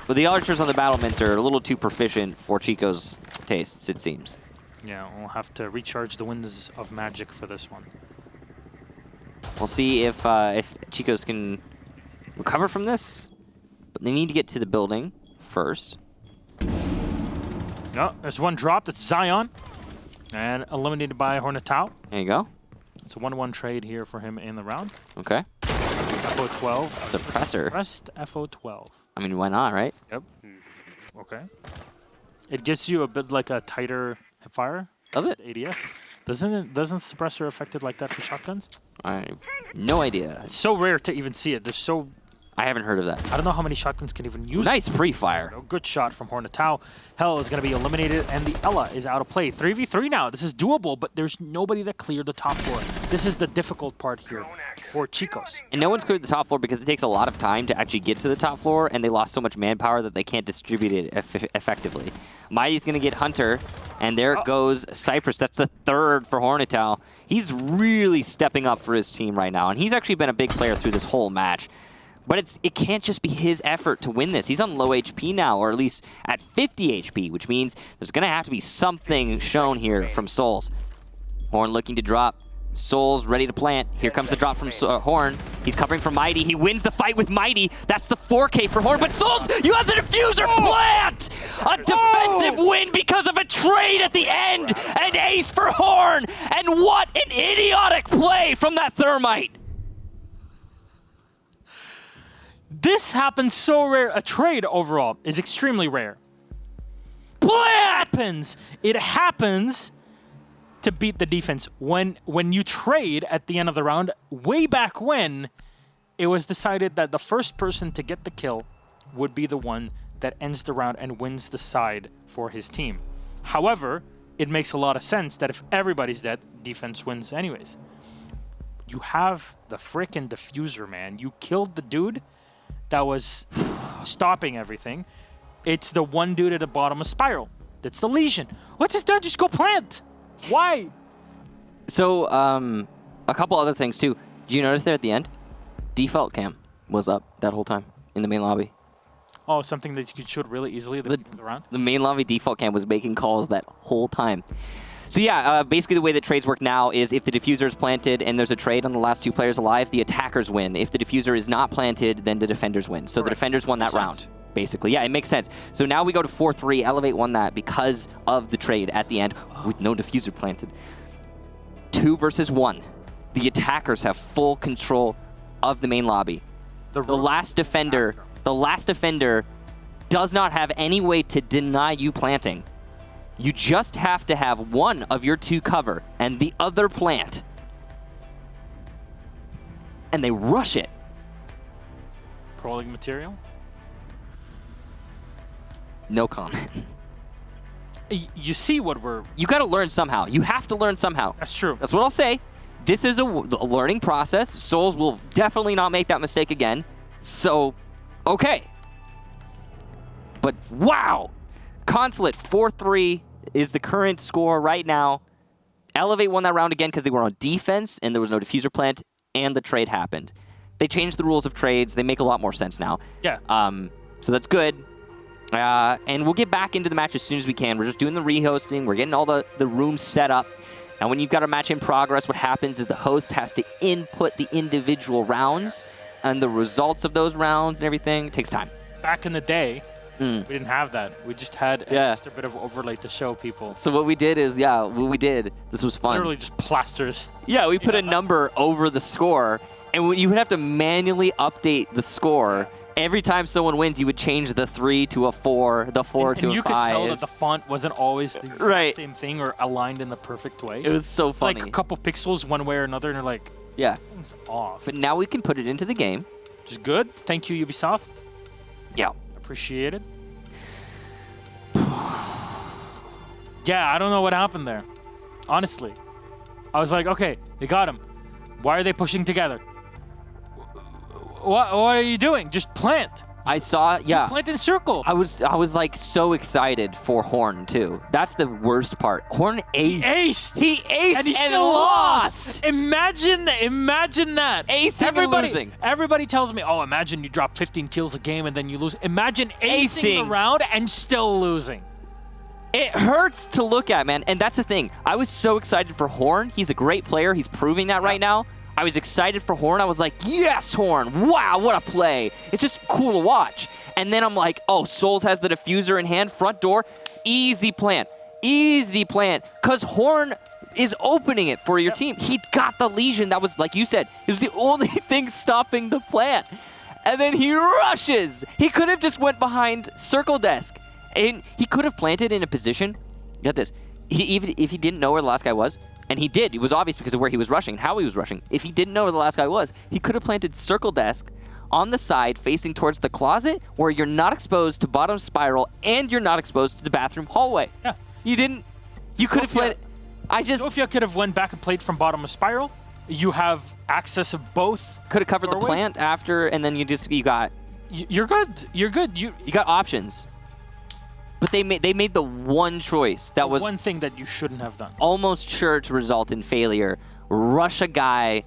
well, the archers on the battlements are a little too proficient for CHICO's tastes, it seems. Yeah, we'll have to recharge the winds of magic for this one. We'll see if CHICOS can recover from this, but they need to get to the building first. No, there's one dropped. It's Zion, and eliminated by Hornetau. There you go. It's a 1-1 trade here for him in the round. Okay. FO12. Suppressor. Suppressed FO12. I mean, why not, right? Yep. Okay. It gives you a bit like a tighter hipfire. Does it? ADS. Doesn't suppressor affect it like that for shotguns? I have no idea. It's so rare to even see it. There's so I haven't heard of that. I don't know how many shotguns can even use. Nice free fire. A good shot from Hornetau. Hell is going to be eliminated, and the Ella is out of play. 3v3 now. This is doable, but there's nobody that cleared the top floor. This is the difficult part here for CHICOS. And no one's cleared the top floor because it takes a lot of time to actually get to the top floor, and they lost so much manpower that they can't distribute it effectively. Mighty's going to get Hunter, and there goes Cypress. That's the third for Hornetau. He's really stepping up for his team right now, and he's actually been a big player through this whole match. But it can't just be his effort to win this. He's on low HP now, or at least at 50 HP, which means there's going to have to be something shown here from Souls. Horn looking to drop. Souls ready to plant. Here comes the drop from Horn. He's covering for Mighty. He wins the fight with Mighty. That's the 4K for Horn. But Souls, you have the diffuser plant! A defensive win because of a trade at the end. An ace for Horn. And what an idiotic play from that Thermite. This happens so rare. A trade overall is extremely rare. It happens to beat the defense. When you trade at the end of the round, way back when, it was decided that the first person to get the kill would be the one that ends the round and wins the side for his team. However, it makes a lot of sense that if everybody's dead, defense wins anyways. You have the frickin' diffuser, man. You killed the dude that was stopping everything. It's the one dude at the bottom of Spiral. That's the Legion. What's this done? Just go plant. Why? So, a couple other things too. Did you notice there at the end? Default cam was up that whole time in the main lobby. Oh, something that you could shoot really easily at the beginning of the round? The main lobby default cam was making calls that whole time. So yeah, basically the way that trades work now is if the diffuser is planted and there's a trade on the last two players alive, the attackers win. If the diffuser is not planted, then the defenders win. So the defenders won that round, basically. Yeah, it makes sense. So now we go to 4-3. Elevate won that because of the trade at the end with no diffuser planted. 2 versus 1. The attackers have full control of the main lobby. The last defender does not have any way to deny you planting. You just have to have one of your two cover and the other plant. And they rush it. Crawling material? No comment. You see what we're... You got to learn somehow. You have to learn somehow. That's true. That's what I'll say. This is a learning process. Souls will definitely not make that mistake again. So, okay. But wow. Consulate 4-3 is the current score right now. Elevate won that round again because they were on defense and there was no diffuser plant and the trade happened. They changed the rules of trades. They make a lot more sense now. Yeah. So that's good. And we'll get back into the match as soon as we can. We're just doing the rehosting. We're getting all the rooms set up. Now, when you've got a match in progress, what happens is the host has to input the individual rounds and the results of those rounds and everything. It takes time. Back in the day, we didn't have that. We just had an extra bit of overlay to show people. So what we did is, this was fun. Literally just plasters. Yeah, we put a number over the score, and you would have to manually update the score. Every time someone wins, you would change the 3 to a 4, the 4 to a 5. And you could tell that the font wasn't always the same thing or aligned in the perfect way. It was so funny. Like a couple pixels one way or another, and you're like, things off. But now we can put it into the game. Which is good. Thank you, Ubisoft. Yeah. Appreciate it. Yeah, I don't know what happened there. Honestly. I was like, okay, they got him. Why are they pushing together? What are you doing? Just plant. I saw, Plant in circle. I was like so excited for Horn too. That's the worst part. Horn aced. He aced and he still lost. Imagine that. Acing and losing. Everybody tells me, oh, imagine you drop 15 kills a game and then you lose. Imagine acing around and still losing. It hurts to look at, man. And that's the thing. I was so excited for Horn. He's a great player. He's proving that right now. I was excited for Horn. I was like, yes, Horn. Wow, what a play. It's just cool to watch. And then I'm like, oh, Souls has the diffuser in hand, front door. Easy plant. Easy plant. Because Horn is opening it for your team. He got the lesion. That was, like you said, it was the only thing stopping the plant. And then he rushes. He could have just went behind circle desk. And he could have planted in a position. Get this. Even if he didn't know where the last guy was, and he did. It was obvious because of where he was rushing, how he was rushing. If he didn't know where the last guy was, he could have planted circle desk on the side facing towards the closet where you're not exposed to bottom spiral and you're not exposed to the bathroom hallway. Yeah. You didn't. You could have played. Sofia could have went back and played from bottom of spiral. You have access of both. Could have covered doorways. the plant after, and then you got. You're good. You're good. You got options. But they made the one choice that was one thing that you shouldn't have done. Almost sure to result in failure. Rush a guy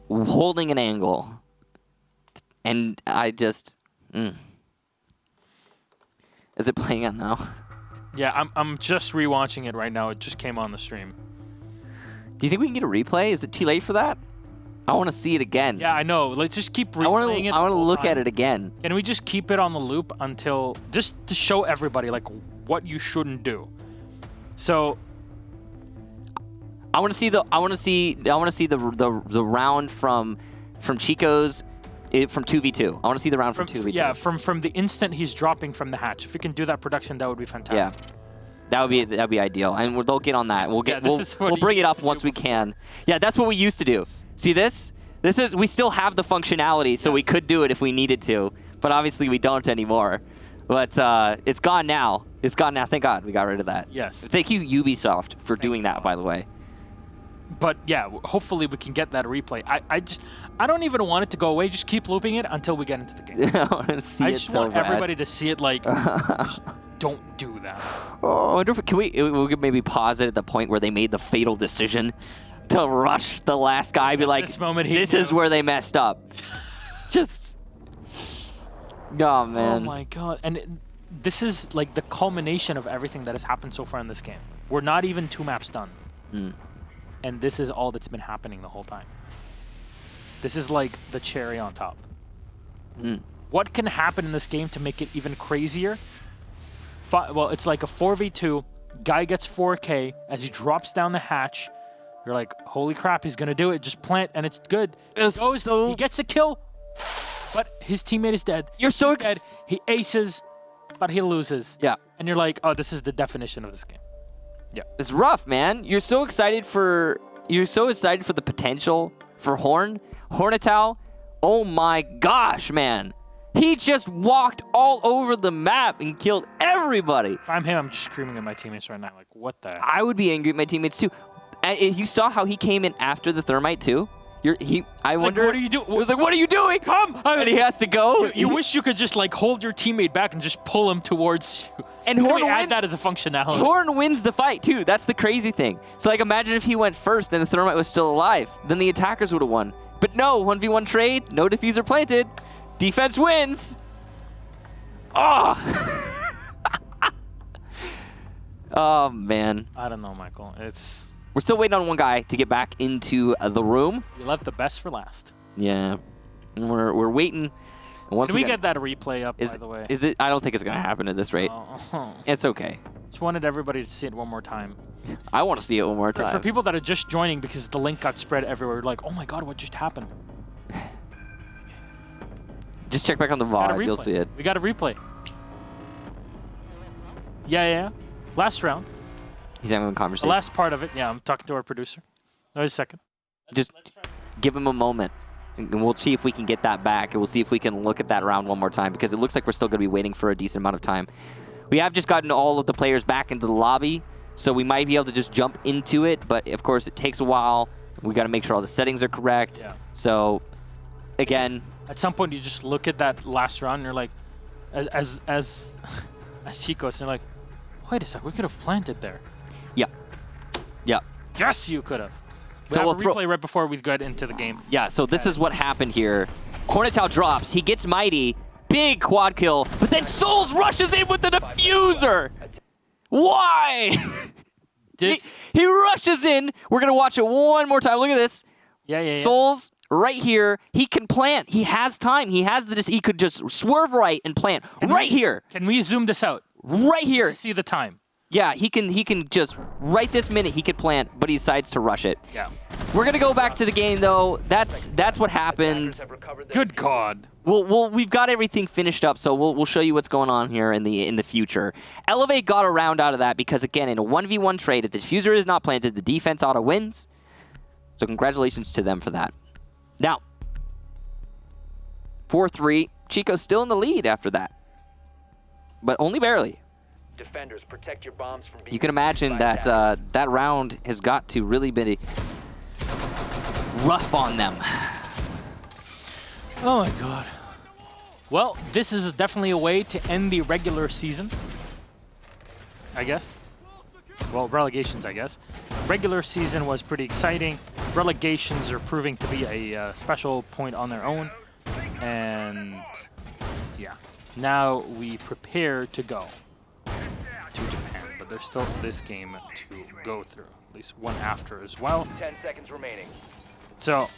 holding an angle. And I just Is it playing out now? Yeah, I'm just rewatching it right now. It just came on the stream. Do you think we can get a replay? Is it too late for that? I want to see it again. Yeah, I know. Let's just keep replaying it. I want to look at it again. Can we just keep it on the loop until just to show everybody like what you shouldn't do? So I want to see the round from CHICOS from 2v2. I want to see the round from 2v2. Yeah, from the instant he's dropping from the hatch. If we can do that production, that would be fantastic. Yeah. That'd be ideal. And they'll get on that. We'll bring it up once we can. Yeah, that's what we used to do. See this? We still have the functionality, so we could do it if we needed to, but obviously we don't anymore. But it's gone now. It's gone now. Thank God we got rid of that. Yes. Thank you, Ubisoft, for doing that, by the way. But yeah, hopefully we can get that replay. I don't even want it to go away. Just keep looping it until we get into the game. I want to see it so bad. I just want everybody to see it like, just don't do that. Oh, I wonder if we'll maybe pause it at the point where they made the fatal decision to rush the last guy. Be like, this is where they messed up. Just, oh man. Oh my God. And this is like the culmination of everything that has happened so far in this game. We're not even 2 maps done. And this is all that's been happening the whole time. This is like the cherry on top. What can happen in this game to make it even crazier? Well, it's like a 4v2. Guy gets 4K as he drops down the hatch. You're like, holy crap, he's going to do it. Just plant, and it's good. He gets a kill, but his teammate is dead. He's dead. He aces, but he loses. Yeah. And you're like, oh, this is the definition of this game. Yeah. It's rough, man. You're so excited for the potential for Hornatau. Oh my gosh, man. He just walked all over the map and killed everybody. If I'm him, I'm just screaming at my teammates right now. Like, what the? I would be angry at my teammates too. And you saw how he came in after the thermite too? I wonder. what are you doing? He was like, "What are you doing? Come!" And he has to go. You wish you could just like hold your teammate back and just pull him towards you. And Horn add wins. that as a functionality. Horn wins the fight too. That's the crazy thing. So like, imagine if he went first and the thermite was still alive. Then the attackers would have won. But no, 1v1 trade. No diffuser planted. Defense wins. Oh. Oh man. I don't know, Michael. We're still waiting on one guy to get back into the room. You left the best for last. Yeah. We're waiting. And once Can we get that replay up, by the way? Is it? I don't think it's gonna happen at this rate. Oh. It's okay. Just wanted everybody to see it one more time. I want to see it one more time. For people that are just joining because the link got spread everywhere, like, oh my god, what just happened? Just check back on the VOD. You'll see it. We got a replay. Yeah. Last round. He's having a conversation. The last part of it. Yeah, I'm talking to our producer. Wait a second. Just give him a moment, and we'll see if we can get that back, and we'll see if we can look at that round one more time, because it looks like we're still going to be waiting for a decent amount of time. We have just gotten all of the players back into the lobby, so we might be able to just jump into it, but of course it takes a while. We got to make sure all the settings are correct. Yeah. So, again, at some point you just look at that last round and you're like, as CHICOS, and you're like, wait a sec, we could have planted there. Yeah. Yes, you could have. So We'll we'll have a replay right before we get into the game. Yeah, so this is what happened here. Hornetow drops. He gets Mighty. Big quad kill. But then Souls rushes in with the diffuser. Why? He rushes in. We're going to watch it one more time. Look at this. Yeah. Souls right here. He can plant. He has time. He could just swerve right and plant. Here. Can we zoom this out? Right here. To see the time. Yeah, he can just, right this minute, he could plant, but he decides to rush it. Yeah. We're going to go back to the game, though. That's what happened. Good God. We've got everything finished up, so we'll show you what's going on here in the future. Elevate got a round out of that because, again, in a 1v1 trade, if the diffuser is not planted, the defense auto wins. So congratulations to them for that. Now, 4-3. Chico's still in the lead after that, but only barely. Defenders, protect your bombs from being You can imagine that that round has got to really be rough on them. Oh my God. Well, this is definitely a way to end the regular season, I guess. Well, relegations, I guess. Regular season was pretty exciting. Relegations are proving to be a special point on their own. And yeah, now we prepare to go to Japan, but there's still this game to go through, at least one after as well. 10 seconds remaining. So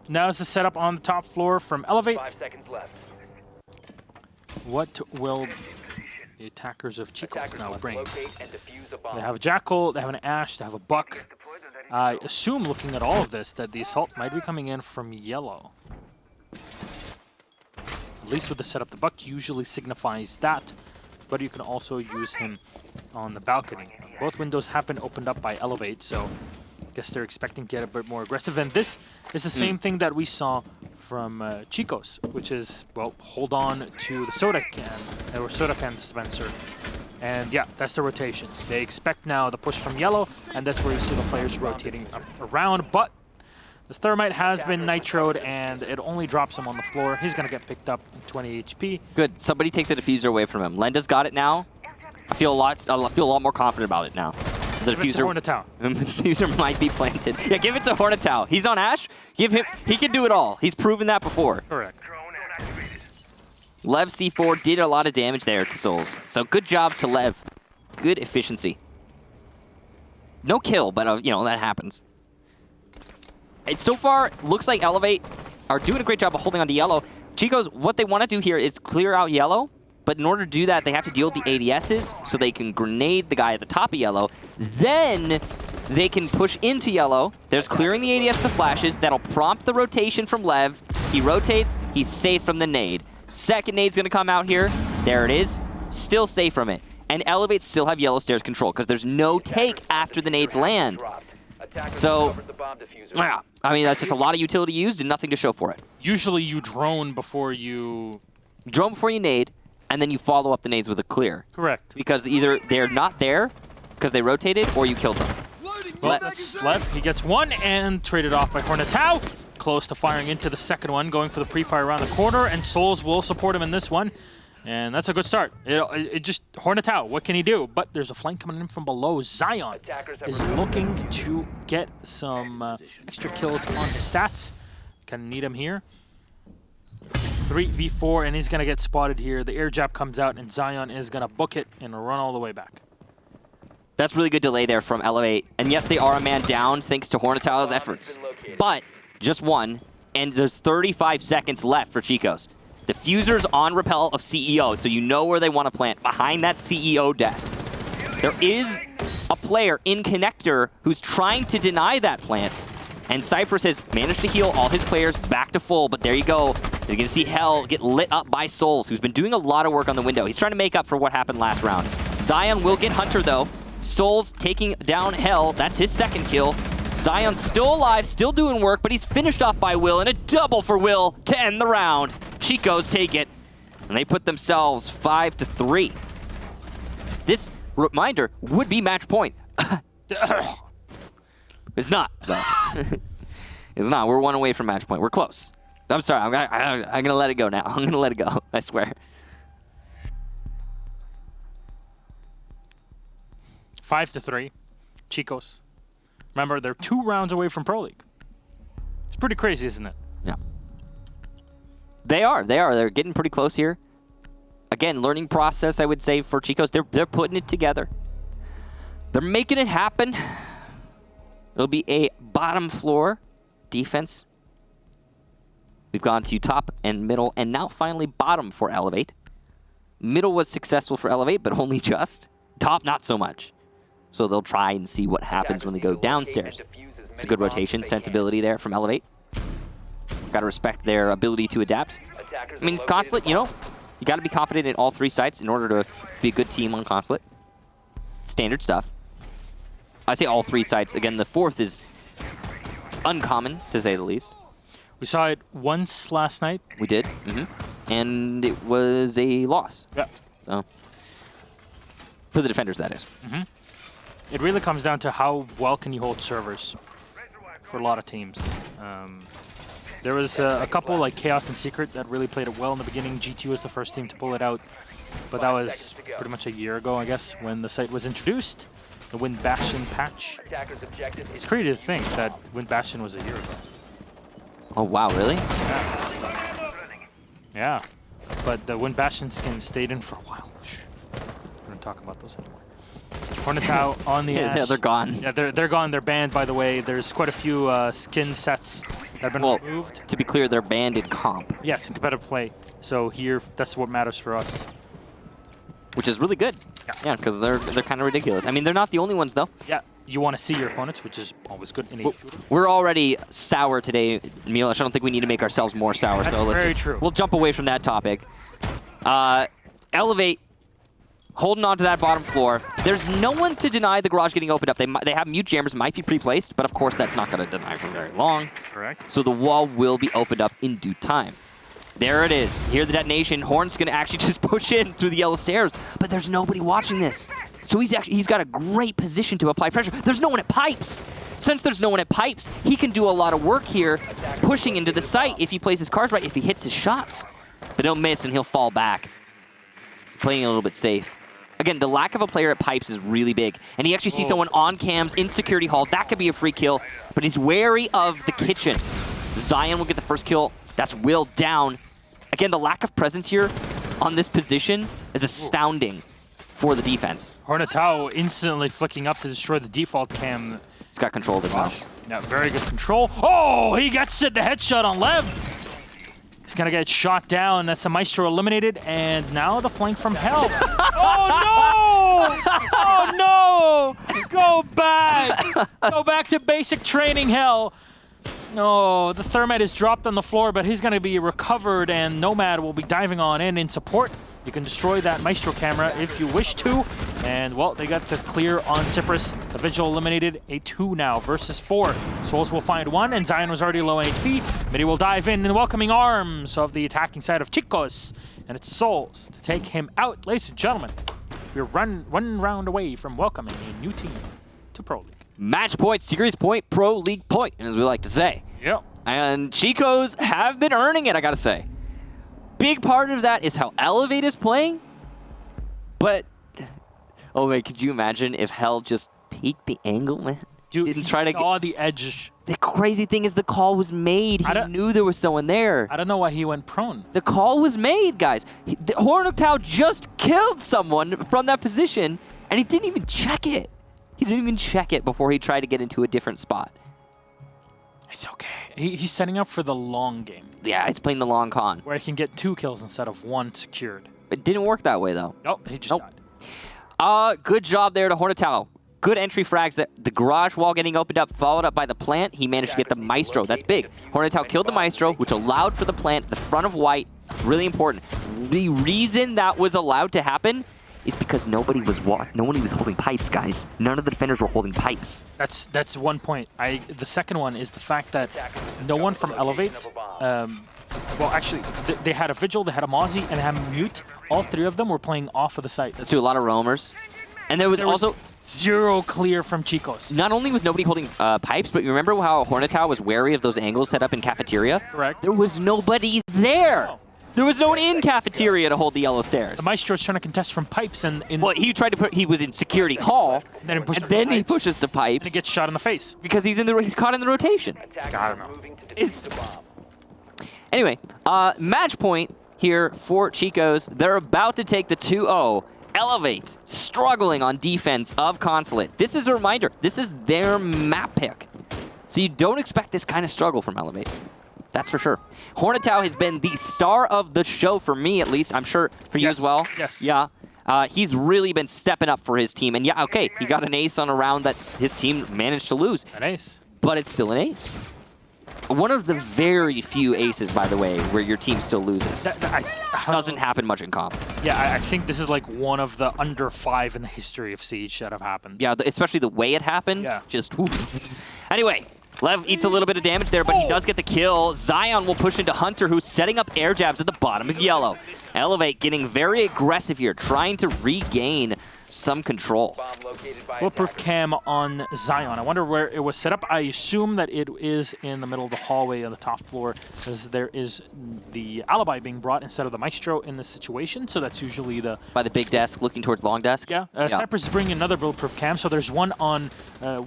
now is the setup on the top floor from Elevate. 5 seconds left. What will the attackers of CHICOS Attackers now must bring? locate and defuse a bomb. They have a Jackal, they have an Ash, they have a Buck. I assume, looking at all of this, that the Assault might be coming in from yellow. At least with the setup, the Buck usually signifies that, but you can also use him on the balcony. Both windows have been opened up by Elevate, so I guess they're expecting to get a bit more aggressive. And this is the same thing that we saw from CHICOS, which is, well, hold on to the soda can, or soda can dispenser. And yeah, that's the rotation. They expect now the push from yellow, and that's where you see the players rotating up around. But the Thermite has been nitroed, and it only drops him on the floor. He's going to get picked up 20 HP. Good. Somebody take the diffuser away from him. Lenda's got it now. I feel a lot more confident about it now. The diffuser might be planted. Yeah, give it to Hornetow. He's on Ash. Give him. He can do it all. He's proven that before. Correct. Lev C4 did a lot of damage there to Souls. So good job to Lev. Good efficiency. No kill, but you know, that happens. It so far looks like Elevate are doing a great job of holding on to yellow. CHICOS, what they want to do here is clear out yellow, but in order to do that, they have to deal with the ADSs, so they can grenade the guy at the top of yellow. Then they can push into yellow. There's clearing the ADS with the flashes. That'll prompt the rotation from Lev. He rotates. He's safe from the nade. Second nade's going to come out here. There it is. Still safe from it. And Elevate still have yellow stairs control because there's no take after the nades land. So, yeah, I mean, that's just a lot of utility used and nothing to show for it. Usually you drone before you... Drone before you nade, and then you follow up the nades with a clear. Correct. Because either they're not there because they rotated, or you killed them. Well, that's Lev. He gets one and traded off by Hornetau. Close to firing into the second one, going for the pre-fire around the corner, and Souls will support him in this one. And that's a good start. It just, Hornetau, what can he do? But there's a flank coming in from below. Zion is looking to get some extra kills on his stats. Kind of need him here. 3v4, and he's going to get spotted here. The air jab comes out, and Zion is going to book it and run all the way back. That's really good delay there from Elevate. And yes, they are a man down thanks to Hornetau's efforts. But just one, and there's 35 seconds left for CHICOS. Diffuser's on rappel of CEO, so you know where they want to plant, behind that CEO desk. There is a player in connector who's trying to deny that plant, and Cypress has managed to heal all his players back to full, but there you go. You're going to see Hell get lit up by Souls, who's been doing a lot of work on the window. He's trying to make up for what happened last round. Zion will get Hunter, though. Souls taking down Hell. That's his second kill. Zion's still alive, still doing work, but he's finished off by Will, and a double for Will to end the round. CHICOS take it, and they put themselves 5-3. This, reminder, would be match point. It's not, though. It's not. We're one away from match point. We're close. I'm sorry. I'm going to let it go now. I'm going to let it go. I swear. 5-3. CHICOS. Remember, they're 2 rounds away from Pro League. It's pretty crazy, isn't it? Yeah. They are. They're getting pretty close here. Again, learning process, I would say, for CHICOS. They're putting it together. They're making it happen. It'll be a bottom floor defense. We've gone to top and middle, and now finally bottom for Elevate. Middle was successful for Elevate, but only just. Top, not so much. So they'll try and see what happens when they go downstairs. It's a good rotation, sensibility there from Elevate. Got to respect their ability to adapt. I mean, it's Consulate, you know. You got to be confident in all 3 sites in order to be a good team on Consulate. Standard stuff. I say all 3 sites. Again, the 4th is uncommon, to say the least. We saw it once last night. We did. And it was a loss. Yeah. So, for the defenders, that is. It really comes down to how well can you hold servers for a lot of teams. There was a couple like Chaos and Secret that really played it well in the beginning. GT was the first team to pull it out, but that was pretty much a year ago, I guess, when the site was introduced. The Wind Bastion patch. It's crazy to think that Wind Bastion was a year ago. Oh, wow, really? Yeah. But the Wind Bastion skin stayed in for a while. We're not talking about those anymore. Hornetau on the Ash. Yeah, they're gone. Yeah, they're gone. They're banned, by the way. There's quite a few skin sets that have been removed. To be clear, they're banned in comp. Yes, in competitive play. So here, that's what matters for us. Which is really good. Yeah, because they're kind of ridiculous. I mean, they're not the only ones, though. Yeah, you want to see your opponents, which is always good in a shooter. We're already sour today, Milos. I don't think we need to make ourselves more sour. That's so very true. We'll jump away from that topic. Elevate, holding on to that bottom floor. There's no one to deny the garage getting opened up. They have mute jammers, might be pre-placed, but of course that's not going to deny for very long. Correct. So the wall will be opened up in due time. There it is. Hear the detonation. Horn's going to actually just push in through the yellow stairs, but there's nobody watching this. So he's got a great position to apply pressure. There's no one at pipes. Since there's no one at pipes, he can do a lot of work here, pushing into the site if he plays his cards right, if he hits his shots. But he'll miss and he'll fall back. Playing a little bit safe. Again, the lack of a player at pipes is really big. And he actually sees someone on cams in security hall. That could be a free kill, but he's wary of the kitchen. Zion will get the first kill. That's Will down. Again, the lack of presence here on this position is astounding for the defense. Hornetau instantly flicking up to destroy the default cam. He's got control of his mouse. Yeah, very good control. Oh, he gets it, the headshot on Lev. He's gonna get shot down. That's the Maestro eliminated, and now the flank from Hell. Oh no! Oh no! Go back! Go back to basic training, Hell. No, the Thermite is dropped on the floor, but he's gonna be recovered, and Nomad will be diving on in support. You can destroy that Maestro camera if you wish to. And, well, they got the clear on Cypress. The Vigil eliminated a 2 now versus 4. Souls will find 1, and Zion was already low on HP. Midi will dive in the welcoming arms of the attacking side of CHICOS. And it's Souls to take him out. Ladies and gentlemen, we're one round away from welcoming a new team to Pro League. Match point, series point, pro league point, as we like to say. Yep. And CHICOS have been earning it, I gotta say. Big part of that is how Elevate is playing. But, oh wait, could you imagine if Hell just peeked the angle, man? Dude, Didn't he try to saw the edge. The crazy thing is the call was made. He knew there was someone there. I don't know why he went prone. The call was made, guys. Hornactau just killed someone from that position, and he didn't even check it. He didn't even check it before he tried to get into a different spot. It's okay. He's setting up for the long game. Yeah, he's playing the long con. Where he can get 2 kills instead of 1 secured. It didn't work that way, though. Nope, he just died. Good job there to Hornactau. Good entry frags. The garage wall getting opened up, followed up by the plant. He managed to get the Maestro. That's big. Hornactau killed the Maestro, which allowed for the plant, the front of white. Really important. The reason that was allowed to happen is because nobody was holding pipes, guys. None of the defenders were holding pipes. That's one point. The second one is the fact that no one from Elevate. Well, actually, they had a Vigil, they had a Mozzie, and they had a Mute. All 3 of them were playing off of the site. Let's do a lot of roamers. And there was also 0 clear from CHICOS. Not only was nobody holding pipes, but you remember how Hornactau was wary of those angles set up in cafeteria? Correct. There was nobody there. No. There was no one in cafeteria to hold the yellow stairs. The Maestro's trying to contest from pipes, and well, he tried to he was in security hall, then he pushes the pipes, and he gets shot in the face because he's caught in the rotation. I don't know. Anyway, match point here for CHICOS. They're about to take the 2-0. Elevate, struggling on defense of Consulate. This is a reminder. This is their map pick. So you don't expect this kind of struggle from Elevate. That's for sure. Hornactau has been the star of the show for me, at least. I'm sure for you as well. Yes. Yeah. He's really been stepping up for his team. And yeah, okay, he got an ace on a round that his team managed to lose. An ace. But it's still an ace. One of the very few aces, by the way, where your team still loses. Doesn't happen much in comp. Yeah, I think this is like one of the under 5 in the history of Siege that have happened. Yeah, especially the way it happened. Yeah. Just, oof. Anyway, Lev eats a little bit of damage there, but he does get the kill. Zion will push into Hunter, who's setting up air jabs at the bottom of yellow. Elevate getting very aggressive here, trying to regain some control. Bulletproof cam on Zion. I wonder where it was set up. I assume that it is in the middle of the hallway on the top floor, because there is the alibi being brought instead of the Maestro in this situation. So that's usually the... By the big desk, looking towards long desk? Yeah. Cypress is bringing another Bulletproof cam. So there's one on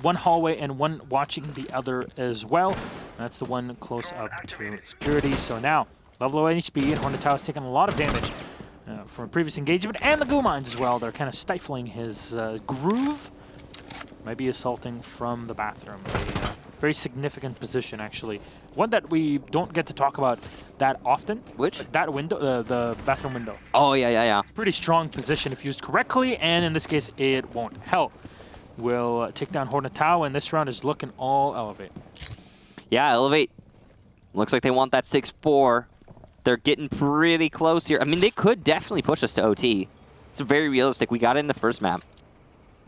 one hallway and one watching the other as well. That's the one close up to security. So now, level low HP, and Hornactau has taken a lot of damage from a previous engagement, and the goo mines as well. They're kind of stifling his groove. Might be assaulting from the bathroom. A very significant position, actually. One that we don't get to talk about that often. Which? That window, the bathroom window. Oh, yeah. It's a pretty strong position if used correctly, and in this case, it won't help. We'll take down Hornactau, and this round is looking all Elevate. Yeah, Elevate. Looks like they want that 6-4. They're getting pretty close here. I mean, they could definitely push us to OT. It's very realistic. We got it in the first map.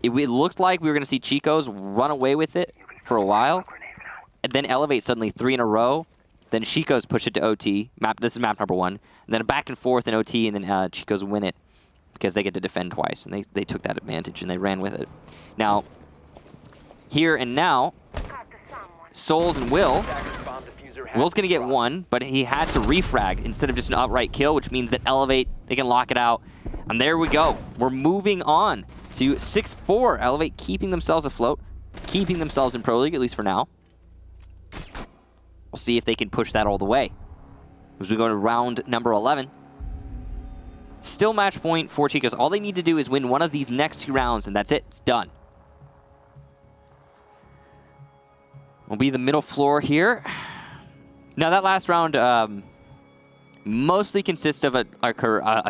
It looked like we were going to see CHICOS run away with it for a while, and then Elevate suddenly 3 in a row. Then CHICOS push it to OT. This is map number 1. And then a back and forth in OT, and then CHICOS win it because they get to defend twice, and they took that advantage, and they ran with it. Now, here and now, Souls and Will's going to get 1, but he had to refrag instead of just an outright kill, which means that Elevate, they can lock it out. And there we go. We're moving on to 6-4. Elevate keeping themselves afloat, keeping themselves in Pro League, at least for now. We'll see if they can push that all the way as we go to round number 11. Still match point for CHICOS. All they need to do is win one of these next 2 rounds, and that's it. It's done. Will be the middle floor here. Now, that last round mostly consists of a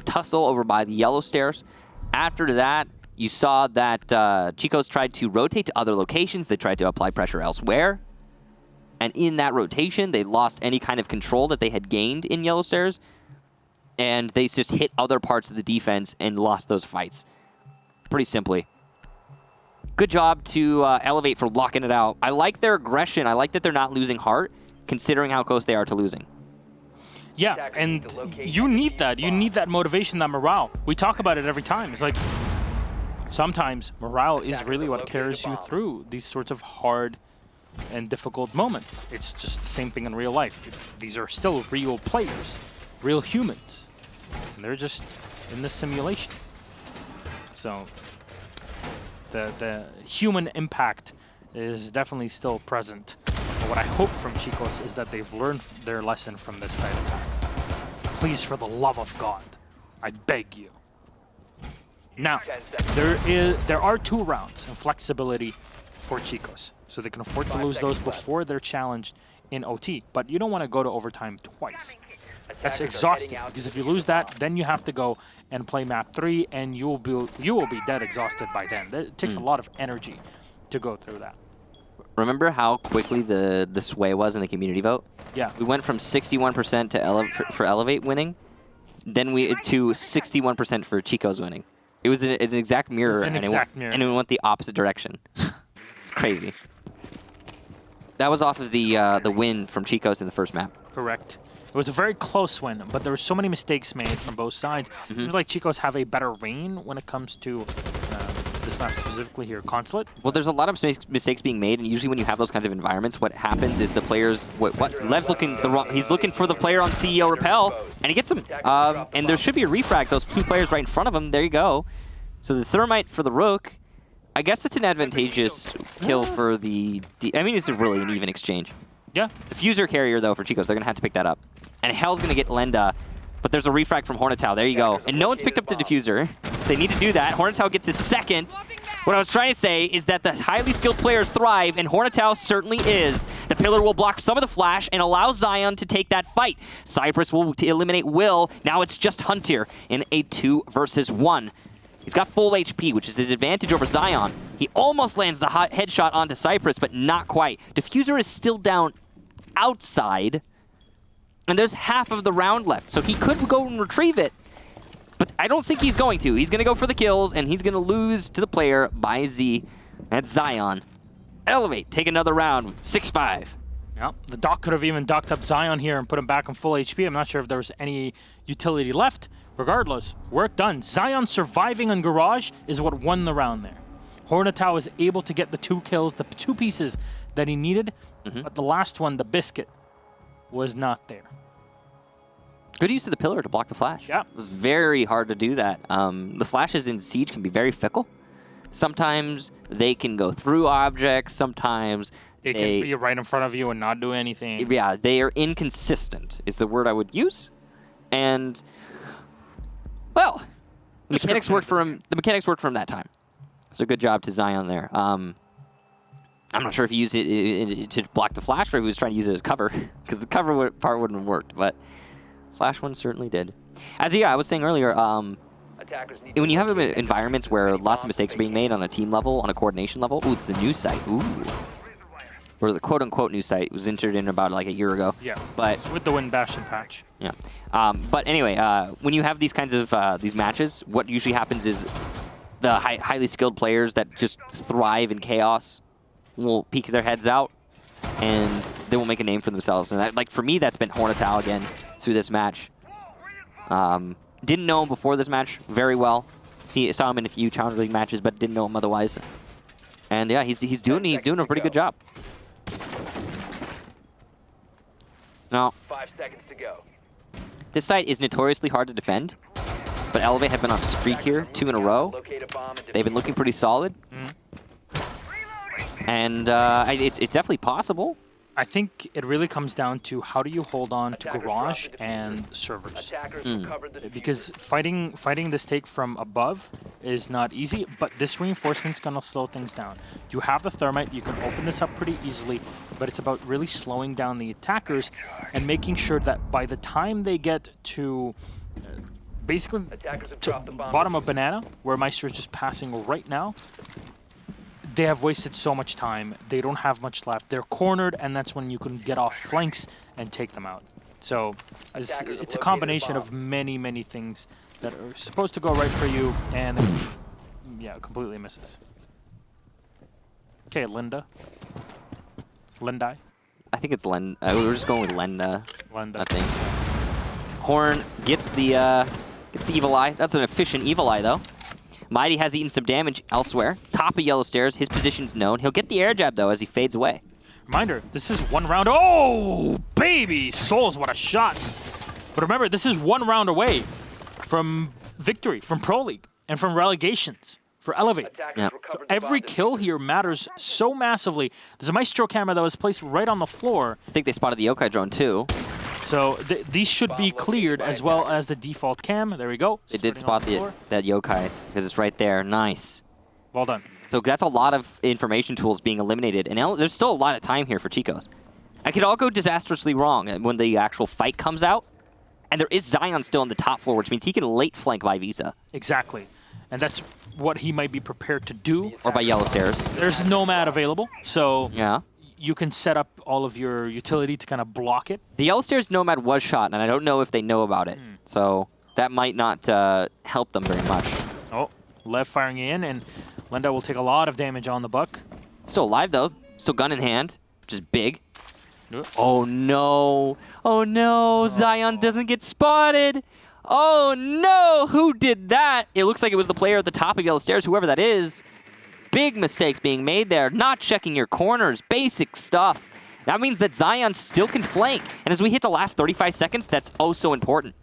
tussle over by the yellow stairs. After that, you saw that CHICOS tried to rotate to other locations. They tried to apply pressure elsewhere. And in that rotation, they lost any kind of control that they had gained in yellow stairs. And they just hit other parts of the defense and lost those fights. Pretty simply. Good job to Elevate for locking it out. I like their aggression. I like that they're not losing heart, considering how close they are to losing. Yeah, and you need that. You need that motivation, that morale. We talk about it every time. It's like, sometimes morale is really what carries you through these sorts of hard and difficult moments. It's just the same thing in real life. These are still real players, real humans, and they're just in this simulation. So the human impact is definitely still present. But what I hope from CHICOS is that they've learned their lesson from this side attack. Please, for the love of God, I beg you. Now, there are 2 rounds in flexibility for CHICOS, so they can afford to lose those before they're challenged in OT. But you don't want to go to overtime twice. That's exhausting, because if you lose that, then you have to go and play map 3, and you will be dead exhausted by then. It takes a lot of energy to go through that. Remember how quickly the sway was in the community vote? Yeah. We went from 61% to for Elevate winning, then to 61% for CHICOS winning. It's an exact mirror, and it went the opposite direction. It's crazy. That was off of the win from CHICOS in the first map. Correct. It was a very close win, but there were so many mistakes made from both sides. It seems like CHICOS have a better reign when it comes to this map specifically here, Consulate. Well, there's a lot of mistakes being made, and usually when you have those kinds of environments, what happens is the players... Lev's looking the wrong... He's looking for the player on CEO Repel, and he gets him. And there should be a refrag. Those 2 players right in front of him. There you go. So the Thermite for the Rook. I guess that's an advantageous kill for the... I mean, it's really an even exchange. Yeah. Diffuser carrier, though, for CHICOS. They're going to have to pick that up. And Hell's going to get Lenda, but there's a refrag from Hornetow. There you go. And no one's picked up the Diffuser. They need to do that. Hornetow gets his second. What I was trying to say is that the highly skilled players thrive, and Hornetow certainly is. The Pillar will block some of the flash and allow Zion to take that fight. Cypress will eliminate Will. Now it's just Hunter in a 2 versus 1. He's got full HP, which is his advantage over Zion. He almost lands the hot headshot onto Cypress, but not quite. Diffuser is still down outside, and there's half of the round left, so he could go and retrieve it, but I don't think he's going to. He's going to go for the kills, and he's going to lose to the player by Z. That's Zion. Elevate, take another round, 6-5. Yeah, the Doc could have even docked up Zion here and put him back on full HP. I'm not sure if there was any utility left. Regardless, work done. Zion surviving on Garage is what won the round there. Hornetow was able to get the 2 kills, the 2 pieces that he needed, but the last one, the Biscuit, was not there. Good use of the Pillar to block the flash. Yeah. It was very hard to do that. The flashes in Siege can be very fickle. Sometimes they can go through objects. Sometimes they can be right in front of you and not do anything. Yeah, they are inconsistent is the word I would use. And, well, the mechanics worked for him. The mechanics worked for him that time. So good job to Zion there. I'm not sure if he used it to block the flash or if he was trying to use it as cover, because the cover part wouldn't have worked, but flash one certainly did. As I was saying earlier, when you have environments where lots of mistakes are being made on a team level, on a coordination level, ooh, it's the news site, ooh. Or the quote-unquote news site was entered in about like a year ago. Yeah, but with the win bash and patch. Yeah, but anyway, when you have these kinds of these matches, what usually happens is the highly skilled players that just thrive in chaos will peek their heads out, and they will make a name for themselves. And that, like for me, that's been Hornetow again through this match. Didn't know him before this match very well. Saw him in a few Challenger League matches, but didn't know him otherwise. And yeah, he's doing a pretty good job. Now, 5 seconds to go. This site is notoriously hard to defend, but Elevate have been on a streak here, 2 in a row. They've been looking pretty solid. And it's definitely possible. I think it really comes down to how do you hold on to Garage and servers. Because fighting this take from above is not easy, but this reinforcement's going to slow things down. You have the Thermite, you can open this up pretty easily, but it's about really slowing down the attackers and making sure that by the time they get to basically to bottom of Banana, where Meister is just passing right now, they have wasted so much time. They don't have much left. They're cornered, and that's when you can get off flanks and take them out. So it's a combination of many, many things that are supposed to go right for you, and yeah, completely misses. Okay, Linda. Lendai. I think it's Lenda. We're just going with Lenda. Lenda. I think. Horn gets the evil eye. That's an efficient evil eye though. Mighty has eaten some damage elsewhere. Top of yellow stairs. His position's known. He'll get the air jab, though, as he fades away. Reminder, this is 1 round. Oh, baby! Souls, what a shot. But remember, this is 1 round away from victory, from Pro League, and from relegations for Elevate. Attackers So recovered the every bomb kill here matters so massively. There's a Maestro camera that was placed right on the floor. I think they spotted the Yokai drone, too. So these should be cleared as well as the default cam. There we go. They did Starting on spot the floor. that Yokai, because it's right there. Nice. Well done. So that's a lot of information tools being eliminated, and there's still a lot of time here for CHICOS. I could all go disastrously wrong when the actual fight comes out, and there is Zion still on the top floor, which means he can late flank by Visa. Exactly. And that's what he might be prepared to do. Or by yellow stairs. There's Nomad available, so Yeah. you can set up all of your utility to kind of block it. The yellow stairs Nomad was shot, and I don't know if they know about it. So that might not help them very much. Oh, Lev firing in, and Lenda will take a lot of damage on the Buck. Still alive, though. Still gun in hand, which is big. Yep. Oh, no. Oh, no. Zion doesn't get spotted. Oh, no. Who did that? It looks like it was the player at the top of yellow stairs, whoever that is. Big mistakes being made there. Not checking your corners. Basic stuff. That means that Zion still can flank. And as we hit the last 35 seconds, that's oh so important.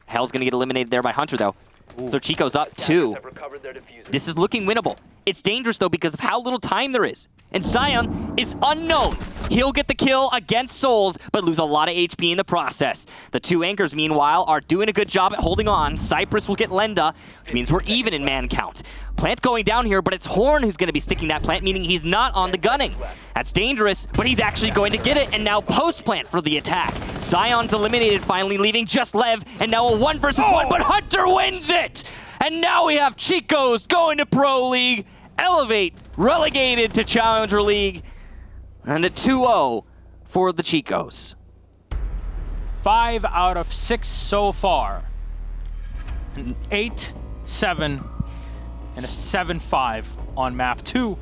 Hell's going to get eliminated there by Hunter, though. Ooh. So Chico's up 2. have recovered their diffuser. This is looking winnable. It's dangerous, though, because of how little time there is. And Zion is unknown. He'll get the kill against Souls, but lose a lot of HP in the process. The 2 anchors, meanwhile, are doing a good job at holding on. Cypress will get Lenda, which means we're even in man count. Plant going down here, but it's Horn who's going to be sticking that plant, meaning he's not on the gunning. That's dangerous, but he's actually going to get it, and now post-plant for the attack. Zion's eliminated, finally leaving just Lev, and now a 1 versus 1, but Hunter wins it! And now we have CHICOS going to Pro League, Elevate relegated to Challenger League, and a 2-0 for the CHICOS. 5 out of 6 so far. An 8-7 and a 7-5 on map 2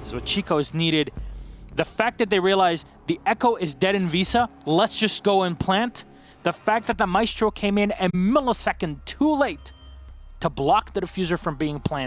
is what CHICOS needed. The fact that they realized the Echo is dead in Visa, let's just go and plant. The fact that the Maestro came in a millisecond too late to block the diffuser from being planted.